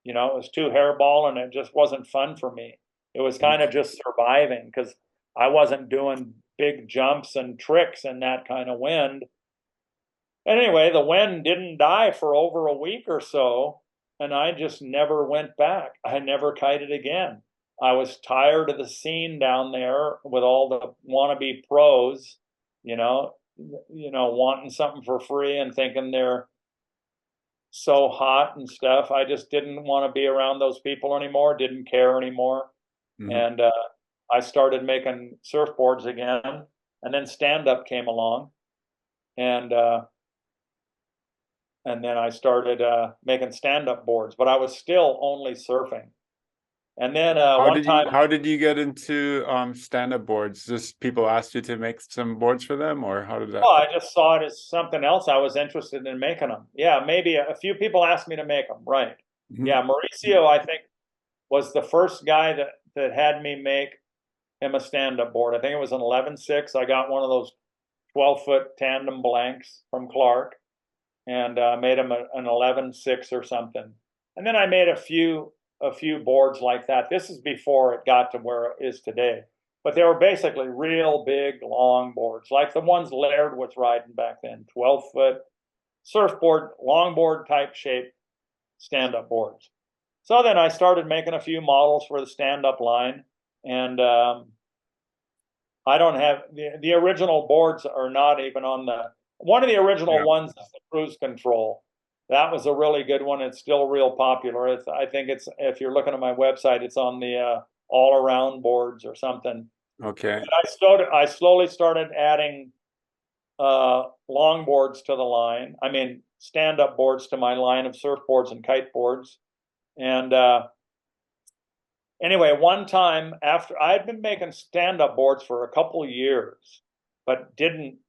It was too hairball, and it just wasn't fun for me. It was kind of just surviving because I wasn't doing big jumps and tricks in that kind of wind. And anyway, the wind didn't die for over a week or so, and I just never went back. I never kited again. I was tired of the scene down there with all the wannabe pros, wanting something for free and thinking they're so hot and stuff. I just didn't want to be around those people anymore, didn't care anymore. Mm-hmm. And I started making surfboards again, and then stand-up came along, and then I started making stand-up boards, but I was still only surfing. And then one time, how did you get into stand-up boards? Just people asked you to make some boards for them, or how did that? well, I just saw it as something else. I was interested in making them. Yeah, maybe a few people asked me to make them. Right. Mhm. Yeah, Mauricio, I think, was the first guy that had me make him a stand-up board. I think it was an 11.6. I got one of those 12-foot tandem blanks from Clark, and made him an 11.6 or something. And then I made a few boards like that. This is before it got to where it is today. But they were basically real big, long boards, like the ones Laird was riding back then, 12-foot surfboard, longboard type shape stand-up boards. So then I started making a few models for the stand-up line, and I don't have the original boards are not even on the one of the original ones is the cruise control. That was a really good one. It's still real popular. I think it's if you're looking at my website, it's on the all around boards or something. Okay. I slowly started adding long boards to the line. I mean, stand up boards to my line of surfboards and kite boards. And anyway, one time after I'd been making stand-up boards for a couple of years, but didn't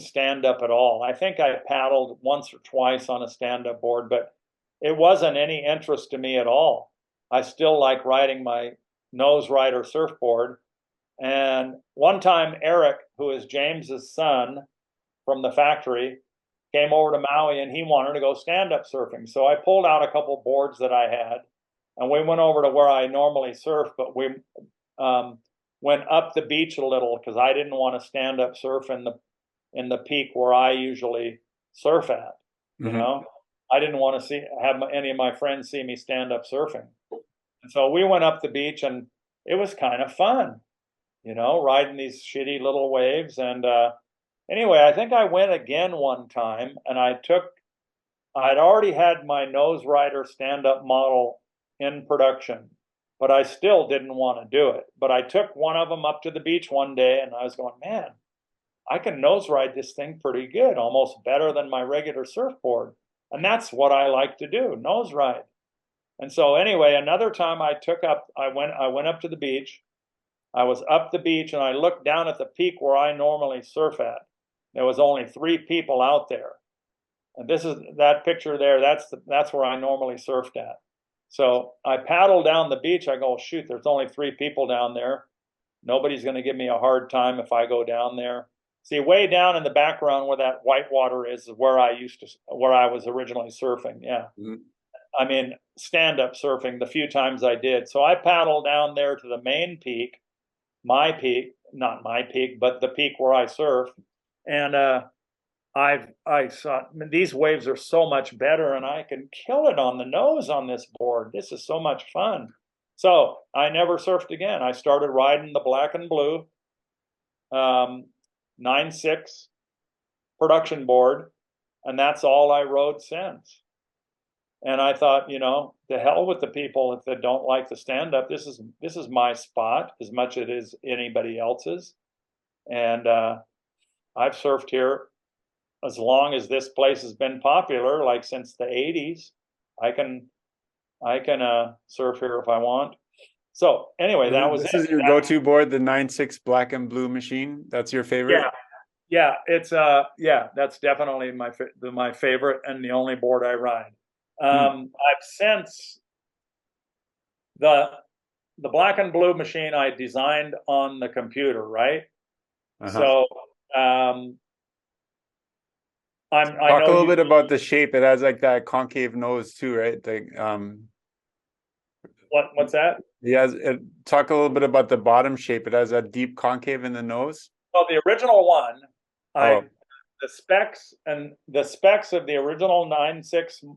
stand up at all. I think I paddled once or twice on a stand-up board, but it wasn't any interest to me at all. I still like riding my nose rider surfboard. And one time, Eric, who is James's son from the factory, came over to Maui and he wanted to go stand-up surfing. So I pulled out a couple boards that I had, and we went over to where I normally surf, but we went up the beach a little because I didn't want to stand up surf in the peak where I usually surf at. You know, I didn't want to have any of my friends see me stand up surfing. And so we went up the beach, and it was kind of fun, you know, riding these shitty little waves. And anyway, I think I went again one time, and I'd already had my nose rider stand up model in production, but I still didn't want to do it. But I took one of them up to the beach one day, and I was going, man, I can nose ride this thing pretty good, almost better than my regular surfboard. And that's what I like to do, nose ride. And so anyway, another time I went up to the beach. I was up the beach, and I looked down at the peak where I normally surf at. There was only 3 people out there. And this is that picture there. That's where I normally surfed at. So I paddle down the beach. I go, shoot, there's only 3 people down there. Nobody's going to give me a hard time if I go down there. See, way down in the background where that white water is where I was originally surfing. Yeah. Mm-hmm. I mean, stand-up surfing the few times I did. So I paddled down there to the main peak, not my peak, but the peak where I surf. And I saw these waves are so much better, and I can kill it on the nose on this board. This is so much fun. So I never surfed again. I started riding the black and blue 9.6 production board, and that's all I rode since. And I thought, you know, to hell with the people that don't like the stand-up. This is my spot as much as it is anybody else's. And I've surfed here as long as this place has been popular, like since the 80s. I can surf here if I want. So anyway, that was this is your go-to board, the 9.6 black and blue machine. That's your favorite? Yeah, it's that's definitely my favorite and the only board I ride. I've since the black and blue machine I designed on the computer, right? So talk a little bit about the shape. It has like that concave nose too, right? Like what's that? Talk a little bit about the bottom shape. It has a deep concave in the nose. Well, the original one, the specs of the original 9.6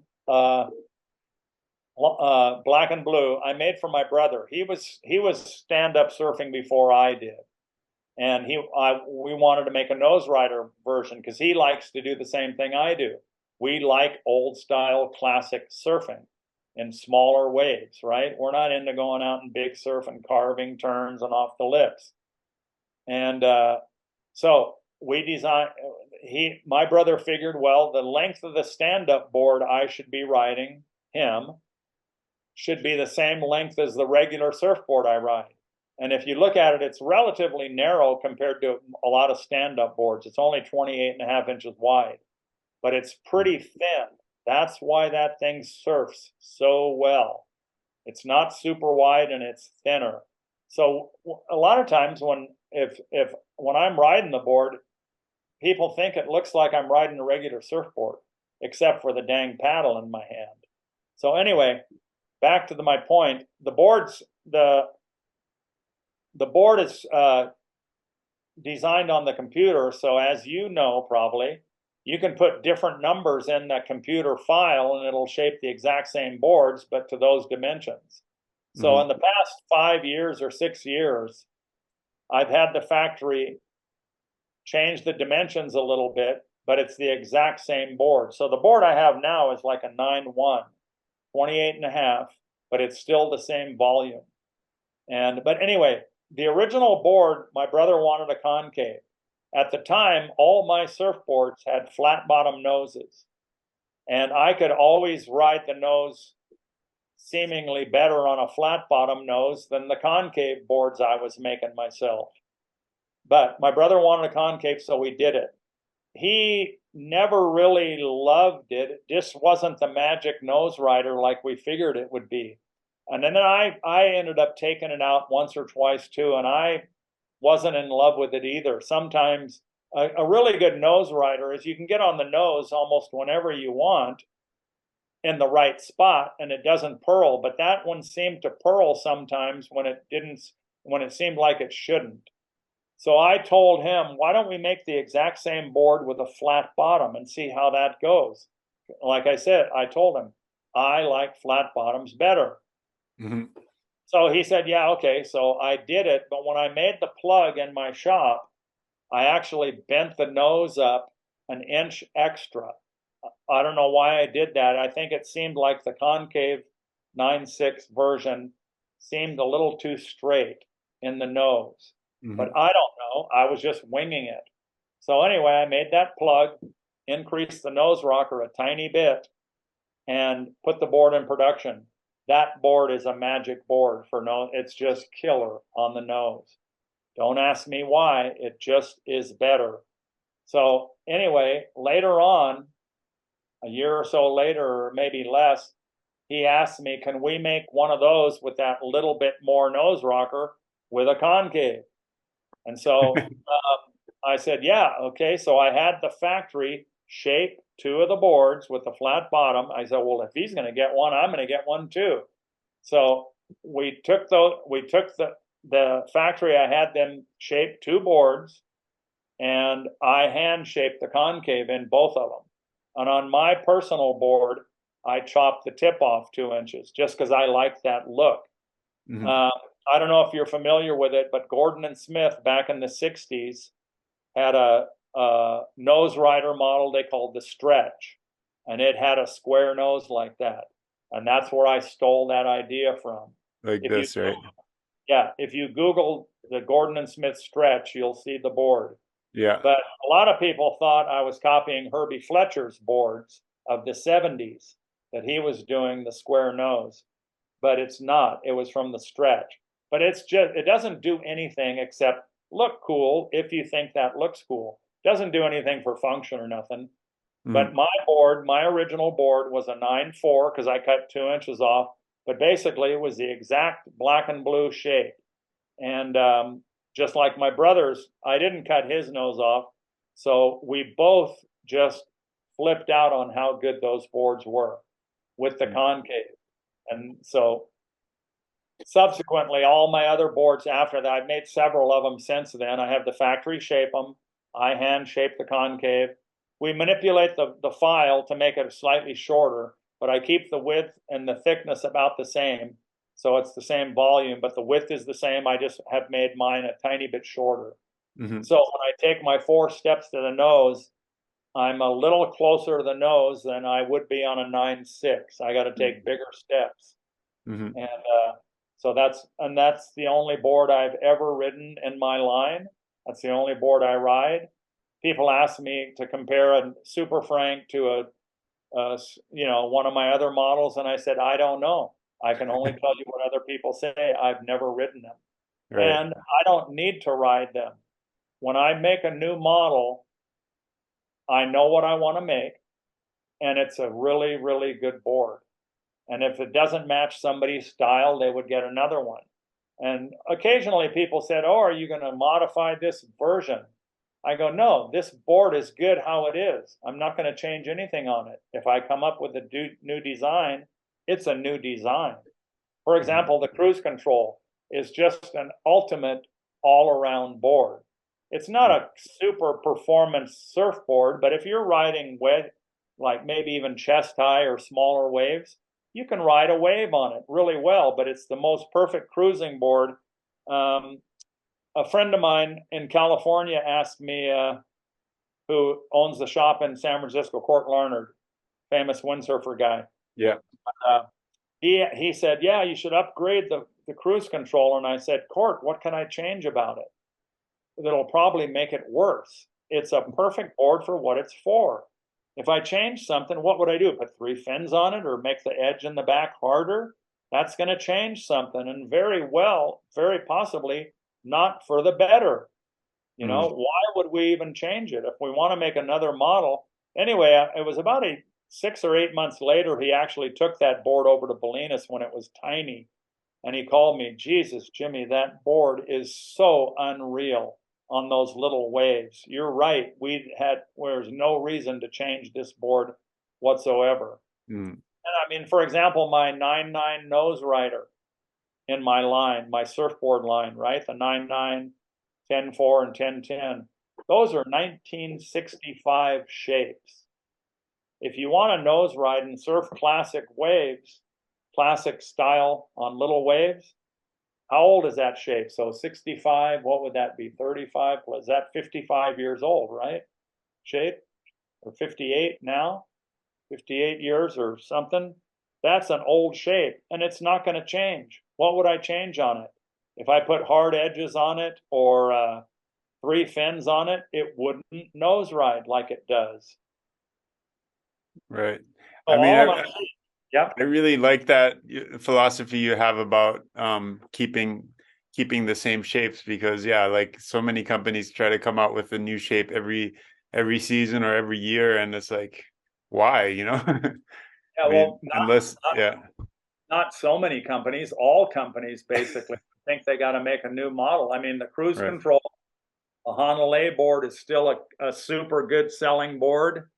black and blue I made for my brother. He was stand-up surfing before I did, and we wanted to make a nose rider version because he likes to do the same thing I do. We like old style classic surfing, in smaller waves, right? We're not into going out in big surf and carving turns and off the lips. And so we designed, my brother figured, well, the length of the stand-up board I should be riding, him, should be the same length as the regular surfboard I ride. And if you look at it, it's relatively narrow compared to a lot of stand-up boards. It's only 28.5 inches wide, but it's pretty thin. That's why that thing surfs so well. It's not super wide and it's thinner. So a lot of times when I'm riding the board, people think it looks like I'm riding a regular surfboard, except for the dang paddle in my hand. So anyway, back to my point, the board is designed on the computer. So as you know, probably, you can put different numbers in that computer file and it'll shape the exact same boards, but to those dimensions. So in the past 5 years or 6 years, I've had the factory change the dimensions a little bit, but it's the exact same board. So the board I have now is like a 9-1, 28.5, but it's still the same volume. But anyway, the original board, my brother wanted a concave. At the time, all my surfboards had flat bottom noses, and I could always ride the nose seemingly better on a flat bottom nose than the concave boards I was making myself. But my brother wanted a concave, so we did it. He never really loved it. It just wasn't the magic nose rider like we figured it would be. And then I ended up taking it out once or twice too, and I wasn't in love with it either. Sometimes a really good nose rider is you can get on the nose almost whenever you want in the right spot and it doesn't purl, but that one seemed to purl sometimes when it seemed like it shouldn't. So I told him, why don't we make the exact same board with a flat bottom and see how that goes? Like I said, I told him, I like flat bottoms better. So he said, yeah, okay. So I did it. But when I made the plug in my shop, I actually bent the nose up an inch extra. I don't know why I did that. I think it seemed like the concave 9.6 version seemed a little too straight in the nose. But I don't know. I was just winging it. So anyway, I made that plug, increased the nose rocker a tiny bit, and put the board in production. That board is a magic board for nose. It's just killer on the nose. Don't ask me why. It just is better. So anyway, later on, a year or so later, or maybe less, he asked me, can we make one of those with that little bit more nose rocker with a concave? And so I said, yeah, okay. So I had the factory shape 2 of the boards with the flat bottom. I said, well, if he's going to get one, I'm going to get one too. So we took the factory, I had them shape 2 boards, and I hand shaped the concave in both of them. And on my personal board, I chopped the tip off 2 inches just because I liked that look. I don't know if you're familiar with it, but Gordon and Smith back in the 60s had a nose rider model they called the Stretch, and it had a square nose like that. And that's where I stole that idea from. Like this, right? Yeah, if you Google the Gordon and Smith Stretch, you'll see the board. Yeah. But a lot of people thought I was copying Herbie Fletcher's boards of the 70s, that he was doing the square nose. But it's not. It was from the Stretch. But it doesn't do anything except look cool if you think that looks cool. Doesn't do anything for function or nothing. But my original board was a 9.4 because I cut 2 inches off. But basically, it was the exact black and blue shape. And just like my brother's, I didn't cut his nose off. So we both just flipped out on how good those boards were with the concave. And so subsequently, all my other boards after that, I've made several of them since then. I have the factory shape them. I hand shape the concave. We manipulate the file to make it slightly shorter, but I keep the width and the thickness about the same. So it's the same volume, but the width is the same. I just have made mine a tiny bit shorter. So when I take my 4 steps to the nose, I'm a little closer to the nose than I would be on a 9.6. I got to take bigger steps. Mm-hmm. And so that's the only board I've ever ridden in my line. That's the only board I ride. People ask me to compare a Super Frank to one of my other models, and I said, I don't know. I can only tell you what other people say. I've never ridden them. Right. And I don't need to ride them. When I make a new model, I know what I want to make, and it's a really, really good board. And if it doesn't match somebody's style, they would get another one. And occasionally people said, oh, are you going to modify this version? I go, no, this board is good how it is. I'm not going to change anything on it. If I come up with a new design, it's a new design. For example, the cruise control is just an ultimate all-around board. It's not a super performance surfboard, but if you're riding like maybe even chest high or smaller waves, you can ride a wave on it really well, but it's the most perfect cruising board. A friend of mine in California asked me, who owns the shop in San Francisco, Court Larnard, famous windsurfer guy. Yeah. He said, yeah, you should upgrade the cruise control. And I said, Court, what can I change about it that'll probably make it worse? It's a perfect board for what it's for. If I change something, what would I do? Put 3 fins on it or make the edge in the back harder? That's going to change something, and very possibly not for the better. Why would we even change it if we want to make another model? Anyway, it was about 6 or 8 months later, he actually took that board over to Bolinas when it was tiny. And he called me, Jesus, Jimmy, that board is so unreal on those little waves. You're right. There's no reason to change this board whatsoever. And I mean, for example, my 9.9 nose rider in my line, my surfboard line, right? The 9.9, 10.4, and 10.10. Those are 1965 shapes. If you want a nose ride and surf classic waves, classic style on little waves, how old is that shape? So 65, what would that be? 35? Was that 55 years old, right? Shape? Or 58 now? 58 years or something? That's an old shape, and it's not going to change. What would I change on it? If I put hard edges on it or 3 fins on it, it wouldn't nose ride like it does. Right. So I mean, Yep. I really like that philosophy you have about keeping the same shapes, because like so many companies try to come out with a new shape every season or every year, and it's like, why, Yeah, I mean, well, not so many companies. All companies basically think they got to make a new model. I mean, the cruise Right. control, the Honolulu board is still a super good selling board.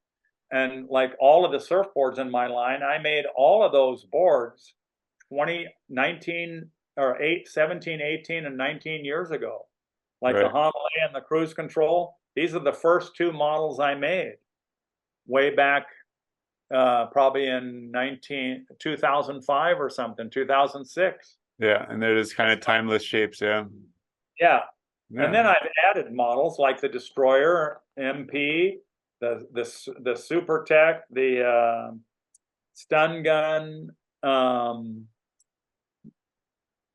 And like all of the surfboards in my line, I made all of those boards 19 or 17, 18, and 19 years ago. Like the Right. Honolulu and the cruise control, these are the first 2 models I made way back probably in 2005 or something, 2006. Yeah, and they're just kind of timeless shapes. Yeah. Yeah. And then Yeah. I've added models like the Destroyer MP, the Super Tech, the Stun Gun.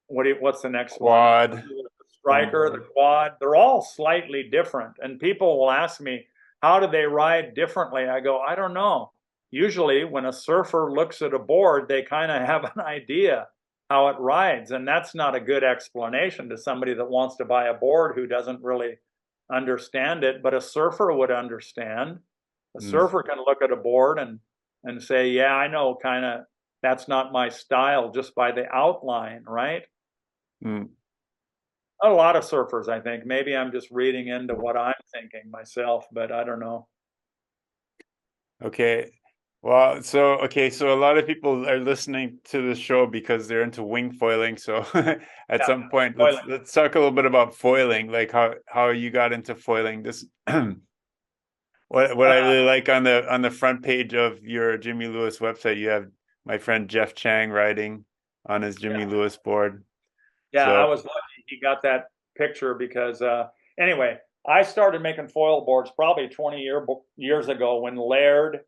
What's the next Quad. one? The Striker, the Quad. They're all slightly different, and people will ask me, how do they ride differently? I go, I don't know. Usually, when a surfer looks at a board, they kind of have an idea how it rides, and that's not a good explanation to somebody that wants to buy a board who doesn't really understand it. But a surfer would understand. A surfer can look at a board and say, yeah, I know, kind of, that's not my style just by the outline, right? A lot of surfers, I think. Maybe I'm just reading into what I'm thinking myself, but I don't know. Okay. Well, so a lot of people are listening to the show because they're into wing foiling. So at some point, let's talk a little bit about foiling, like how you got into foiling. This what I really like on the front page of your Jimmy Lewis website, you have my friend Jeff Chang riding on his Jimmy Lewis board. Yeah, So, I was lucky he got that picture because anyway, I started making foil boards probably 20 years ago when Laird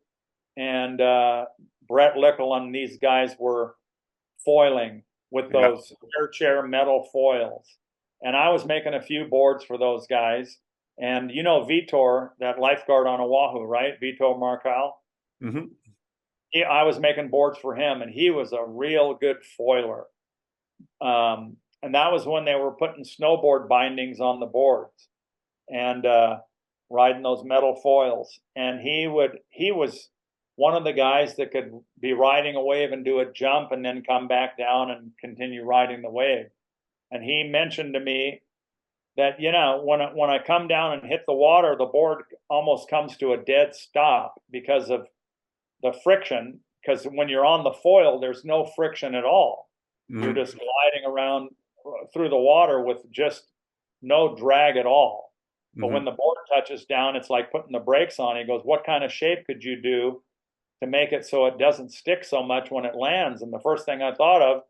and Brett Lickle and these guys were foiling with those chair metal foils. And I was making a few boards for those guys. And you know Vitor, that lifeguard on Oahu, right? Vitor Marcal. Mm-hmm. I was making boards for him, and he was a real good foiler. And that was when they were putting snowboard bindings on the boards and riding those metal foils. And he was one of the guys that could be riding a wave and do a jump and then come back down and continue riding the wave. And he mentioned to me that, you know, when I come down and hit the water, the board almost comes to a dead stop because of the friction. Because when you're on the foil, there's no friction at all. Mm-hmm. You're just gliding around through the water with just no drag at all. But mm-hmm. when the board touches down, it's like putting the brakes on. He goes, what kind of shape could you do to make it so it doesn't stick so much when it lands? And the first thing I thought of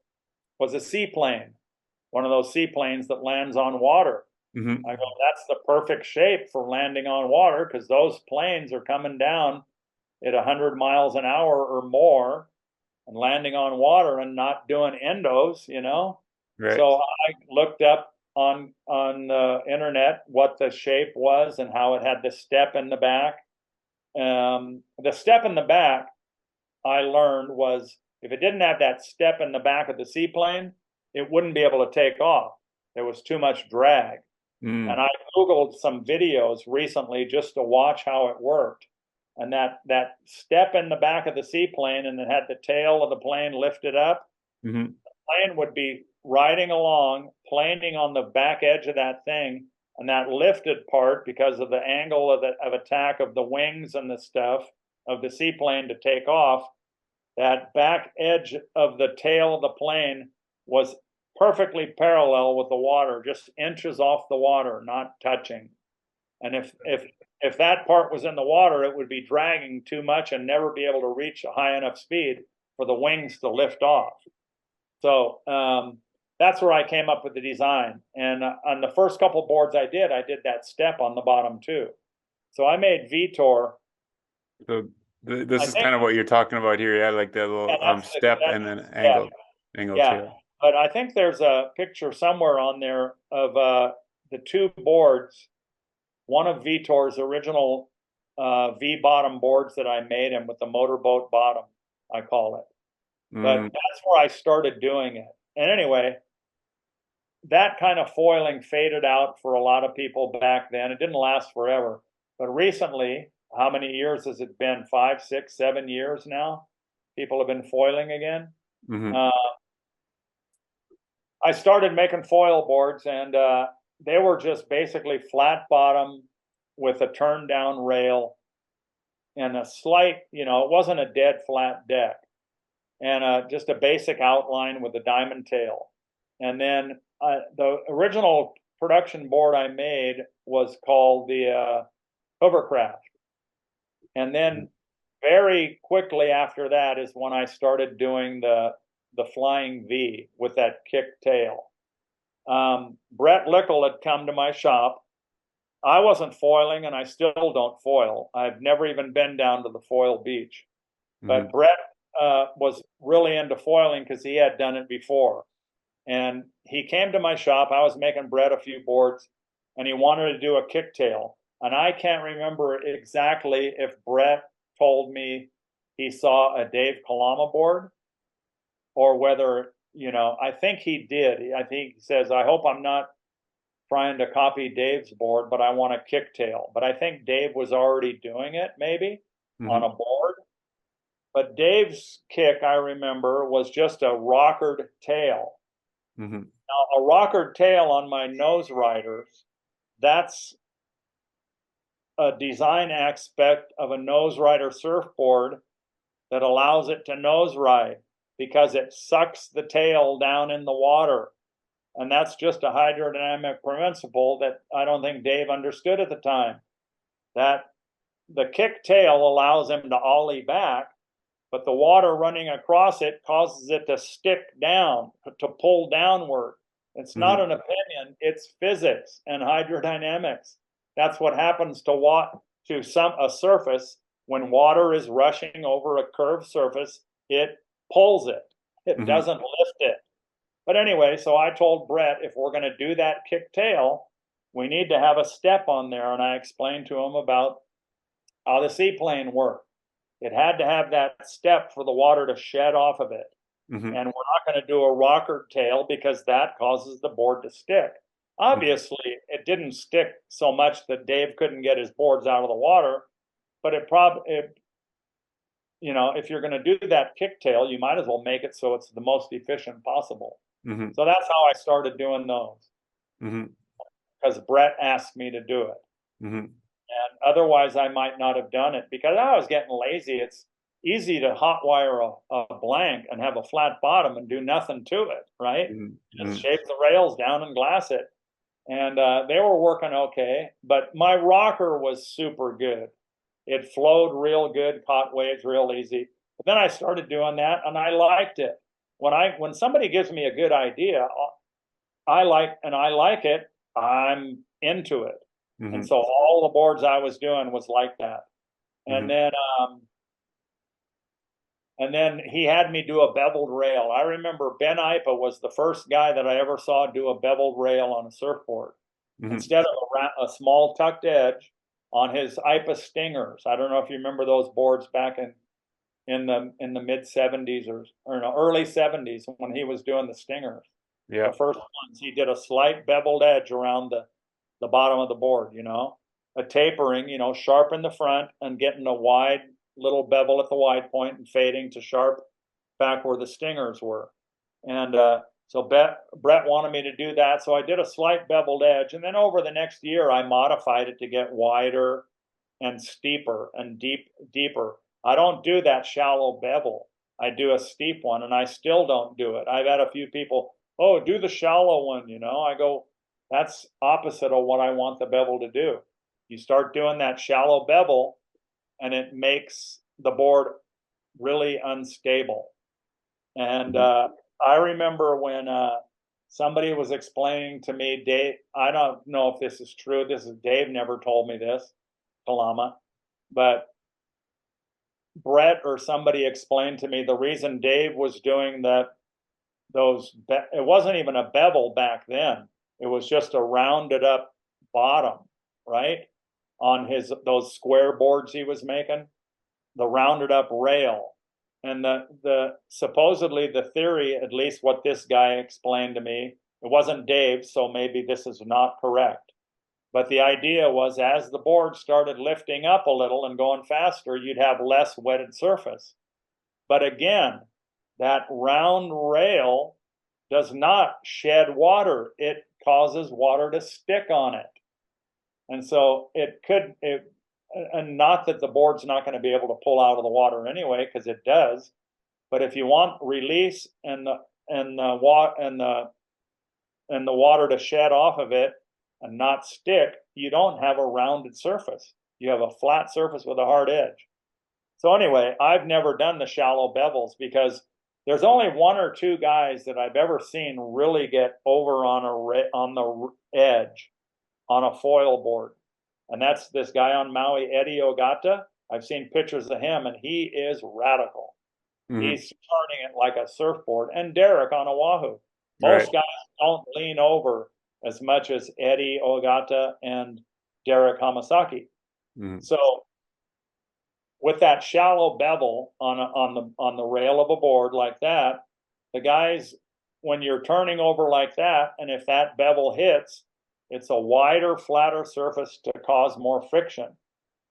was a seaplane, one of those seaplanes that lands on water. Mm-hmm. I go, that's the perfect shape for landing on water, because those planes are coming down at 100 miles an hour or more and landing on water and not doing endos, you know? Right. So I looked up on the internet what the shape was and how it had the step in the back. The step in the back, I learned, was if it didn't have that step in the back of the seaplane, it wouldn't be able to take off. There was too much drag. Mm. And I Googled some videos recently just to watch how it worked. And that step in the back of the seaplane, and it had the tail of the plane lifted up, mm-hmm. the plane would be riding along, planing on the back edge of that thing, and that lifted part, because of the angle of attack of the wings and the stuff of the seaplane to take off, that back edge of the tail of the plane was perfectly parallel with the water, just inches off the water, not touching. And if that part was in the water, it would be dragging too much and never be able to reach a high enough speed for the wings to lift off. So that's where I came up with the design. And on the first couple boards I did that step on the bottom too. So I made Vitor. So this is kind of what you're talking about here, yeah, like that little step and then angle tail. But I think there's a picture somewhere on there of the two boards, one of Vitor's original V-bottom boards that I made him with the motorboat bottom, I call it. But that's where I started doing it. And anyway, that kind of foiling faded out for a lot of people back then. It didn't last forever. But recently, how many years has it been? 5, 6, 7 years now? People have been foiling again. Mm-hmm. I started making foil boards, and they were just basically flat bottom with a turn down rail and a slight, it wasn't a dead flat deck, and just a basic outline with a diamond tail. And then the original production board I made was called the hovercraft. And then very quickly after that is when I started doing the flying V with that kick tail. Brett Lickle had come to my shop. I wasn't foiling, and I still don't foil. I've never even been down to the foil beach. But Brett was really into foiling because he had done it before. And he came to my shop. I was making Brett a few boards, and he wanted to do a kick tail. And I can't remember exactly if Brett told me he saw a Dave Kalama board, or whether, I think he did. I think he says, I hope I'm not trying to copy Dave's board, but I want a kick tail. But I think Dave was already doing it, maybe, on a board. But Dave's kick, I remember, was just a rockered tail. Now, a rockered tail on my nose riders, that's a design aspect of a nose rider surfboard that allows it to nose ride, because it sucks the tail down in the water. And that's just a hydrodynamic principle that I don't think Dave understood at the time. That the kick tail allows him to ollie back, but the water running across it causes it to stick down, to pull downward. It's not an opinion, it's physics and hydrodynamics. That's what happens to a surface when water is rushing over a curved surface. It pulls it. It doesn't lift it. But anyway, so I told Brett, if we're going to do that kick tail, we need to have a step on there. And I explained to him about how the seaplane worked. It had to have that step for the water to shed off of it. And we're not going to do a rocker tail because that causes the board to stick. Obviously, it didn't stick so much that Dave couldn't get his boards out of the water, but you know, if you're going to do that kick tail, you might as well make it so it's the most efficient possible. So that's how I started doing those, because Brett asked me to do it. And otherwise I might not have done it because I was getting lazy. It's easy to hot wire a blank and have a flat bottom and do nothing to it, right? Just shape the rails down and glass it. And they were working okay, but my rocker was super good. It flowed real good, caught waves real easy. But then I started doing that and I liked it. When somebody gives me a good idea, I like it, I'm into it. And so all the boards I was doing was like that. And then he had me do a beveled rail. I remember Ben Ipa was the first guy that I ever saw do a beveled rail on a surfboard. Instead of a small tucked edge on his Ipa Stingers. I don't know if you remember those boards back in the mid 70s or no, early 70s when he was doing the Stingers. The first ones, he did a slight beveled edge around the bottom of the board, you know, a tapering, you know, sharp in the front and getting a wide little bevel at the wide point and fading to sharp back where the Stingers were. And so Brett wanted me to do that. So I did a slight beveled edge. And then over the next year, I modified it to get wider and steeper and deeper. I don't do that shallow bevel. I do a steep one, and I still don't do it. I've had a few people, oh, do the shallow one, you know. I go, that's opposite of what I want the bevel to do. You start doing that shallow bevel, and it makes the board really unstable. And I remember when somebody was explaining to me, Dave, I don't know if this is true. Dave never told me this, Kalama, but Brett or somebody explained to me the reason Dave was doing it wasn't even a bevel back then. It was just a rounded up bottom, right? On those square boards he was making, the rounded up rail. And supposedly the theory, at least what this guy explained to me, it wasn't Dave, so maybe this is not correct. But the idea was as the board started lifting up a little and going faster, you'd have less wetted surface. But again, that round rail does not shed water. It causes water to stick on it. And so and not that the board's not going to be able to pull out of the water anyway, because it does. But if you want release and the water to shed off of it and not stick, you don't have a rounded surface. You have a flat surface with a hard edge. So anyway, I've never done the shallow bevels because there's only one or two guys that I've ever seen really get over on the edge on a foil board. And that's this guy on Maui, Eddie Ogata. I've seen pictures of him, and he is radical. He's turning it like a surfboard. And Derek on Oahu. Most guys don't lean over as much as Eddie Ogata and Derek Hamasaki. So with that shallow bevel on the rail of a board like that, the guys, when you're turning over like that, and if that bevel hits, it's a wider, flatter surface to cause more friction.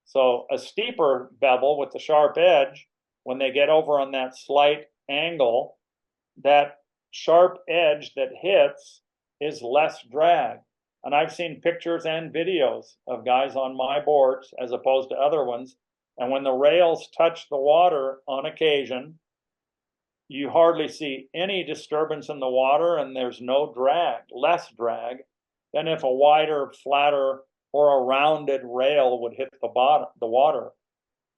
So a steeper bevel with the sharp edge, when they get over on that slight angle, that sharp edge that hits is less drag. And I've seen pictures and videos of guys on my boards as opposed to other ones. And when the rails touch the water on occasion, you hardly see any disturbance in the water, and there's no drag, less drag than if a wider, flatter, or a rounded rail would hit the water.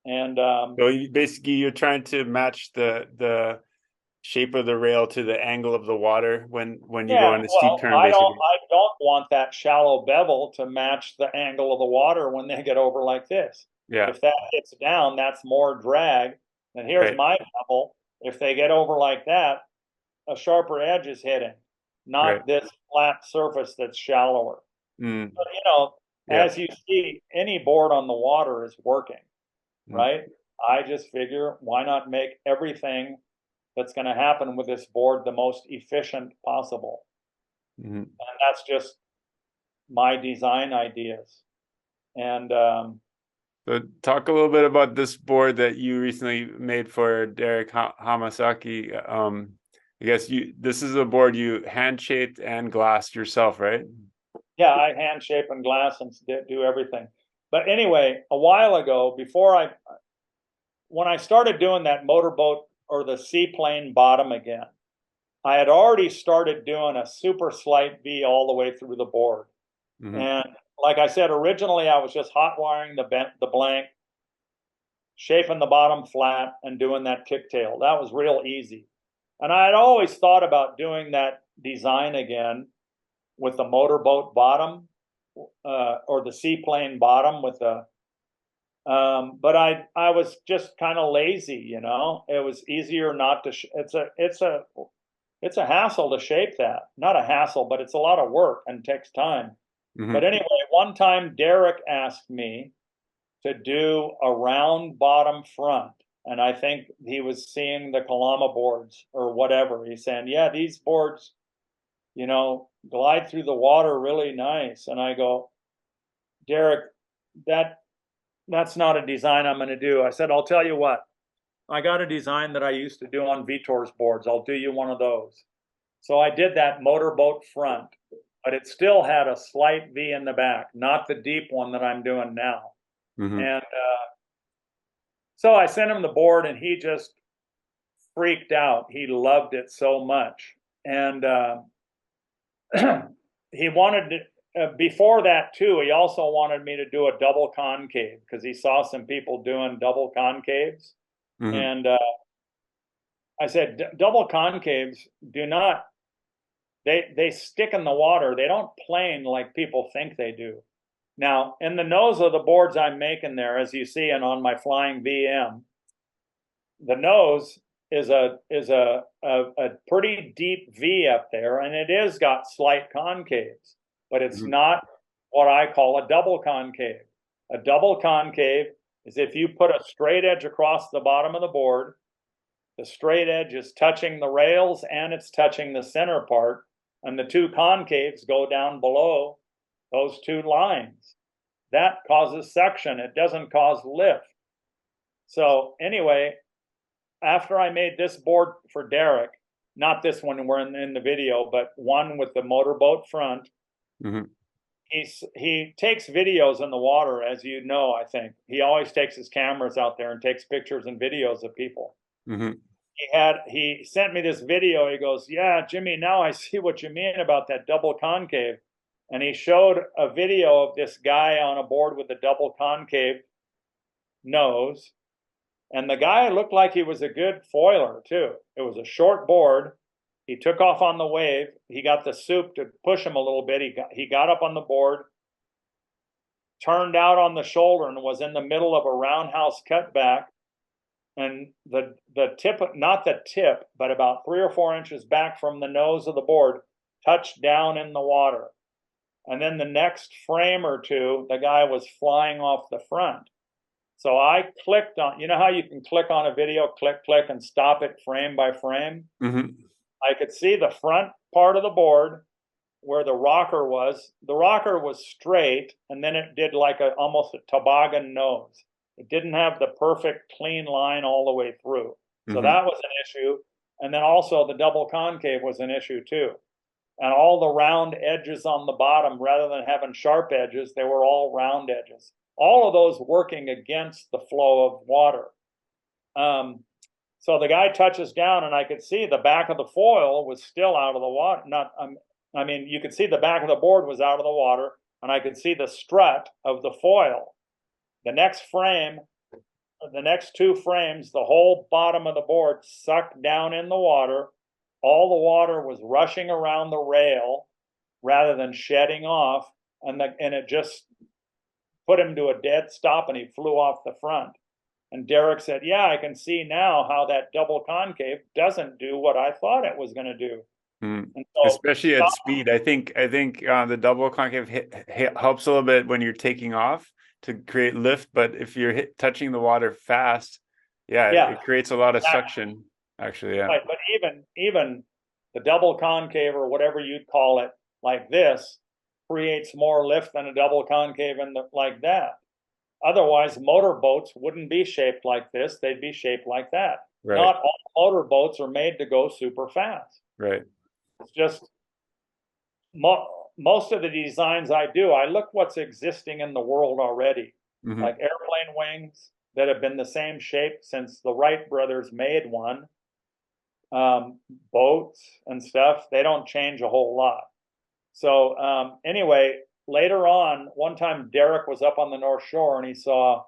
And so basically, you're trying to match the shape of the rail to the angle of the water when you go Yeah, on a steep well, turn, basically. I don't want that shallow bevel to match the angle of the water when they get over like this. Yeah, If that hits down, that's more drag. And here's right, my bevel. If they get over like that, a sharper edge is hitting, right. not this flat surface that's shallower. Mm, But yeah. as you see, any board on the water is working, Mm, right? I just figure why not make everything that's going to happen with this board the most efficient possible. mm. And that's just my design ideas. And So talk a little bit about this board that you recently made for Derek Hamasaki. I guess this is a board you hand shaped and glassed yourself, right? yeah, I hand shape and glass and do everything. But anyway, a while ago, when I started doing that motorboat or the seaplane bottom again, I had already started doing a super slight V all the way through the board. Mm-hmm. And like I said, originally I was just hot wiring the blank, shaping the bottom flat, and doing that kicktail. That was real easy. And I had always thought about doing that design again with the motorboat bottom or the seaplane bottom with the. But I was just kind of lazy, you know. It was easier not to. It's a hassle to shape that. Not a hassle, but it's a lot of work and takes time. But Mm-hmm. anyway, one time Derek asked me to do a round bottom front. And I think he was seeing the Kalama boards or whatever. He's saying, yeah, these boards, glide through the water really nice. And I go, Derek, that's not a design I'm going to do. I said, I'll tell you what, I got a design that I used to do on Vitor's boards. I'll do you one of those. So I did that motorboat front, but it still had a slight V in the back, not the deep one that I'm doing now. Mm-hmm. And so I sent him the board and he just freaked out. He loved it so much. And he wanted to, before that too, he also wanted me to do a double concave because he saw some people doing double concaves. Mm-hmm. And I said, double concaves do not, they stick in the water. They don't plane like people think they do. Now, in the nose of the boards I'm making there, as you see, and on my flying VM, the nose is a pretty deep V up there, and it is got slight concaves, but it's Mm-hmm. not what I call a double concave. A double concave is if you put a straight edge across the bottom of the board, the straight edge is touching the rails and it's touching the center part, and the two concaves go down below those two lines. That causes suction. It doesn't cause lift. So anyway, after I made this board for Derek, not this one we're in the video, but one with the motorboat front, Mm-hmm. he takes videos in the water, as you know. I think he always takes his cameras out there and takes pictures and videos of people. Mm-hmm. He sent me this video. He goes, yeah, Jimmy, now I see what you mean about that double concave. And he showed a video of this guy on a board with a double concave nose. And the guy looked like he was a good foiler too. It was a short board. He took off on the wave. He got the soup to push him a little bit. He got up on the board, turned out on the shoulder, and was in the middle of a roundhouse cutback. And the tip, not the tip, but about 3 or 4 inches back from the nose of the board, touched down in the water. And then the next frame or two, the guy was flying off the front. So I clicked on, you know how you can click on a video, click, and stop it frame by frame? Mm-hmm. I could see the front part of the board where the rocker was. The rocker was straight, and then it did like almost a toboggan nose. It didn't have the perfect clean line all the way through. So Mm-hmm. that was an issue. And then also the double concave was an issue too. And all the round edges on the bottom, rather than having sharp edges, they were all round edges. All of those working against the flow of water. So the guy touches down, and I could see the back of the foil was still out of the water. You could see the back of the board was out of the water, and I could see the strut of the foil. The next frame, the next two frames, the whole bottom of the board sucked down in the water. All the water was rushing around the rail rather than shedding off, and it just put him to a dead stop, and he flew off the front. And Derek said, yeah, I can see now how that double concave doesn't do what I thought it was going to do. Mm. And so, Especially at speed. I think the double concave helps a little bit when you're taking off to create lift, but if you're touching the water fast, it creates a lot of suction, actually. Yeah. Right, but even the double concave, or whatever you'd call it, like this, creates more lift than a double concave like that. Otherwise, motorboats wouldn't be shaped like this. They'd be shaped like that. Right. Not all motorboats are made to go super fast. Right. It's just most of the designs I do, I look what's existing in the world already, like airplane wings that have been the same shape since the Wright brothers made one. Boats and stuff, they don't change a whole lot. So anyway, later on, one time Derek was up on the North Shore and he saw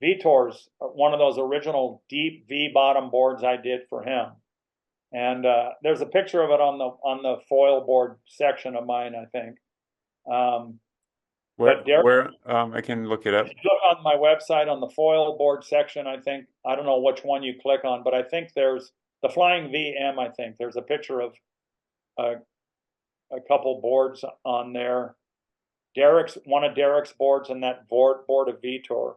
Vitor's, one of those original deep V bottom boards I did for him. And there's a picture of it on the foil board section of mine, I think. Where I can look it up. If you look on my website on the foil board section, I think, I don't know which one you click on, but I think there's the Flying VM. I think there's a picture of a couple boards on there. One of Derek's boards, and that board of Vitor.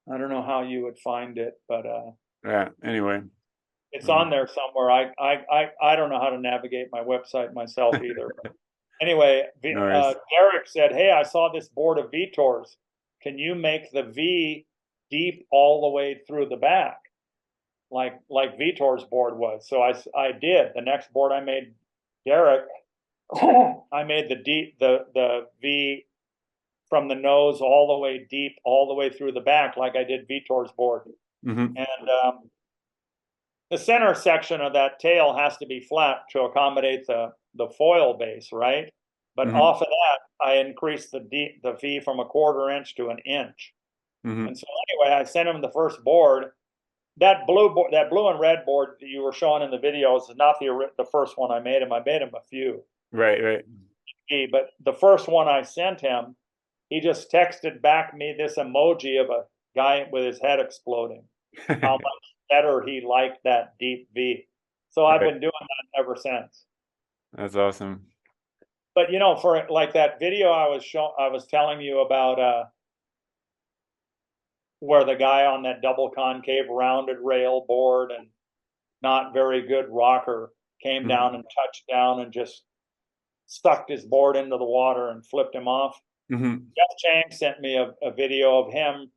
I don't know how you would find it, but yeah. Anyway, it's on there somewhere. I don't know how to navigate my website myself either. Anyway, Derek said, "Hey, I saw this board of Vitor's. Can you make the V deep all the way through the back, like Vitor's board was?" So I did. The next board I made, Derek, I made the V from the nose all the way deep, all the way through the back, like I did Vitor's board. And the center section of that tail has to be flat to accommodate the foil base, right? But off of that, I increased the V from 1/4 inch to 1 inch. And so anyway, I sent him the first board. That blue and red board that you were showing in the videos is not the first one I made him. I made him a few. Right. But the first one I sent him, he just texted back me this emoji of a guy with his head exploding. How much better he liked that deep V. So I've been doing that ever since. That's awesome. But you know, for like that video I was telling you about, where the guy on that double concave rounded rail board and not very good rocker came down and touched down and just sucked his board into the water and flipped him off. Jeff Chang sent me a video of him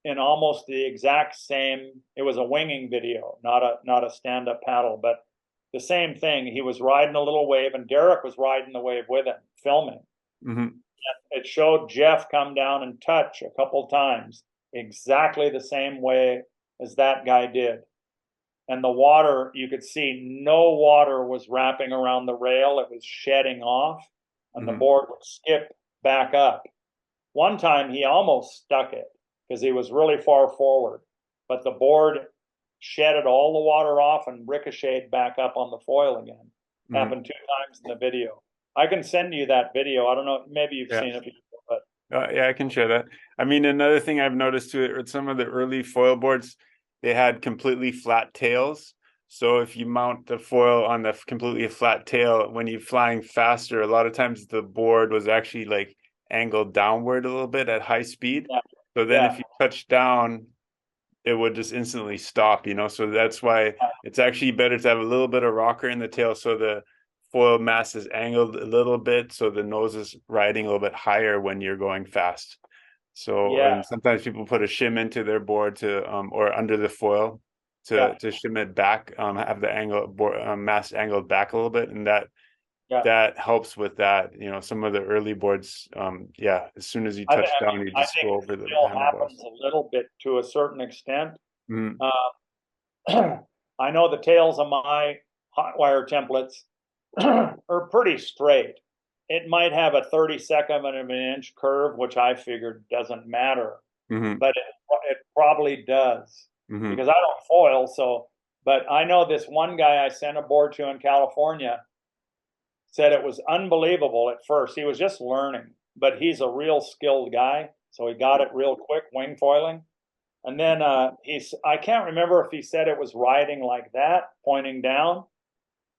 in almost the exact same. It was a winging video, not a stand-up paddle, but the same thing. He was riding a little wave, and Derek was riding the wave with him, filming. It showed Jeff come down and touch a couple times, exactly the same way as that guy did. And the water, you could see no water was wrapping around the rail. It was shedding off, and the board would skip back up. One time he almost stuck it because he was really far forward, but the board shedded all the water off and ricocheted back up on the foil again. Happened 2 times in the video. I can send you that video. I don't know, maybe you've seen it before, but yeah, I can share that. I mean, another thing I've noticed too, with some of the early foil boards, they had completely flat tails. So if you mount the foil on the completely flat tail, when you're flying faster, a lot of times the board was actually like angled downward a little bit at high speed. So then if you touch down, it would just instantly stop, you know? So that's why it's actually better to have a little bit of rocker in the tail, so the foil mass is angled a little bit, so the nose is riding a little bit higher when you're going fast. So and sometimes people put a shim into their board to or under the foil to shim it back, have the angle mass angled back a little bit, and that helps with that. You know, some of the early boards, as soon as you touch down, you just go over the handlebars. Happens a little bit to a certain extent. I know the tails of my hot wire templates are pretty straight, it might have a 32nd of an inch curve, which I figured doesn't matter, but it probably does because I don't foil. So, but I know this one guy I sent a board to in California said it was unbelievable at first. He was just learning, but he's a real skilled guy. So he got it real quick, wing foiling. And then I can't remember if he said it was riding like that, pointing down,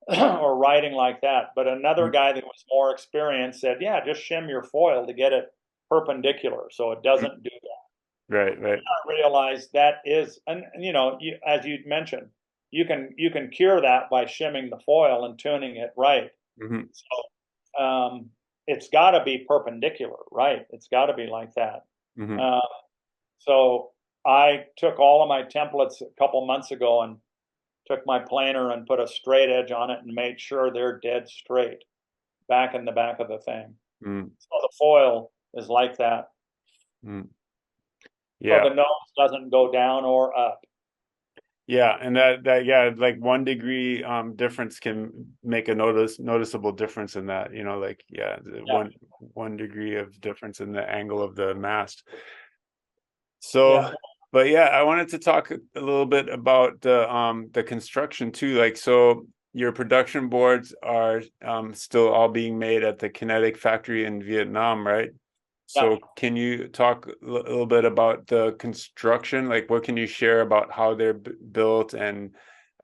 or riding like that. But another guy that was more experienced said, yeah, just shim your foil to get it perpendicular so it doesn't do that. Right. And I realized that is, and you know, as you mentioned, you can cure that by shimming the foil and tuning it right. So it's got to be perpendicular, right? It's got to be like that. So I took all of my templates a couple months ago and took my planer and put a straight edge on it and made sure they're dead straight back in the back of the thing. So the foil is like that. Yeah. So the nose doesn't go down or up. Yeah, and that yeah, like 1 degree difference can make a noticeable difference in that, you know, like one degree of difference in the angle of the mast. So but yeah, I wanted to talk a little bit about the construction too. Like, so your production boards are still all being made at the Kinetic factory in Vietnam, right? So can you talk a little bit about the construction? Like, what can you share about how they're built? And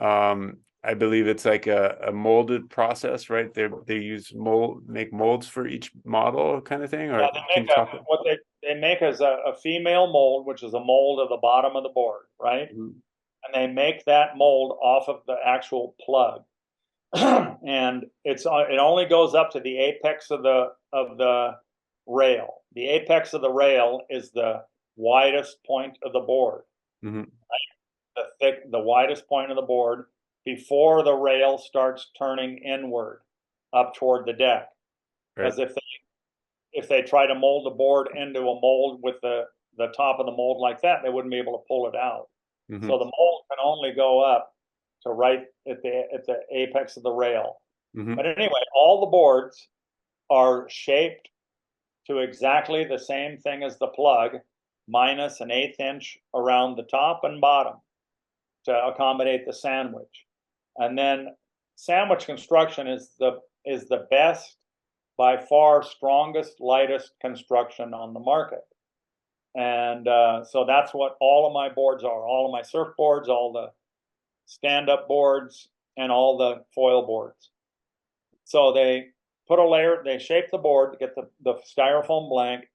I believe it's like a molded process, right? They use make molds for each model kind of thing, or they make what they make is a female mold, which is a mold of the bottom of the board, right? And they make that mold off of the actual plug. And it only goes up to the apex of the rail. The apex of the rail is the widest point of the board. Right? The widest point of the board before the rail starts turning inward up toward the deck. Because if they try to mold the board into a mold with the top of the mold like that, they wouldn't be able to pull it out. So the mold can only go up to right at the apex of the rail. But anyway, all the boards are shaped to exactly the same thing as the plug, minus an 1/8 inch around the top and bottom to accommodate the sandwich. And then sandwich construction is the best, by far strongest, lightest construction on the market. And so that's what all of my boards are. All of my surfboards, all the stand-up boards, and all the foil boards. So they put a layer, they shape the board to get the styrofoam blank,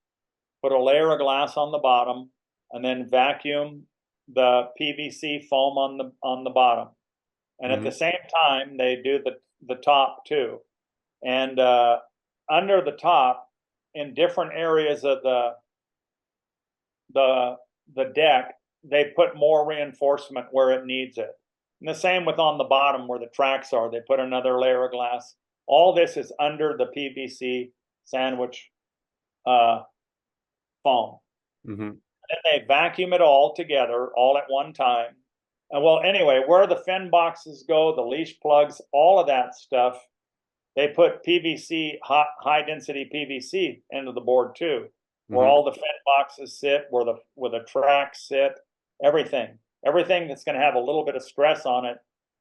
put a layer of glass on the bottom, and then vacuum the PVC foam on the bottom. And at the same time, they do the top too. And under the top, in different areas of the deck, they put more reinforcement where it needs it. And the same with on the bottom where the tracks are, they put another layer of glass. All this is under the PVC sandwich foam. And then they vacuum it all together, all at one time. And well, anyway, where the fin boxes go, the leash plugs, all of that stuff, they put PVC, high density PVC into the board too, where all the fin boxes sit, where the tracks sit, everything that's going to have a little bit of stress on it,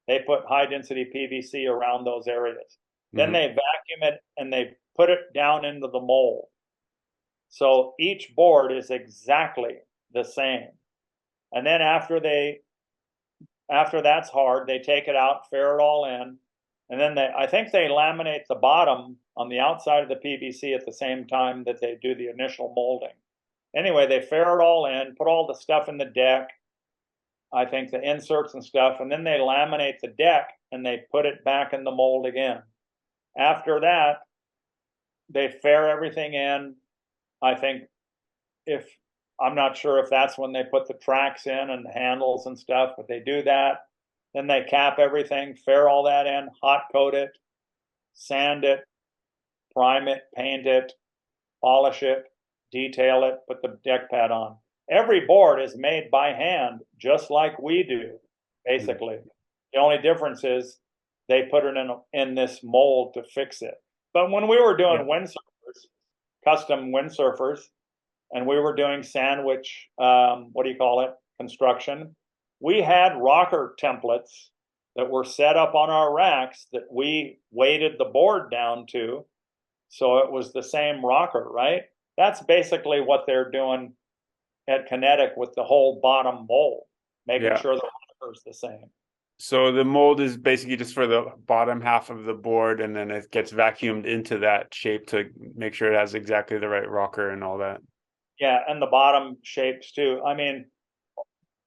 they put high density PVC around those areas. Then they vacuum it and they put it down into the mold. So each board is exactly the same. And then after that's hard, they take it out, fair it all in, and then I think they laminate the bottom on the outside of the PVC at the same time that they do the initial molding. Anyway, they fair it all in, put all the stuff in the deck, I think the inserts and stuff, and then they laminate the deck and they put it back in the mold again. After that, they fair everything in. I think I'm not sure if that's when they put the tracks in and the handles and stuff, but they do that. Then they cap everything, fair all that in, hot coat it, sand it, prime it, paint it, polish it, detail it, put the deck pad on. Every board is made by hand, just like we do, basically. The only difference is they put it in this mold to fix it. But when we were doing Yeah. windsurfers, custom windsurfers, and we were doing sandwich, what do you call it, construction, we had rocker templates that were set up on our racks that we weighted the board down to, so it was the same rocker, right? That's basically what they're doing at Kinetic with the whole bottom mold, making Yeah. sure the rocker's the same. So the mold is basically just for the bottom half of the board, and then it gets vacuumed into that shape to make sure it has exactly the right rocker and all that. Yeah, and the bottom shapes too. I mean,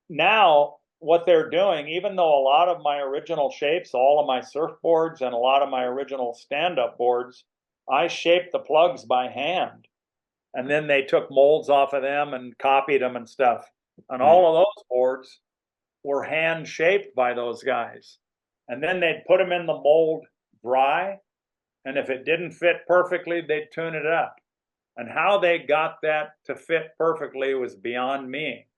now what they're doing, even though a lot of my original shapes, all of my surfboards and a lot of my original stand-up boards, I shaped the plugs by hand. And then they took molds off of them and copied them and stuff. And all of those boards were hand shaped by those guys. And then they'd put them in the mold dry. And if it didn't fit perfectly, they'd tune it up. And how they got that to fit perfectly was beyond me.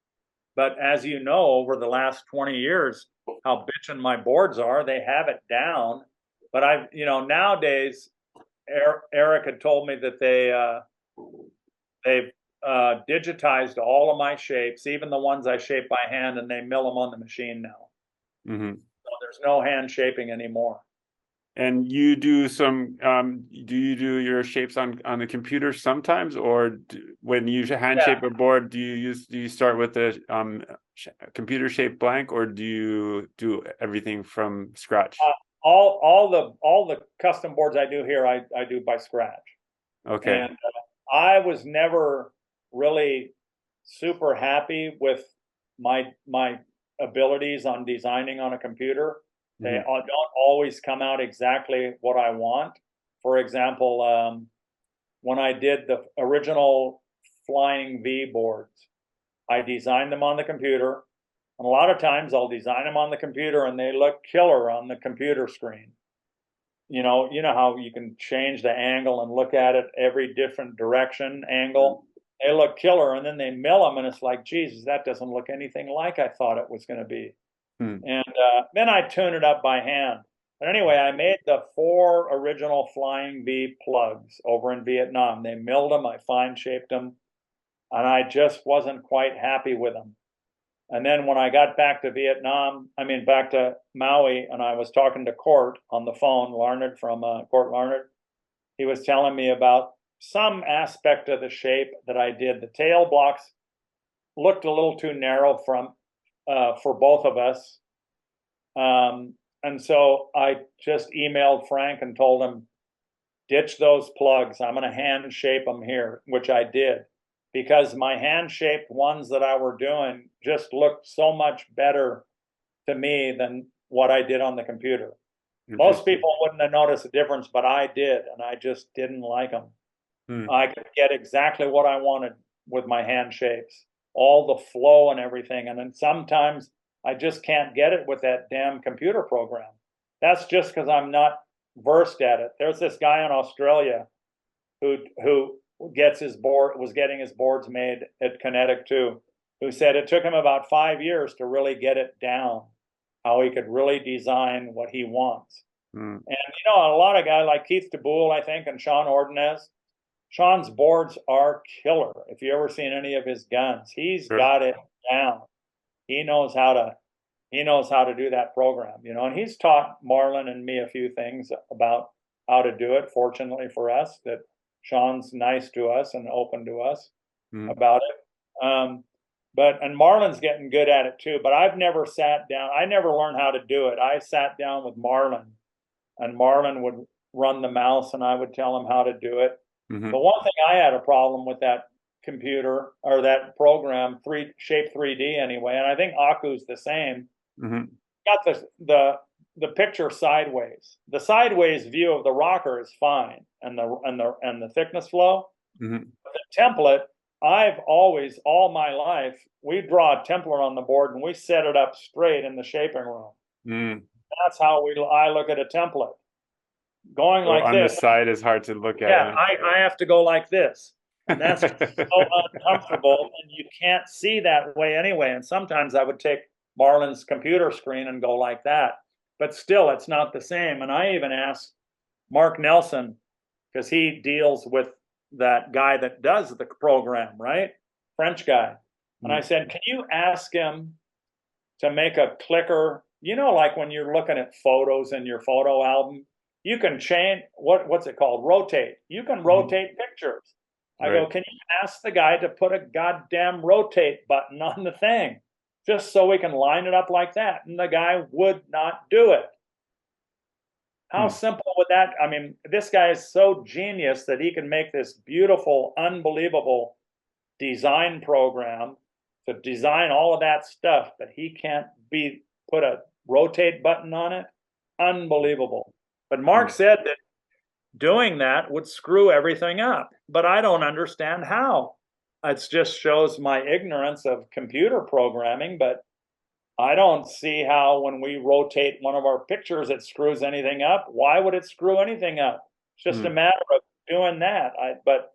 But as you know, over the last 20 years, how bitchin' my boards are, they have it down. But nowadays, Eric had told me that they've digitized all of my shapes, even the ones I shape by hand, and they mill them on the machine now. So there's no hand shaping anymore. And you do some, do you do your shapes on the computer sometimes, or when you hand shape a board, do you start with the computer shaped blank, or do you do everything from scratch? All the custom boards I do here, I do by scratch. Okay. And I was never really super happy with my abilities on designing on a computer. They don't always come out exactly what I want. For example, when I did the original Flying V boards, I designed them on the computer. And a lot of times I'll design them on the computer and they look killer on the computer screen. You know how you can change the angle and look at it every different direction angle. They look killer, and then they mill them, and it's like, Jesus, that doesn't look anything like I thought it was going to be. And then I tune it up by hand. But anyway, I made the 4 original Flying V plugs over in Vietnam. They milled them, I fine shaped them, and I just wasn't quite happy with them. And then when I got back to back to Maui, and I was talking to Court on the phone, Larned from Court Larned, he was telling me about some aspect of the shape that I did. The tail blocks looked a little too narrow for both of us. And so I just emailed Frank and told him, ditch those plugs. I'm going to hand shape them here, which I did, because my hand shaped ones that I were doing just looked so much better to me than what I did on the computer. Most people wouldn't have noticed a difference, but I did, and I just didn't like them. I could get exactly what I wanted with my hand shapes, all the flow and everything. And then sometimes I just can't get it with that damn computer program. That's just because I'm not versed at it. There's this guy in Australia who was getting his boards made at Kinetic too, who said it took him about 5 years to really get it down, how he could really design what he wants. And a lot of guys like Keith DeBoule, I think, and Sean Ordonez, Sean's boards are killer. If you ever seen any of his guns, he's got it down. He knows how to do that program, and he's taught Marlon and me a few things about how to do it. Fortunately for us, that Sean's nice to us and open to us about it. And Marlon's getting good at it too, but I've never sat down. I never learned how to do it. I sat down with Marlon, and Marlon would run the mouse and I would tell him how to do it. But one thing I had a problem with that computer, or that program, Shape 3D anyway, and I think Aku's the same. Got the picture sideways. The sideways view of the rocker is fine, and the thickness flow. But the template, I've always, all my life, we draw a template on the board and we set it up straight in the shaping room. That's how I look at a template. Going like on this. The side is hard to look at. Yeah, I have to go like this. And that's so uncomfortable, and you can't see that way anyway. And sometimes I would take Marlon's computer screen and go like that. But still, it's not the same. And I even asked Mark Nelson, because he deals with that guy that does the program, right? French guy. And I said, can you ask him to make a clicker? Like when you're looking at photos in your photo album, you can change, what's it called? Rotate. You can rotate pictures. I go, can you ask the guy to put a goddamn rotate button on the thing just so we can line it up like that? And the guy would not do it. How simple would that? I mean, this guy is so genius that he can make this beautiful, unbelievable design program to design all of that stuff, but he can't put a rotate button on it. Unbelievable. But Mark said that doing that would screw everything up, but I don't understand how. It just shows my ignorance of computer programming, but I don't see how when we rotate one of our pictures it screws anything up. Why would it screw anything up? It's just a matter of doing that. But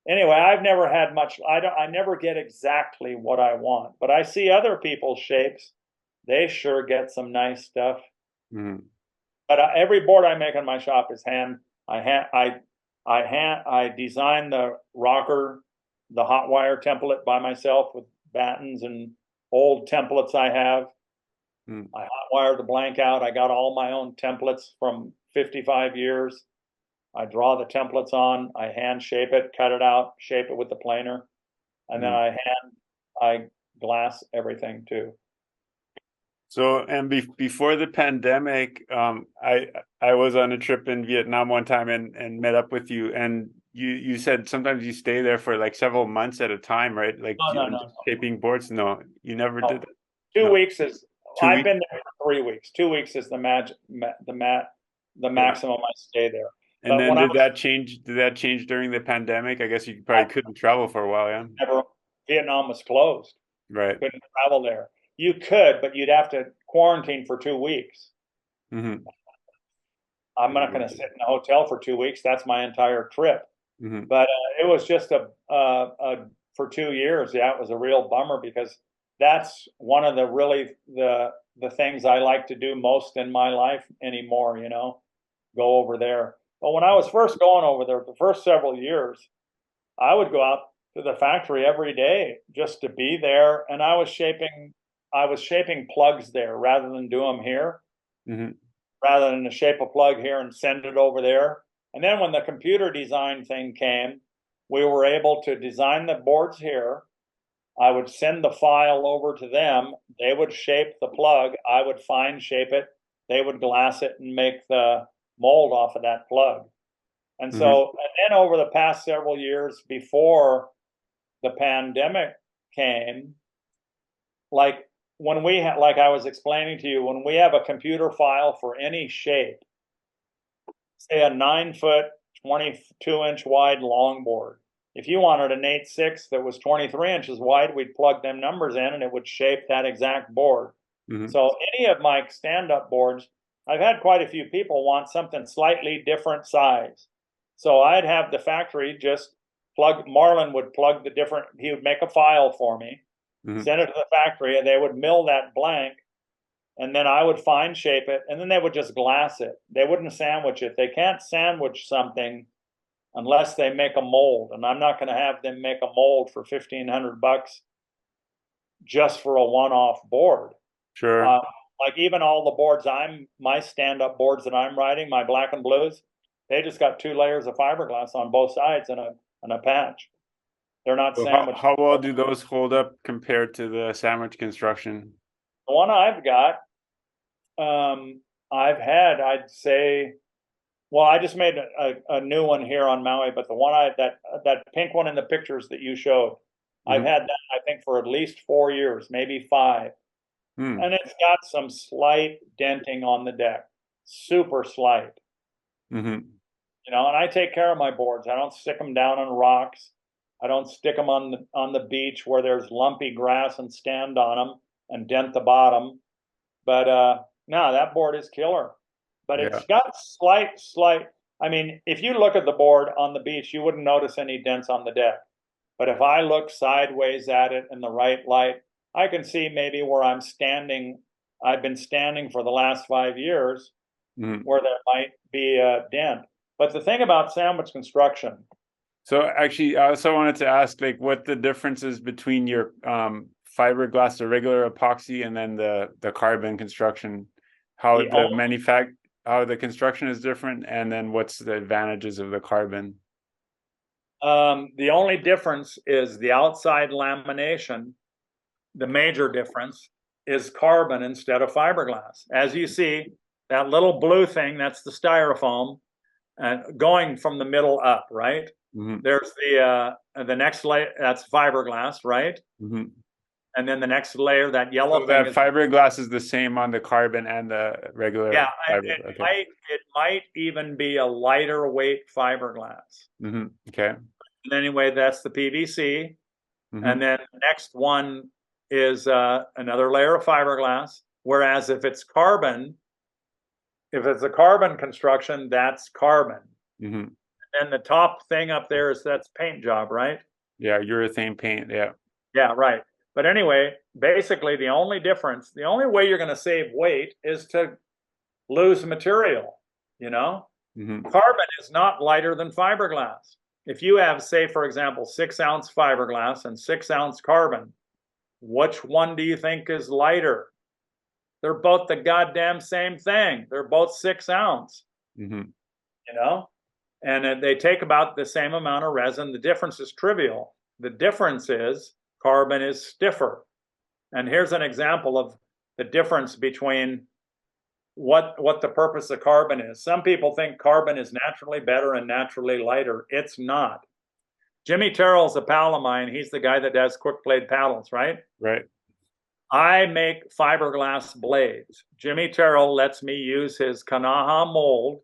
anyway, I've never had much. I never get exactly what I want, but I see other people's shapes. They sure get some nice stuff. But every board I make in my shop is hand. I designed the rocker, the hot wire template by myself with battens and old templates I have. I hot wired the blank out. I got all my own templates from 55 years. I draw the templates on, I hand shape it, cut it out, shape it with the planer, and then I glass everything too. So, and before the pandemic, I was on a trip in Vietnam one time and met up with you, and you said sometimes you stay there for like several months at a time, right? Like No. shaping boards. No, you never did that. 2 weeks is. I've 2 weeks? been there for 3 weeks. 2 weeks is the maximum I stay there. And then did that change? Did that change during the pandemic? I guess you probably couldn't travel for a while, yeah. Vietnam was closed. Right. Couldn't travel there. You could, but you'd have to quarantine for 2 weeks. I'm not going to sit in a hotel for 2 weeks. That's my entire trip. But it was just for 2 years. Yeah, it was a real bummer because that's one of the things I like to do most in my life anymore. Go over there. But when I was first going over there, the first several years, I would go out to the factory every day just to be there, and I was shaping plugs there rather than do them here. Rather than to shape a plug here and send it over there. And then when the computer design thing came, we were able to design the boards here. I would send the file over to them. They would shape the plug. I would fine shape it. They would glass it and make the mold off of that plug. And so, and then over the past several years before the pandemic came, like I was explaining to you, when we have a computer file for any shape, say a 9-foot, 22-inch wide longboard, if you wanted an 8.6 that was 23 inches wide, we'd plug them numbers in and it would shape that exact board. So any of my stand-up boards, I've had quite a few people want something slightly different size. So I'd have the factory just Marlon would plug he would make a file for me, send it to the factory, and they would mill that blank, and then I would fine shape it, and then they would just glass it. They wouldn't sandwich it. They can't sandwich something unless they make a mold, and I'm not going to have them make a mold for $1,500 just for a one-off board. Sure. Like even all the boards my stand-up boards that I'm riding, my black and blues, they just got 2 layers of fiberglass on both sides and a patch. They're not sandwiched. How well do those hold up compared to the sandwich construction? The one I've got, I'd say, well, I just made a new one here on Maui, but the one that pink one in the pictures that you showed, I've had that, I think, for at least 4 years, maybe 5. And it's got some slight denting on the deck, super slight. And I take care of my boards. I don't stick them down on rocks. I don't stick them on the beach where there's lumpy grass and stand on them and dent the bottom. But no, that board is killer. But it's got slight. I mean, if you look at the board on the beach, you wouldn't notice any dents on the deck. But if I look sideways at it in the right light, I can see maybe where I'm standing. I've been standing for the last 5 years where there might be a dent. But the thing about sandwich construction. So actually, I also wanted to ask, like, what the difference is between your fiberglass, the regular epoxy, and then the carbon construction. How how the construction is different, and then what's the advantages of the carbon? The only difference is the outside lamination. The major difference is carbon instead of fiberglass. As you see, that little blue thing, that's the styrofoam, going from the middle up, right? Mm-hmm. There's the next layer, that's fiberglass, right? Mm-hmm. And then the next layer, that yellow So thing that fiberglass is the same on the carbon and the regular fiber. It might even be a lighter weight fiberglass. Mm-hmm. Okay. And anyway, that's the PVC. Mm-hmm. And then the next one is another layer of fiberglass. Whereas if it's a carbon construction, that's carbon. Mm-hmm. And the top thing up there that's paint job, right? Yeah, urethane paint. Yeah. Yeah, right. But anyway, basically the only way you're going to save weight is to lose material, you know? Mm-hmm. Carbon is not lighter than fiberglass. If you have, say, for example, 6-ounce fiberglass and 6-ounce carbon, which one do you think is lighter? They're both the goddamn same thing. They're both 6-ounce, Mm-hmm. you know? And they take about the same amount of resin. The difference is trivial. The difference is carbon is stiffer. And here's an example of the difference between what the purpose of carbon is. Some people think carbon is naturally better and naturally lighter. It's not. Jimmy Terrell's a pal of mine. He's the guy that does quick blade paddles, right? Right. I make fiberglass blades. Jimmy Terrell lets me use his Kanaha mold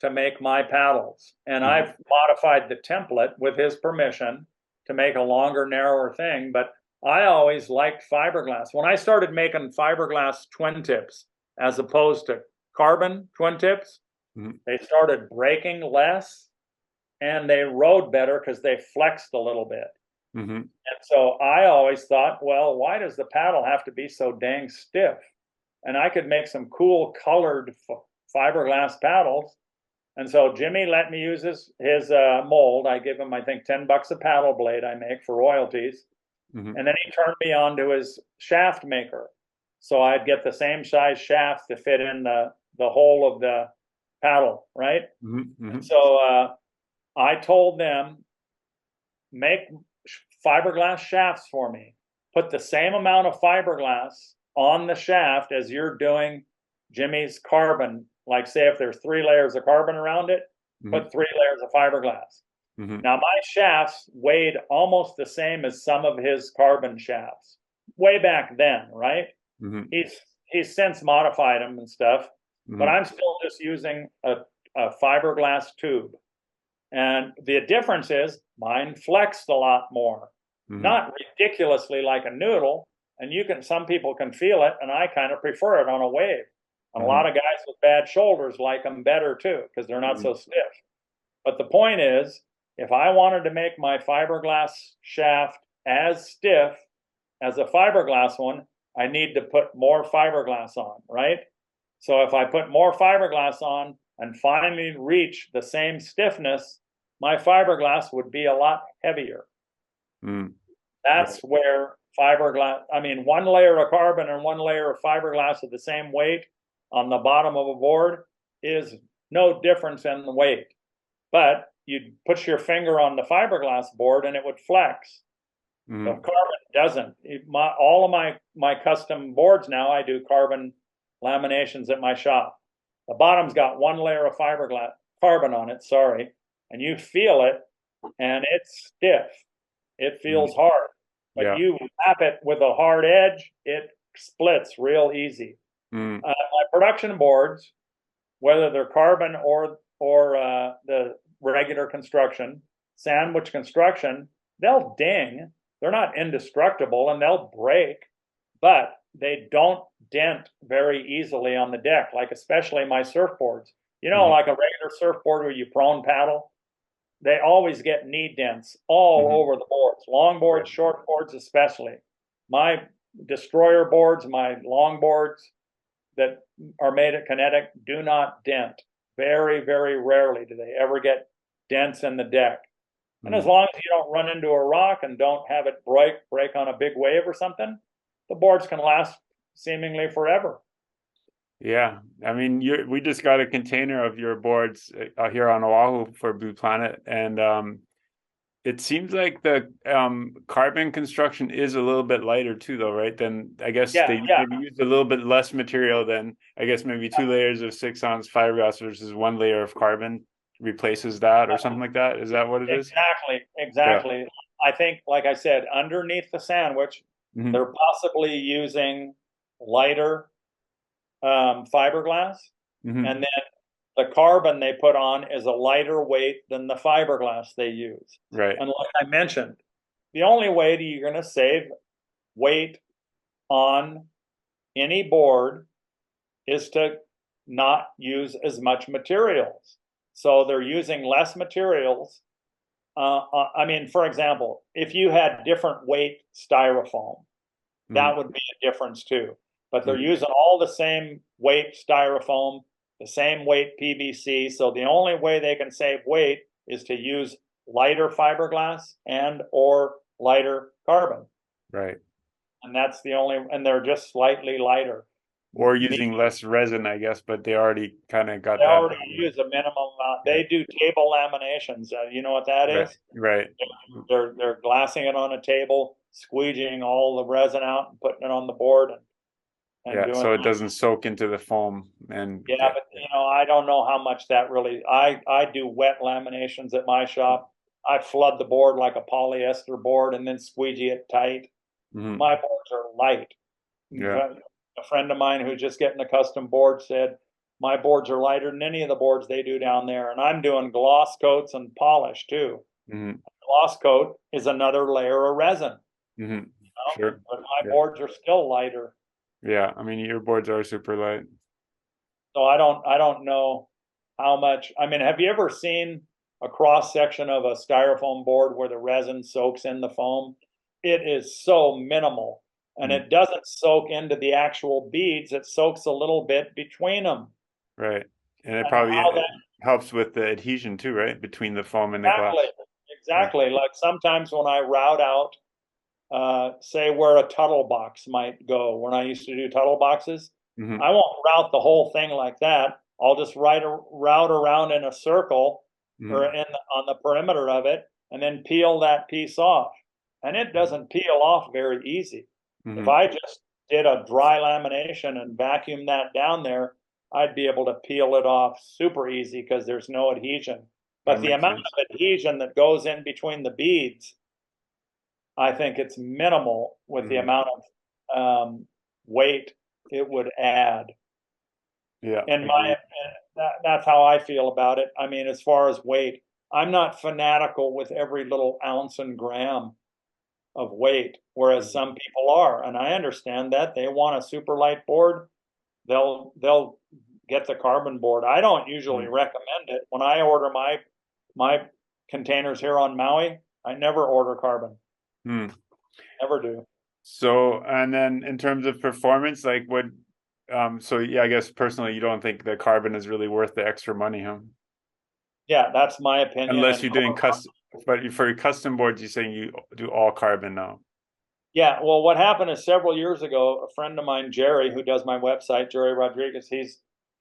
to make my paddles. And I've modified the template with his permission to make a longer, narrower thing. But I always liked fiberglass. When I started making fiberglass twin tips as opposed to carbon twin tips, they started breaking less and they rode better because they flexed a little bit. Mm-hmm. And so I always thought, well, why does the paddle have to be so dang stiff? And I could make some cool colored fiberglass paddles. And so Jimmy let me use his mold. I give him, I think, $10 a paddle blade I make for royalties. Mm-hmm. And then he turned me on to his shaft maker. So I'd get the same size shaft to fit in the hole of the paddle, right? Mm-hmm. And so I told them, make fiberglass shafts for me. Put the same amount of fiberglass on the shaft as you're doing Jimmy's carbon. Like, say, if there's 3 layers of carbon around it, put 3 layers of fiberglass. Mm-hmm. Now, my shafts weighed almost the same as some of his carbon shafts way back then, right? Mm-hmm. He's since modified them and stuff, Mm-hmm. but I'm still just using a fiberglass tube. And the difference is mine flexed a lot more, not ridiculously like a noodle. And some people can feel it, and I kind of prefer it on a wave. And a lot of guys with bad shoulders like them better too, because they're not so stiff. But the point is, if I wanted to make my fiberglass shaft as stiff as a fiberglass one, I need to put more fiberglass on, right? So if I put more fiberglass on and finally reach the same stiffness, my fiberglass would be a lot heavier. That's where fiberglass, 1 layer of carbon and 1 layer of fiberglass of the same weight on the bottom of a board is no difference in the weight. But you'd put your finger on the fiberglass board and it would flex. The carbon doesn't. All of my custom boards now, I do carbon laminations at my shop. The bottom's got 1 layer of carbon on it, and you feel it, and it's stiff. It feels hard. But you wrap it with a hard edge, it splits real easy. My production boards, whether they're carbon or the regular construction, sandwich construction, they'll ding. They're not indestructible, and they'll break, but they don't dent very easily on the deck, like especially my surfboards. Like a regular surfboard where you prone paddle, they always get knee dents all over the boards, long boards, short boards especially. My destroyer boards, my long boards that are made at Kinetic do not dent. Very, very rarely do they ever get dents in the deck. And as Mm. long as you don't run into a rock and don't have it break on a big wave or something, the boards can last seemingly forever. Yeah, I mean, we just got a container of your boards here on Oahu for Blue Planet, and it seems like the carbon construction is a little bit lighter too, though, right? Then I guess Yeah, they yeah. maybe used a little bit less material than, I guess, maybe 2 layers of 6 ounce fiberglass versus 1 layer of carbon replaces that or something like that. Is that what it is? Exactly, Yeah. exactly. I think, like I said, underneath the sandwich, Hmm. they're possibly using lighter fiberglass, Hmm. and then the carbon they put on is a lighter weight than the fiberglass they use. Right. And like I mentioned, the only way that you're going to save weight on any board is to not use as much materials. So they're using less materials. I mean, for example, if you had different weight styrofoam, that would be a difference too. But they're Hmm. using all the same weight styrofoam, the same weight PVC. So the only way they can save weight is to use lighter fiberglass and or lighter carbon. Right. And that's the only, and they're just slightly lighter. Or Me, using less resin, I guess, but they already kind of got they that already down. use a minimum amount. Yeah. They do table laminations. You know what that Right. is? Right. They're glassing it on a table, squeegeeing all the resin out and putting it on the board and Yeah. doing So it that. doesn't soak into the foam and Yeah, get. but I don't know how much that really. I do wet laminations at my shop. I flood the board like a polyester board and then squeegee it tight. Hmm. My boards are light. In Yeah. fact, a friend of mine who's just getting a custom board said, my boards are lighter than any of the boards they do down there. And I'm doing gloss coats and polish too. Hmm. Gloss coat is another layer of resin, Hmm. Sure. but my Yeah. boards are still lighter. Yeah. I mean, your boards are super light. So I don't know how much. I mean, have you ever seen a cross section of a styrofoam board where the resin soaks in the foam? It is so minimal, and Mm. it doesn't soak into the actual beads. It soaks a little bit between them. Right. And it And probably how that helps with the adhesion too, right? Between the foam and the glass. exactly, Yeah. exactly. Like sometimes when I route out, say where a tuttle box might go, when I used to do tuttle boxes, Hmm. I won't route the whole thing like that. I'll just route around in a circle or Hmm. on the perimeter of it, and then peel that piece off. And it doesn't peel off very easy. If Hmm. I just did a dry lamination and vacuum that down there, I'd be able to peel it off super easy because there's no adhesion. That But the makes amount sense. of adhesion that goes in between the beads, I think it's minimal with the Hmm. amount of weight it would add. Yeah. And Agreed. that's how I feel about it. I mean, as far as weight, I'm not fanatical with every little ounce and gram of weight, whereas Mhm. some people are, and I understand that they want a super light board. They'll get the carbon board. I don't usually Mhm. recommend it when I order my containers here on Maui. I never order carbon, Hmm. never do. So, and then in terms of performance, like what, so yeah, I guess personally, you don't think that carbon is really worth the extra money, huh? Yeah, that's my opinion. Unless And you're doing custom, but for your custom boards, you're saying you do all carbon now. yeah, well, what happened is several years ago, a friend of mine, Jerry, who does my website, Jerry Rodriguez,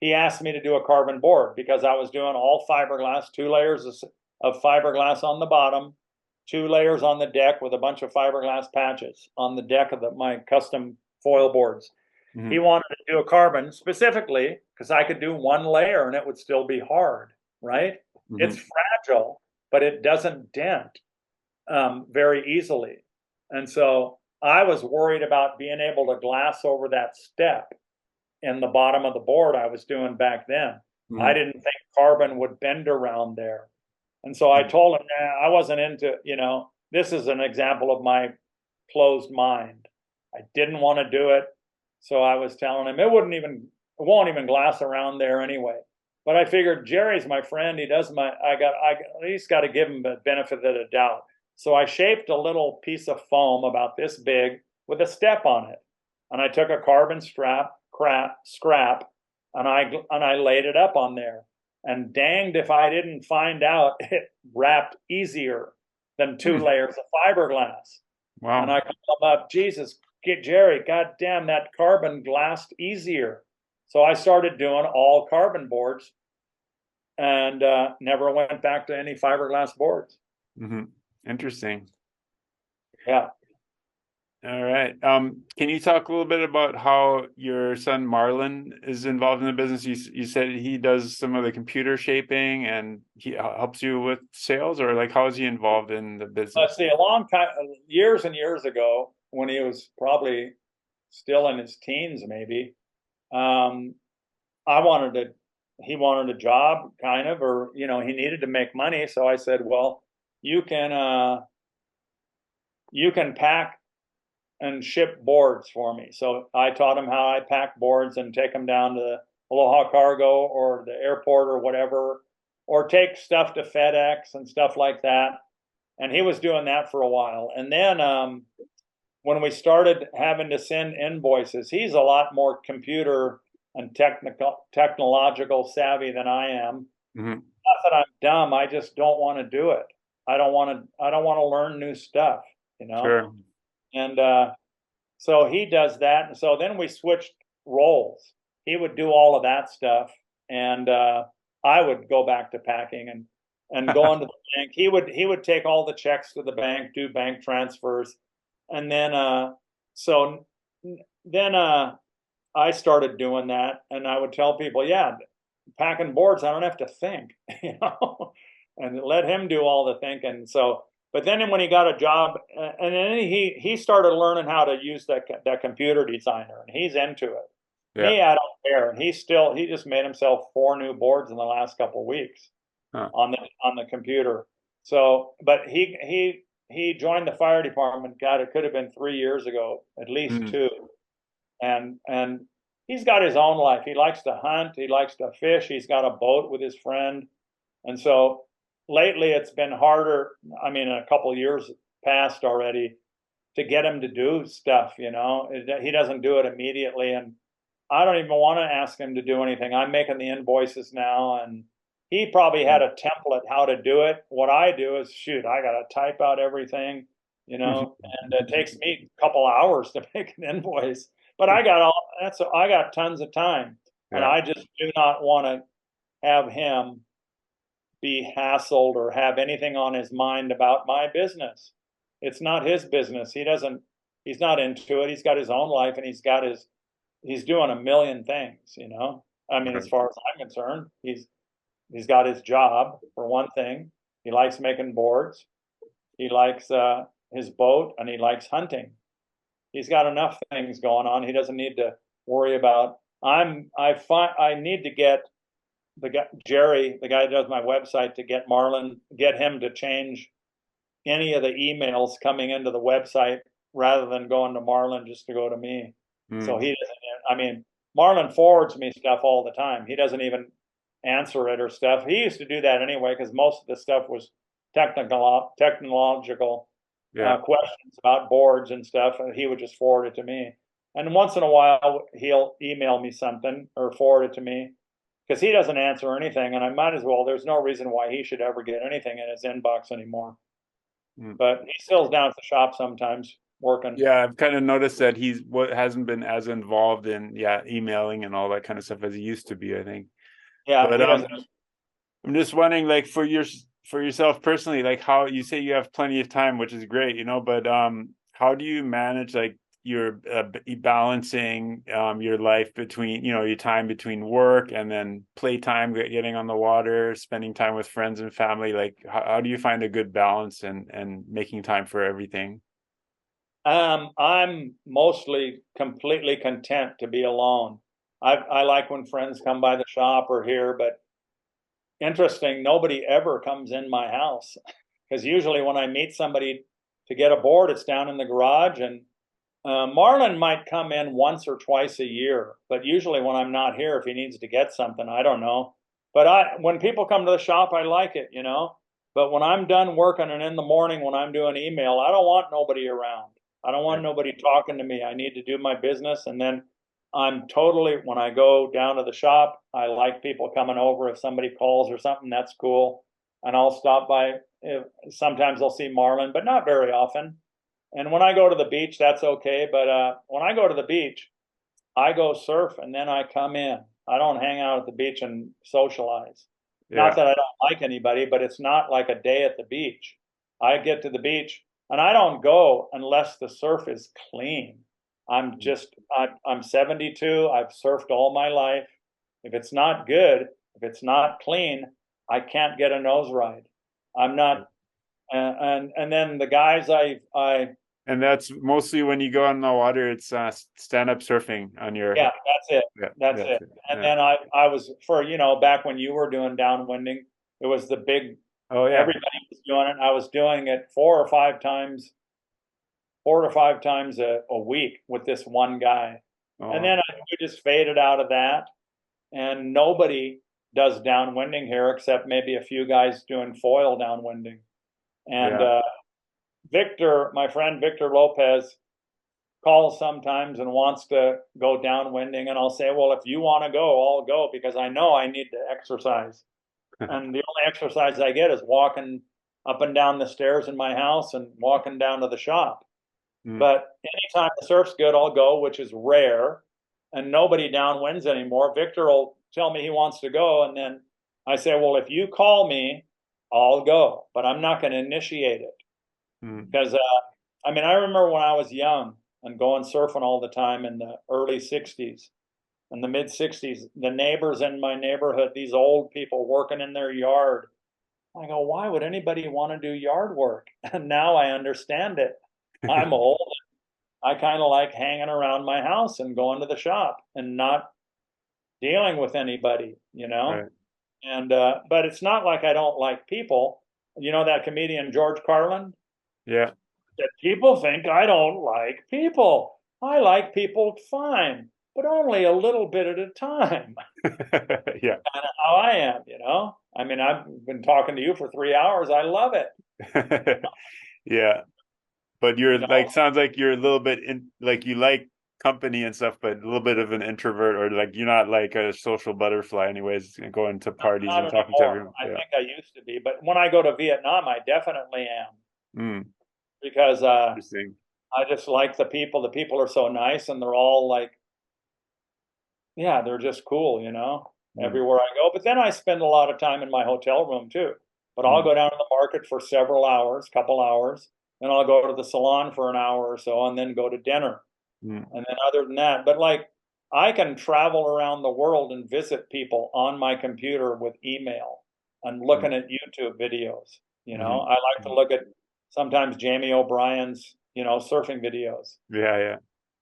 he asked me to do a carbon board because I was doing all fiberglass, 2 layers of fiberglass on the bottom, 2 layers on the deck with a bunch of fiberglass patches on the deck of my custom foil boards. He Hmm. wanted to do a carbon specifically because I could do 1 layer and it would still be hard, right? It's Hmm. fragile, but it doesn't dent very easily. And so I was worried about being able to glass over that step in the bottom of the board I was doing back then. I Hmm. didn't think carbon would bend around there. And so I told him, nah, I wasn't into, this is an example of my closed mind. I didn't want to do it. So I was telling him it won't even glass around there anyway. But I figured Jerry's my friend. He does I at least got to give him the benefit of the doubt. So I shaped a little piece of foam about this big with a step on it. And I took a carbon scrap, and I laid it up on there. and danged if I didn't find out it wrapped easier than 2 layers of fiberglass. Wow. And I come up, Jesus, get Jerry, God damn, that carbon glassed easier. So I started doing all carbon boards and never went back to any fiberglass boards. Interesting. Yeah. All right. Can you talk a little bit about how your son Marlon is involved in the business? You said he does some of the computer shaping and he helps you with sales, or like how is he involved in the business? Let's see, a long time, years and years ago, when he was probably still in his teens, maybe, he wanted a job kind of, or, he needed to make money. So I said, well, you can pack and ship boards for me. So I taught him how I pack boards and take them down to Aloha Cargo or the airport or whatever, or take stuff to FedEx and stuff like that. And he was doing that for a while. And then when we started having to send invoices, he's a lot more computer and technological savvy than I am. Not that I'm dumb, I just don't want to do it. I don't want to learn new stuff, Sure. And so he does that. And so then we switched roles. He would do all of that stuff, and I would go back to packing and go into the bank. He would take all the checks to the bank, do bank transfers, and then I started doing that, and I would tell people, yeah, packing boards, I don't have to think, and let him do all the thinking. So, but then when he got a job, and then he started learning how to use that computer designer, and he's into it. Yeah. Me, I don't care. And he just made himself 4 new boards in the last couple of weeks on the computer. So, but he joined the fire department. God, it could have been 3 years ago, at least 2. And he's got his own life. He likes to hunt. He likes to fish. He's got a boat with his friend. And so lately it's been harder. I mean, a couple of years passed already to get him to do stuff, He doesn't do it immediately. And I don't even want to ask him to do anything. I'm making the invoices now, and he probably had a template how to do it. What I do is, shoot, I got to type out everything, and it takes me a couple hours to make an invoice. But I got tons of time, and I just do not want to have him be hassled or have anything on his mind about my business. It's not his business. He's not into it. He's got his own life, and he's doing a million things, I mean, as far as I'm concerned, he's got his job for one thing. He likes making boards. He likes his boat, and he likes hunting. He's got enough things going on. He doesn't need to worry about. I need to get Jerry, the guy who does my website, to get him to change any of the emails coming into the website rather than going to Marlon just to go to me. So he doesn't. I mean, Marlon forwards me stuff all the time. He doesn't even answer it or stuff. He used to do that anyway because most of the stuff was technological questions about boards and stuff, and he would just forward it to me. And once in a while, he'll email me something or forward it to me because he doesn't answer anything, and I might as well. There's no reason why he should ever get anything in his inbox anymore. But he still's down at the shop sometimes working. Yeah, I've kind of noticed that he's hasn't been as involved in emailing and all that kind of stuff as he used to be, I think. Yeah, but I'm just wondering, like, for yourself personally, like, how you say you have plenty of time, which is great, but how do you manage like your balancing your life between your time between work and then playtime, getting on the water, spending time with friends and family? Like, how do you find a good balance and making time for everything? I'm mostly completely content to be alone. I like when friends come by the shop or here, but interesting, nobody ever comes in my house because usually when I meet somebody to get a board, it's down in the garage. And Marlon might come in once or twice a year, but usually when I'm not here, if he needs to get something, I don't know. But when people come to the shop, I like it, But when I'm done working and in the morning when I'm doing email, I don't want nobody around. I don't want nobody talking to me. I need to do my business, and then I'm totally, when I go down to the shop, I like people coming over. If somebody calls or something, that's cool. And I'll stop by. Sometimes I'll see marlin, but not very often. And when I go to the beach, that's okay. But when I go to the beach, I go surf and then I come in. I don't hang out at the beach and socialize. Not Yeah. that I don't like anybody, but it's not like a day at the beach. I get to the beach and I don't go unless the surf is clean. I'm 72. I've surfed all my life. If it's not good, if it's not clean, I can't get a nose ride. I'm not, and then the guys And that's mostly when you go on the water, it's stand-up surfing on your. yeah, that's it. Yeah, That's that's it. it. And Yeah. then I was for, back when you were doing downwinding, it was the big, Oh yeah. everybody was doing it. I was doing it 4 or 5 times a week with this one guy. And Oh then we just faded out of that. And nobody does downwinding here except maybe a few guys doing foil downwinding. And yeah. Victor, my friend Victor Lopez, calls sometimes and wants to go downwinding, and I'll say, well, if you want to go, I'll go because I know I need to exercise. And the only exercise I get is walking up and down the stairs in my house and walking down to the shop. Mm. But anytime the surf's good, I'll go, which is rare. And nobody downwinds anymore. Victor will tell me he wants to go, and then I say, well, if you call me, I'll go, but I'm not going to initiate it. Because I mean, I remember when I was young and going surfing all the time in the early 60s and the mid 60s, the neighbors in my neighborhood, these old people working in their yard. I go, why would anybody want to do yard work? And now I understand it. I'm old. I kind of like hanging around my house and going to the shop and not dealing with anybody, Right. And but it's not like I don't like people. You know that comedian George Carlin? Yeah. That people think I don't like people. I like people fine, but only a little bit at a time. Yeah. Kind of how I am. I mean, I've been talking to you for 3 hours. I love it. Yeah. But you're You like, know, sounds like you're a little bit like you like company and stuff, but a little bit of an introvert, or like you're not like a social butterfly anyways, going to parties not and talking to anymore. everyone. I Yeah. think I used to be, but when I go to Vietnam, I definitely am Mm, because interesting. I just like the people. The people are so nice, and they're all like, yeah, they're just cool, Mm, everywhere I go. But then I spend a lot of time in my hotel room too. But I'll mm, go down to the market for several hours, couple hours, then I'll go to the salon for an hour or so, and then go to dinner. mm, And then other than that, but like I can travel around the world and visit people on my computer with email and mm, looking at YouTube videos. mm, I like to mm. look at sometimes Jamie O'Brien's, surfing videos. Yeah, yeah.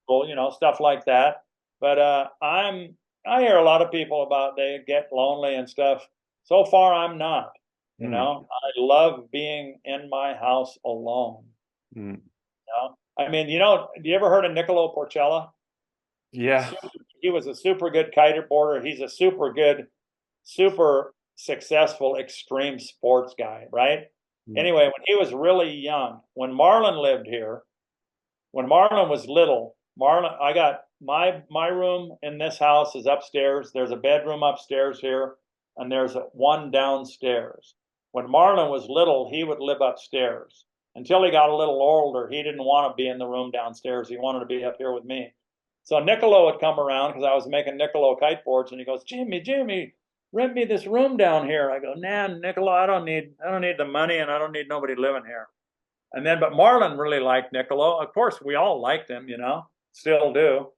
Well, stuff like that. But I hear a lot of people about they get lonely and stuff. So far, I'm not. Mm, I love being in my house alone. mm. I mean, do you ever heard of Niccolo Porcella? Yeah. He was a super good kiteboarder. He's a super good, super successful extreme sports guy, right? Mm, Anyway, when he was really young, when Marlon lived here, when Marlon was little, I got my room in this house is upstairs. There's a bedroom upstairs here, and there's one downstairs. When Marlon was little, he would live upstairs. Until he got a little older, he didn't want to be in the room downstairs. He wanted to be up here with me. So Niccolo would come around because I was making Niccolo kiteboards, and he goes, Jimmy, rent me this room down here. I go, nah, Niccolo, I don't need the money, and I don't need nobody living here. And then, but Marlon really liked Niccolo. Of course, we all liked him, still do.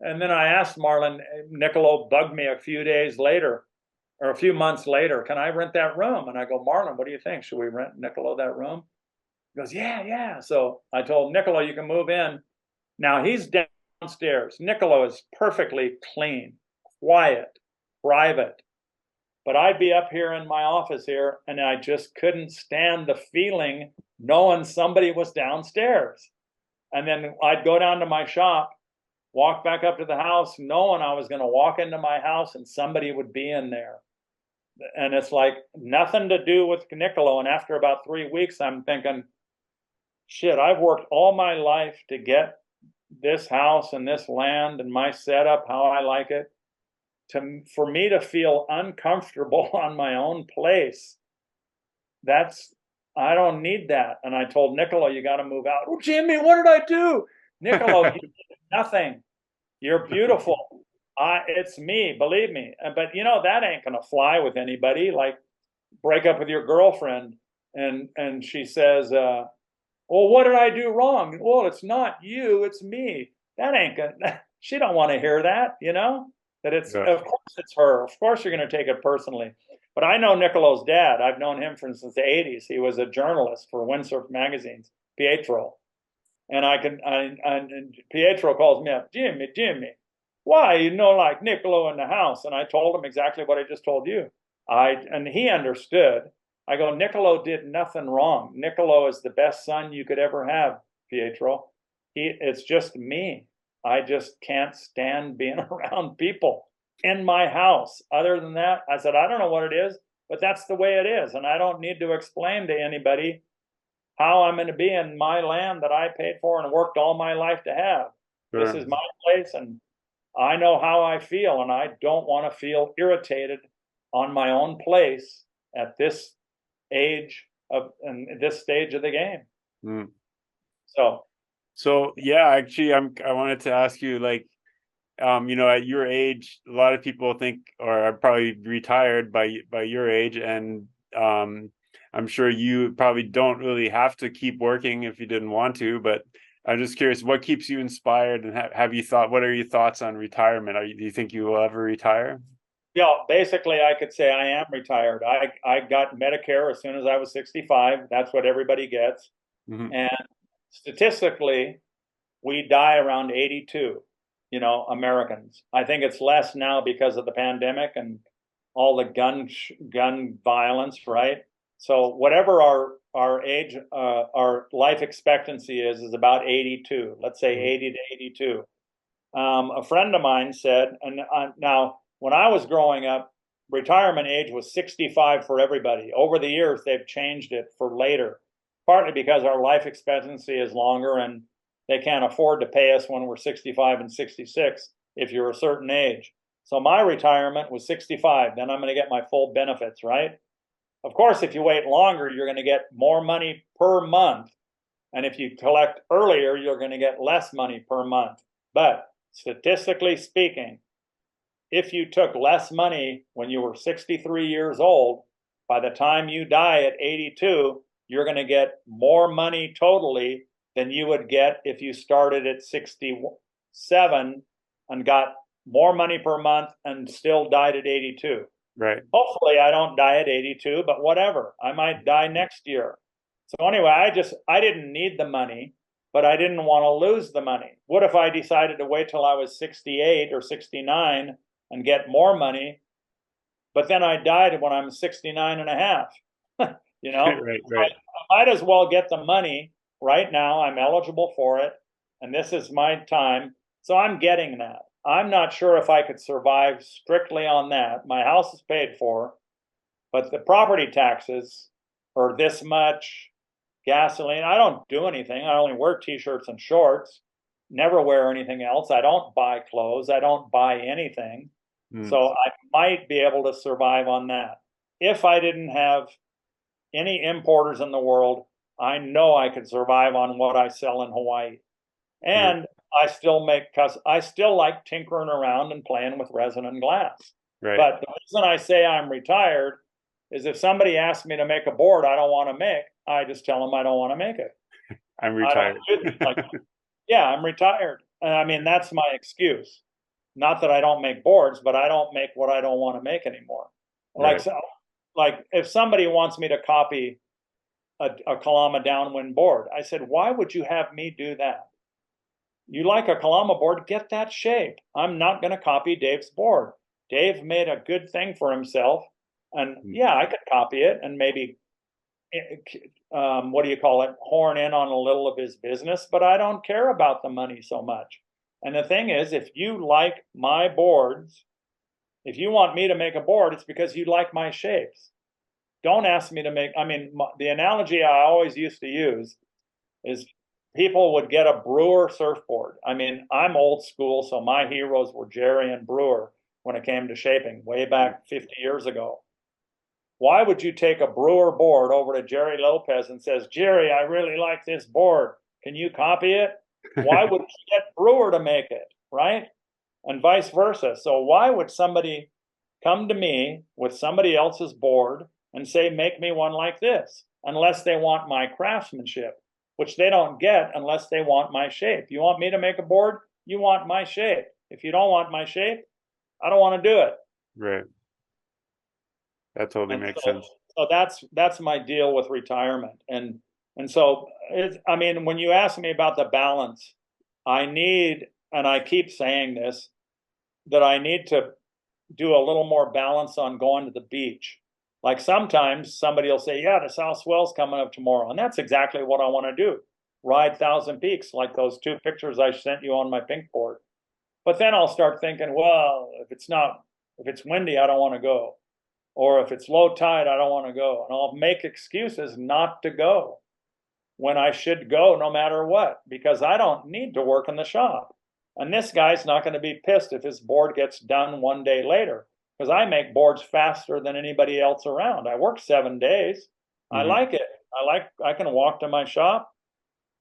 And then I asked Marlon, Niccolo bugged me a few days later or a few months later, can I rent that room? And I go, Marlon, what do you think? Should we rent Niccolo that room? He goes, yeah. So I told Niccolo, you can move in. Now he's downstairs. Niccolo is perfectly clean, quiet, private. But I'd be up here in my office here, and I just couldn't stand the feeling knowing somebody was downstairs. And then I'd go down to my shop, walk back up to the house, knowing I was going to walk into my house and somebody would be in there. And it's like nothing to do with Niccolo. And after about 3 weeks, I'm thinking, shit, I've worked all my life to get this house and this land and my setup, how I like it, for me to feel uncomfortable on my own place, I don't need that. And I told Niccolo, you got to move out. Oh, Jimmy, what did I do? Niccolo, you did nothing. You're beautiful. It's me, believe me. But that ain't gonna fly with anybody. Like, break up with your girlfriend, and she says, "Well, what did I do wrong?" Well, it's not you, it's me. That ain't gonna. She don't want to hear that. That it's. Yeah. Of course, it's her. Of course, you're gonna take it personally. But I know Niccolo's dad. I've known him since the '80s. He was a journalist for windsurf magazines, Pietro. And Pietro calls me up, Jimmy, why like Niccolo in the house? And I told him exactly what I just told you. And he understood. I go, Niccolo did nothing wrong. Niccolo is the best son you could ever have, Pietro. It's just me. I just can't stand being around people in my house. Other than that, I said, I don't know what it is, but that's the way it is. And I don't need to explain to anybody how I'm going to be in my land that I paid for and worked all my life to have. Sure. This is my place, and I know how I feel, and I don't want to feel irritated on my own place at this age and this stage of the game. Mm. So yeah, actually, I wanted to ask you, like, at your age, a lot of people think, or are probably retired by your age, and I'm sure you probably don't really have to keep working if you didn't want to, but I'm just curious, what keeps you inspired, and what are your thoughts on retirement? Do you think you will ever retire? Yeah, basically I could say I am retired. I got Medicare as soon as I was 65. That's what everybody gets. Mm-hmm. And statistically, we die around 82, Americans. I think it's less now because of the pandemic and all the gun violence, right? So whatever our age, our life expectancy is about 82. Let's say 80 to 82. A friend of mine said, and now when I was growing up, retirement age was 65 for everybody. Over the years, they've changed it for later, partly because our life expectancy is longer and they can't afford to pay us when we're 65 and 66 if you're a certain age. So my retirement was 65. Then I'm going to get my full benefits, right? Of course, if you wait longer, you're going to get more money per month. And if you collect earlier, you're going to get less money per month. But statistically speaking, if you took less money when you were 63 years old, by the time you die at 82, you're going to get more money totally than you would get if you started at 67 and got more money per month and still died at 82. Right. Hopefully I don't die at 82, but whatever. I might die next year. So anyway, I didn't need the money, but I didn't want to lose the money. What if I decided to wait till I was 68 or 69 and get more money, but then I died when I'm 69 and a half? Right. I might as well get the money right now. I'm eligible for it, and this is my time. So I'm getting that. I'm not sure if I could survive strictly on that. My house is paid for, but the property taxes are this much. Gasoline, I don't do anything. I only wear t-shirts and shorts, never wear anything else. I don't buy clothes. I don't buy anything. So I might be able to survive on that. If I didn't have any importers in the world, I know I could survive on what I sell in Hawaii. And I still like tinkering around and playing with resin and glass. Right. But the reason I say I'm retired is if somebody asks me to make a board I don't want to make, I just tell them I don't want to make it. I'm retired. Yeah, I'm retired. I mean, that's my excuse. Not that I don't make boards, but I don't make what I don't want to make anymore. Right. Like if somebody wants me to copy a Kalama downwind board, I said, why would you have me do that? You like a Kalama board, get that shape. I'm not going to copy Dave's board. Dave made a good thing for himself. And yeah, I could copy it and maybe, horn in on a little of his business, but I don't care about the money so much. And the thing is, if you like my boards, if you want me to make a board, it's because you like my shapes. Don't ask me to make, the analogy I always used to use is people would get a Brewer surfboard. I mean, I'm old school, so my heroes were Jerry and Brewer when it came to shaping way back 50 years ago. Why would you take a Brewer board over to Jerry Lopez and says, Jerry, I really like this board. Can you copy it? Why would he get Brewer to make it, right? And vice versa. So why would somebody come to me with somebody else's board and say, make me one like this, unless they want my craftsmanship, which they don't get unless they want my shape. You want me to make a board? You want my shape. If you don't want my shape, I don't want to do it. Right. That totally makes sense. So that's my deal with retirement. And so I mean, when you ask me about the balance, I need, and I keep saying this, that I need to do a little more balance on going to the beach. Like sometimes somebody will say, yeah, the South Swell's coming up tomorrow. And that's exactly what I want to do. Ride Thousand Peaks, like those 2 pictures I sent you on my pink board. But then I'll start thinking, well, if it's windy, I don't want to go. Or if it's low tide, I don't want to go. And I'll make excuses not to go when I should go no matter what, because I don't need to work in the shop. And this guy's not going to be pissed if his board gets done 1 day later, because I make boards faster than anybody else around. I work 7 days. I like it. I can walk to my shop.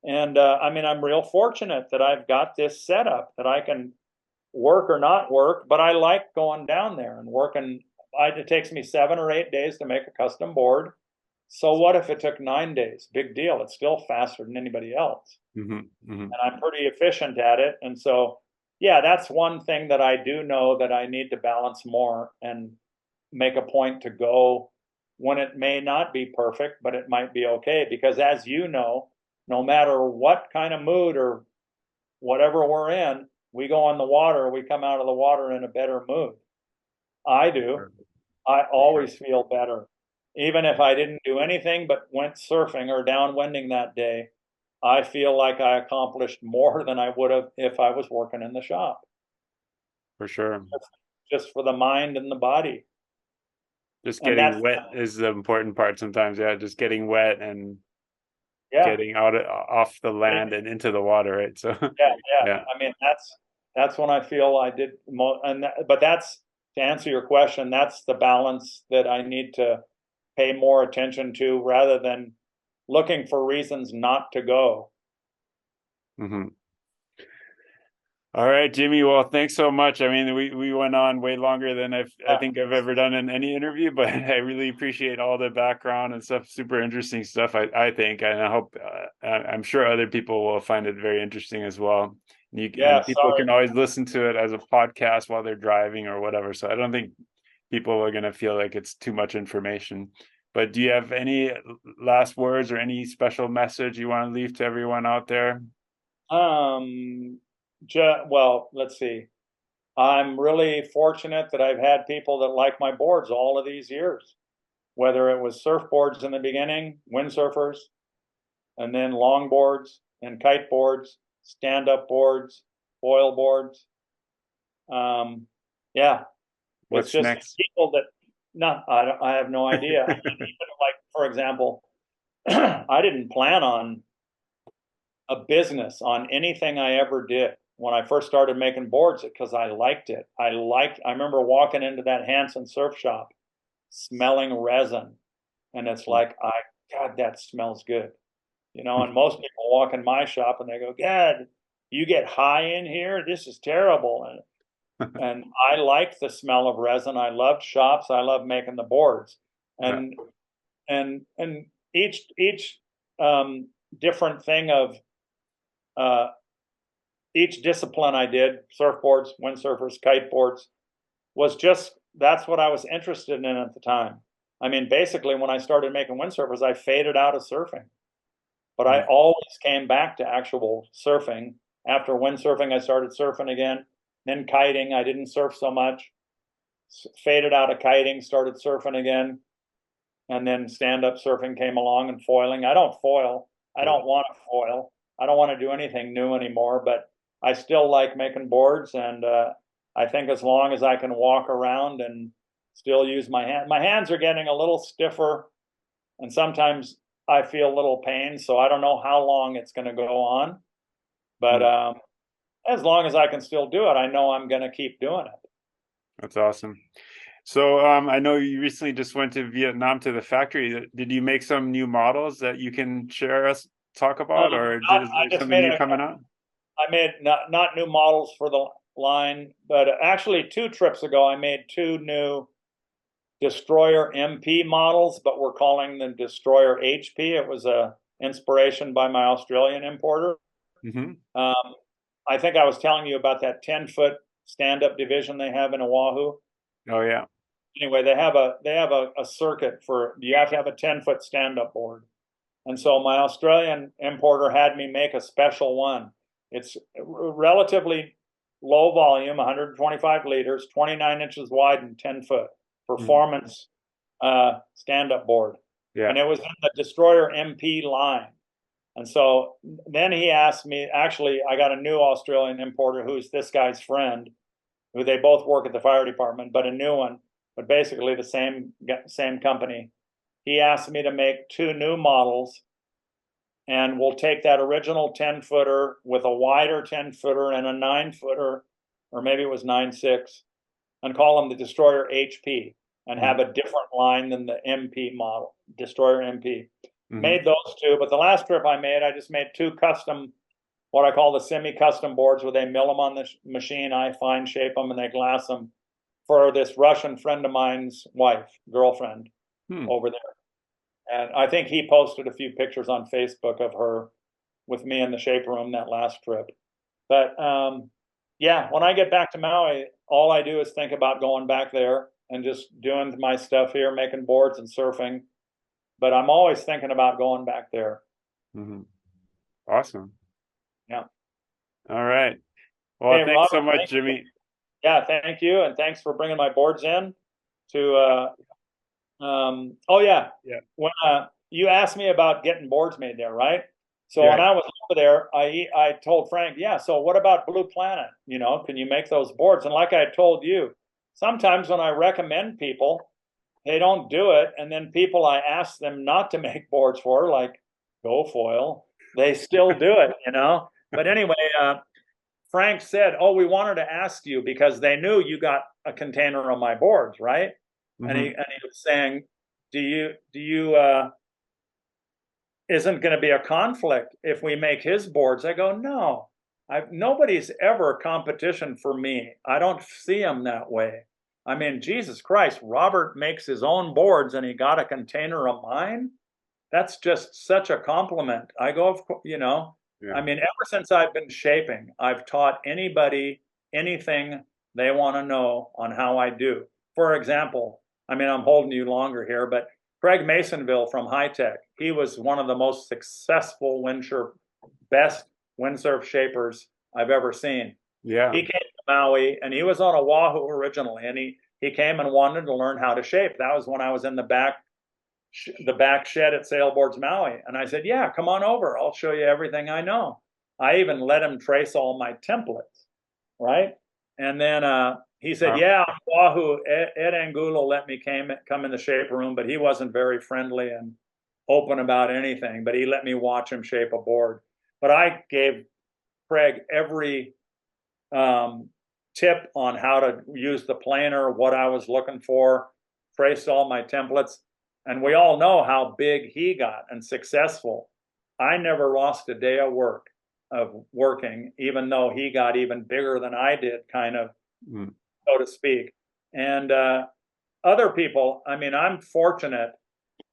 And I mean, I'm real fortunate that I've got this setup that I can work or not work, but I like going down there and working. It takes me 7 or 8 days to make a custom board. So what if it took 9 days? Big deal. It's still faster than anybody else. And I'm pretty efficient at it. And so, yeah, that's one thing that I do know that I need to balance more and make a point to go when it may not be perfect, but it might be okay. Because as you know, no matter what kind of mood or whatever we're in, we go on the water, we come out of the water in a better mood. I do. I always feel better. Even if I didn't do anything but went surfing or downwinding that day, I feel like I accomplished more than I would have if I was working in the shop. For sure. Just for the mind and the body. Just getting wet is the important part sometimes. Yeah, just getting wet and getting off the land and into the water, right? So yeah. I mean, that's when I feel I did but that's, to answer your question, that's the balance that I need to pay more attention to rather than looking for reasons not to go. All right, Jimmy. Well, thanks so much. I mean, we went on way longer than I think I've ever done in any interview, but I really appreciate all the background and stuff. Super interesting stuff, I think, and I hope I'm sure other people will find it very interesting as well. And people can always listen to it as a podcast while they're driving or whatever. So I don't think people are going to feel like it's too much information. But do you have any last words or any special message you want to leave to everyone out there? Well, let's see. I'm really fortunate that I've had people that like my boards all of these years, whether it was surfboards in the beginning, windsurfers, and then longboards and kite boards, stand-up boards, foil boards. Yeah. What's it's just next? People that, no, I have no idea. Like, for example, I didn't plan on a business on anything I ever did when I first started making boards because I liked it. I remember walking into that Hanson surf shop smelling resin, and it's like, God, that smells good. And most people walk in my shop and they go, God, you get high in here? This is terrible. And I like the smell of resin. I loved shops. I love making the boards. And each different thing of each discipline I did, surfboards, windsurfers, kiteboards, that's what I was interested in at the time. I mean, basically, when I started making windsurfers, I faded out of surfing. But I always came back to actual surfing. After windsurfing, I started surfing again. Then kiting, I didn't surf so much. Faded out of kiting, started surfing again. And then stand-up surfing came along and foiling. I don't foil. I don't want to foil. I don't want to do anything new anymore, but I still like making boards. And I think as long as I can walk around and still use my hands are getting a little stiffer. And sometimes I feel a little pain, so I don't know how long it's going to go on. But as long as I can still do it, I know I'm going to keep doing it. That's awesome. So I know you recently just went to Vietnam to the factory. Did you make some new models that you can share us talk about, or is there something new coming up? I made not new models for the line, but actually 2 trips ago I made 2 new Destroyer MP models, but we're calling them Destroyer HP. It was a inspiration by my Australian importer. I think I was telling you about that 10-foot stand-up division they have in Oahu. Oh yeah. Anyway, they have a circuit for, you have to have a 10-foot stand-up board. And so my Australian importer had me make a special one. It's relatively low volume, 125 liters, 29 inches wide and 10 foot performance stand-up board. Yeah. And it was in the Destroyer MP line. And so then he asked me, actually, I got a new Australian importer who's this guy's friend, who they both work at the fire department, but a new one, but basically the same company. He asked me to make 2 new models, and we'll take that original 10-footer with a wider 10-footer and a 9-footer, or maybe it was 9.6, and call them the Destroyer HP, and have a different line than the MP model, Destroyer MP. Made those 2, but the last trip I made, I just made 2 custom, what I call the semi-custom boards, where they mill them on the machine, I fine shape them, and they glass them for this Russian friend of mine's wife, girlfriend, over there. And I think he posted a few pictures on Facebook of her with me in the shape room that last trip. But yeah, when I get back to Maui, all I do is think about going back there and just doing my stuff here, making boards and surfing. But I'm always thinking about going back there. Awesome. Yeah. All right. Well, hey, thanks Robert, so much, Jimmy. Yeah, thank you, and thanks for bringing my boards in. To oh yeah, when you asked me about getting boards made there, right? So when I was over there, I told Frank, yeah. So what about Blue Planet? You know, can you make those boards? And like I told you, sometimes when I recommend people, they don't do it, and then people I ask them not to make boards for, like windfoil, they still do it, you know. But anyway, Frank said, "Oh, we wanted to ask you because they knew you got a container of my boards, right?" And he was saying, "Do you isn't going to be a conflict if we make his boards?" I go, "No, nobody's ever competition for me. I don't see them that way. I mean, Jesus Christ, Robert makes his own boards and he got a container of mine. That's just such a compliment." I go, you know, I mean, ever since I've been shaping, I've taught anybody anything they want to know on how I do. For example, I mean, I'm holding you longer here, but Craig Masonville from High Tech, he was one of the most successful best windsurf shapers I've ever seen. Yeah. He came to Maui, and he was on Oahu originally, and he came and wanted to learn how to shape. That was when I was in the back shed at Sailboards Maui, and I said, "Yeah, come on over. I'll show you everything I know." I even let him trace all my templates, right? And then he said, "Yeah, on Oahu, Ed Angulo let me come in the shape room, but he wasn't very friendly and open about anything. But he let me watch him shape a board." But I gave Craig every tip on how to use the planer, what I was looking for, traced all my templates. And we all know how big he got and successful. I never lost a day of working, even though he got even bigger than I did, kind of, so to speak. And other people, I mean, I'm fortunate.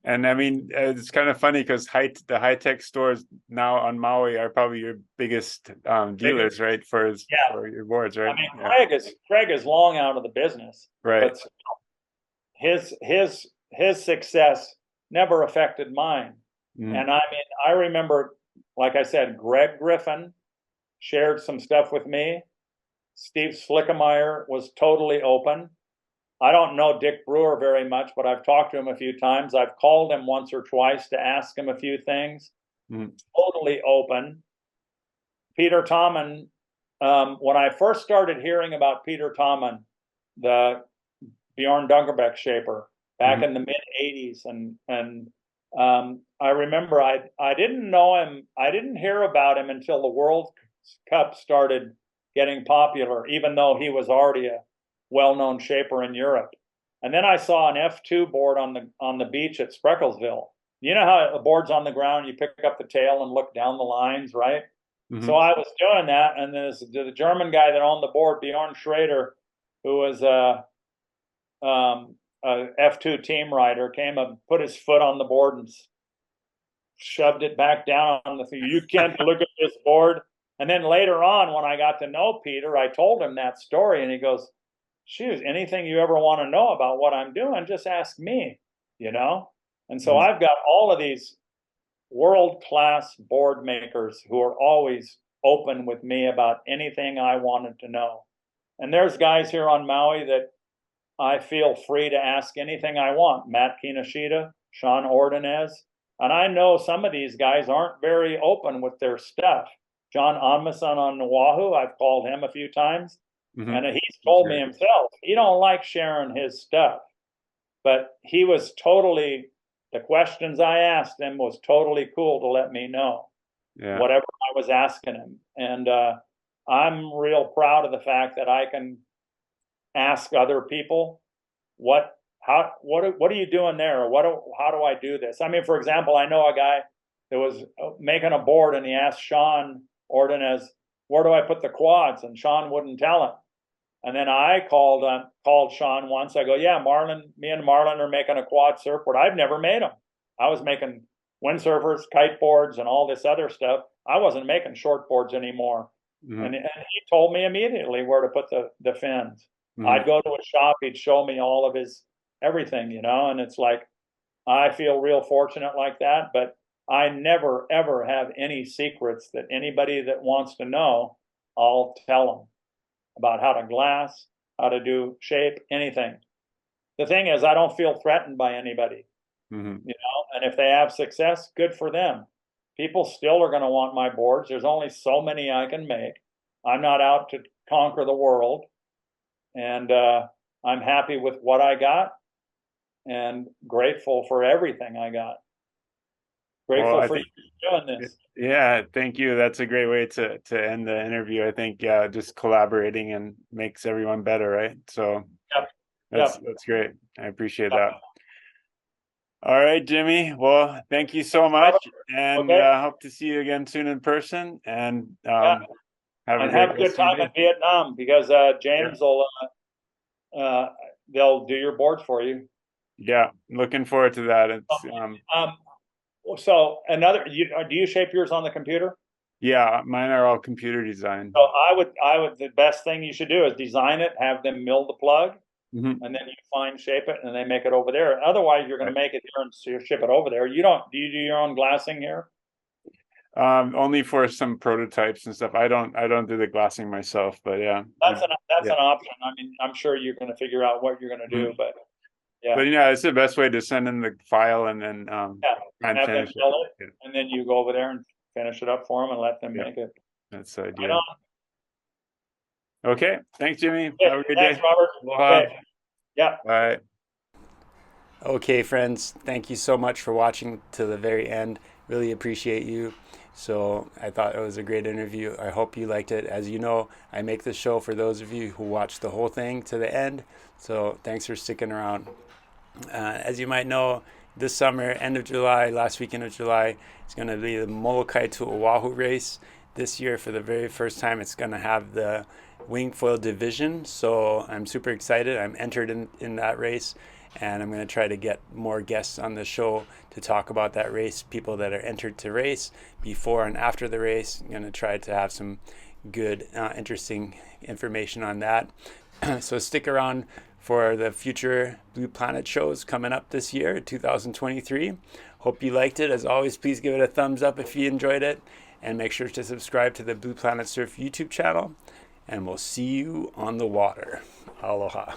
And I mean, it's kind of funny because the high tech stores now on Maui are probably your biggest dealers, right? For your boards, right? I mean, Craig is long out of the business, right? But his success never affected mine. And I mean, I remember, like I said, Greg Griffin shared some stuff with me. Steve Slickemeyer was totally open. I don't know Dick Brewer very much, but I've talked to him a few times. I've called him once or twice to ask him a few things. Totally open. Peter Tommen, when I first started hearing about Peter Tommen, the Bjorn Dunkerbeck shaper, back in the mid 80s, and I remember I didn't know him. I didn't hear about him until the World Cup started getting popular, even though he was already a well-known shaper in Europe. And then I saw an F2 board on the beach at Spreckelsville. You know how a board's on the ground, you pick up the tail and look down the lines, right? Mm-hmm. So I was doing that, and the German guy that owned the board, Bjorn Schrader, who was a F2 team rider, came and put his foot on the board and shoved it back down on the thing. You can't look at this board. And then later on, when I got to know Peter, I told him that story, and he goes, shoot, anything you ever want to know about what I'm doing, just ask me, you know? And so I've got all of these world-class board makers who are always open with me about anything I wanted to know. And there's guys here on Maui that I feel free to ask anything I want. Matt Kinoshita, Sean Ordonez. And I know some of these guys aren't very open with their stuff. John Onmason on Oahu, I've called him a few times. Mm-hmm. And he's told me himself, he don't like sharing his stuff. But he was totally, the questions I asked him was totally cool to let me know whatever I was asking him. And I'm real proud of the fact that I can ask other people, what are you doing there? Or how do I do this? I mean, for example, I know a guy that was making a board, and he asked Sean Ordonez, where do I put the quads? And Sean wouldn't tell him. And then I called Sean once. I go, yeah, me and Marlon are making a quad surfboard. I've never made them. I was making windsurfers, kite boards, and all this other stuff. I wasn't making short boards anymore. Mm-hmm. And he told me immediately where to put the fins. Mm-hmm. I'd go to a shop. He'd show me all of his everything, you know, and it's like, I feel real fortunate like that, but I never, ever have any secrets that anybody that wants to know, I'll tell them about how to glass, how to do shape, anything. The thing is, I don't feel threatened by anybody, you know, and if they have success, good for them. People still are going to want my boards. There's only so many I can make. I'm not out to conquer the world, and I'm happy with what I got and grateful for everything I got. Grateful for you doing this. Yeah, thank you. That's a great way to end the interview. I think just collaborating and makes everyone better, right? So that's great. I appreciate that. All right, Jimmy. Well, thank you so much, and hope to see you again soon in person. And have a good time in Vietnam, because James will they'll do your boards for you. Yeah, looking forward to that. It's so do you shape yours on the computer? Yeah, mine are all computer designed. So I would the best thing you should do is design it, have them mill the plug, and then you fine shape it, and they make it over there. Otherwise, you're going to make it here and ship it over there. Do you do your own glassing here? Only for some prototypes and stuff. I don't do the glassing myself, but yeah. That's an option. I mean, I'm sure you're going to figure out what you're going to do, but yeah. But it's the best way to send in the file and then have them fill it, and then you go over there and finish it up for them and let them make it. That's the idea. Okay, thanks, Jimmy. Have a good day. Thanks, Robert. Okay. Yeah. Bye. Okay, friends, thank you so much for watching to the very end. Really appreciate you. So I thought it was a great interview. I hope you liked it. As you know, I make this show for those of you who watch the whole thing to the end. So thanks for sticking around. As you might know, this summer, end of July, last weekend of July, it's going to be the Molokai to Oahu race. This year, for the very first time, it's going to have the wingfoil division. So I'm super excited. I'm entered in that race, and I'm going to try to get more guests on the show to talk about that race, people that are entered to race before and after the race. I'm going to try to have some good, interesting information on that. So stick around for the future Blue Planet shows coming up this year, 2023. Hope you liked it. As always, please give it a thumbs up if you enjoyed it, and make sure to subscribe to the Blue Planet Surf YouTube channel, and we'll see you on the water. Aloha.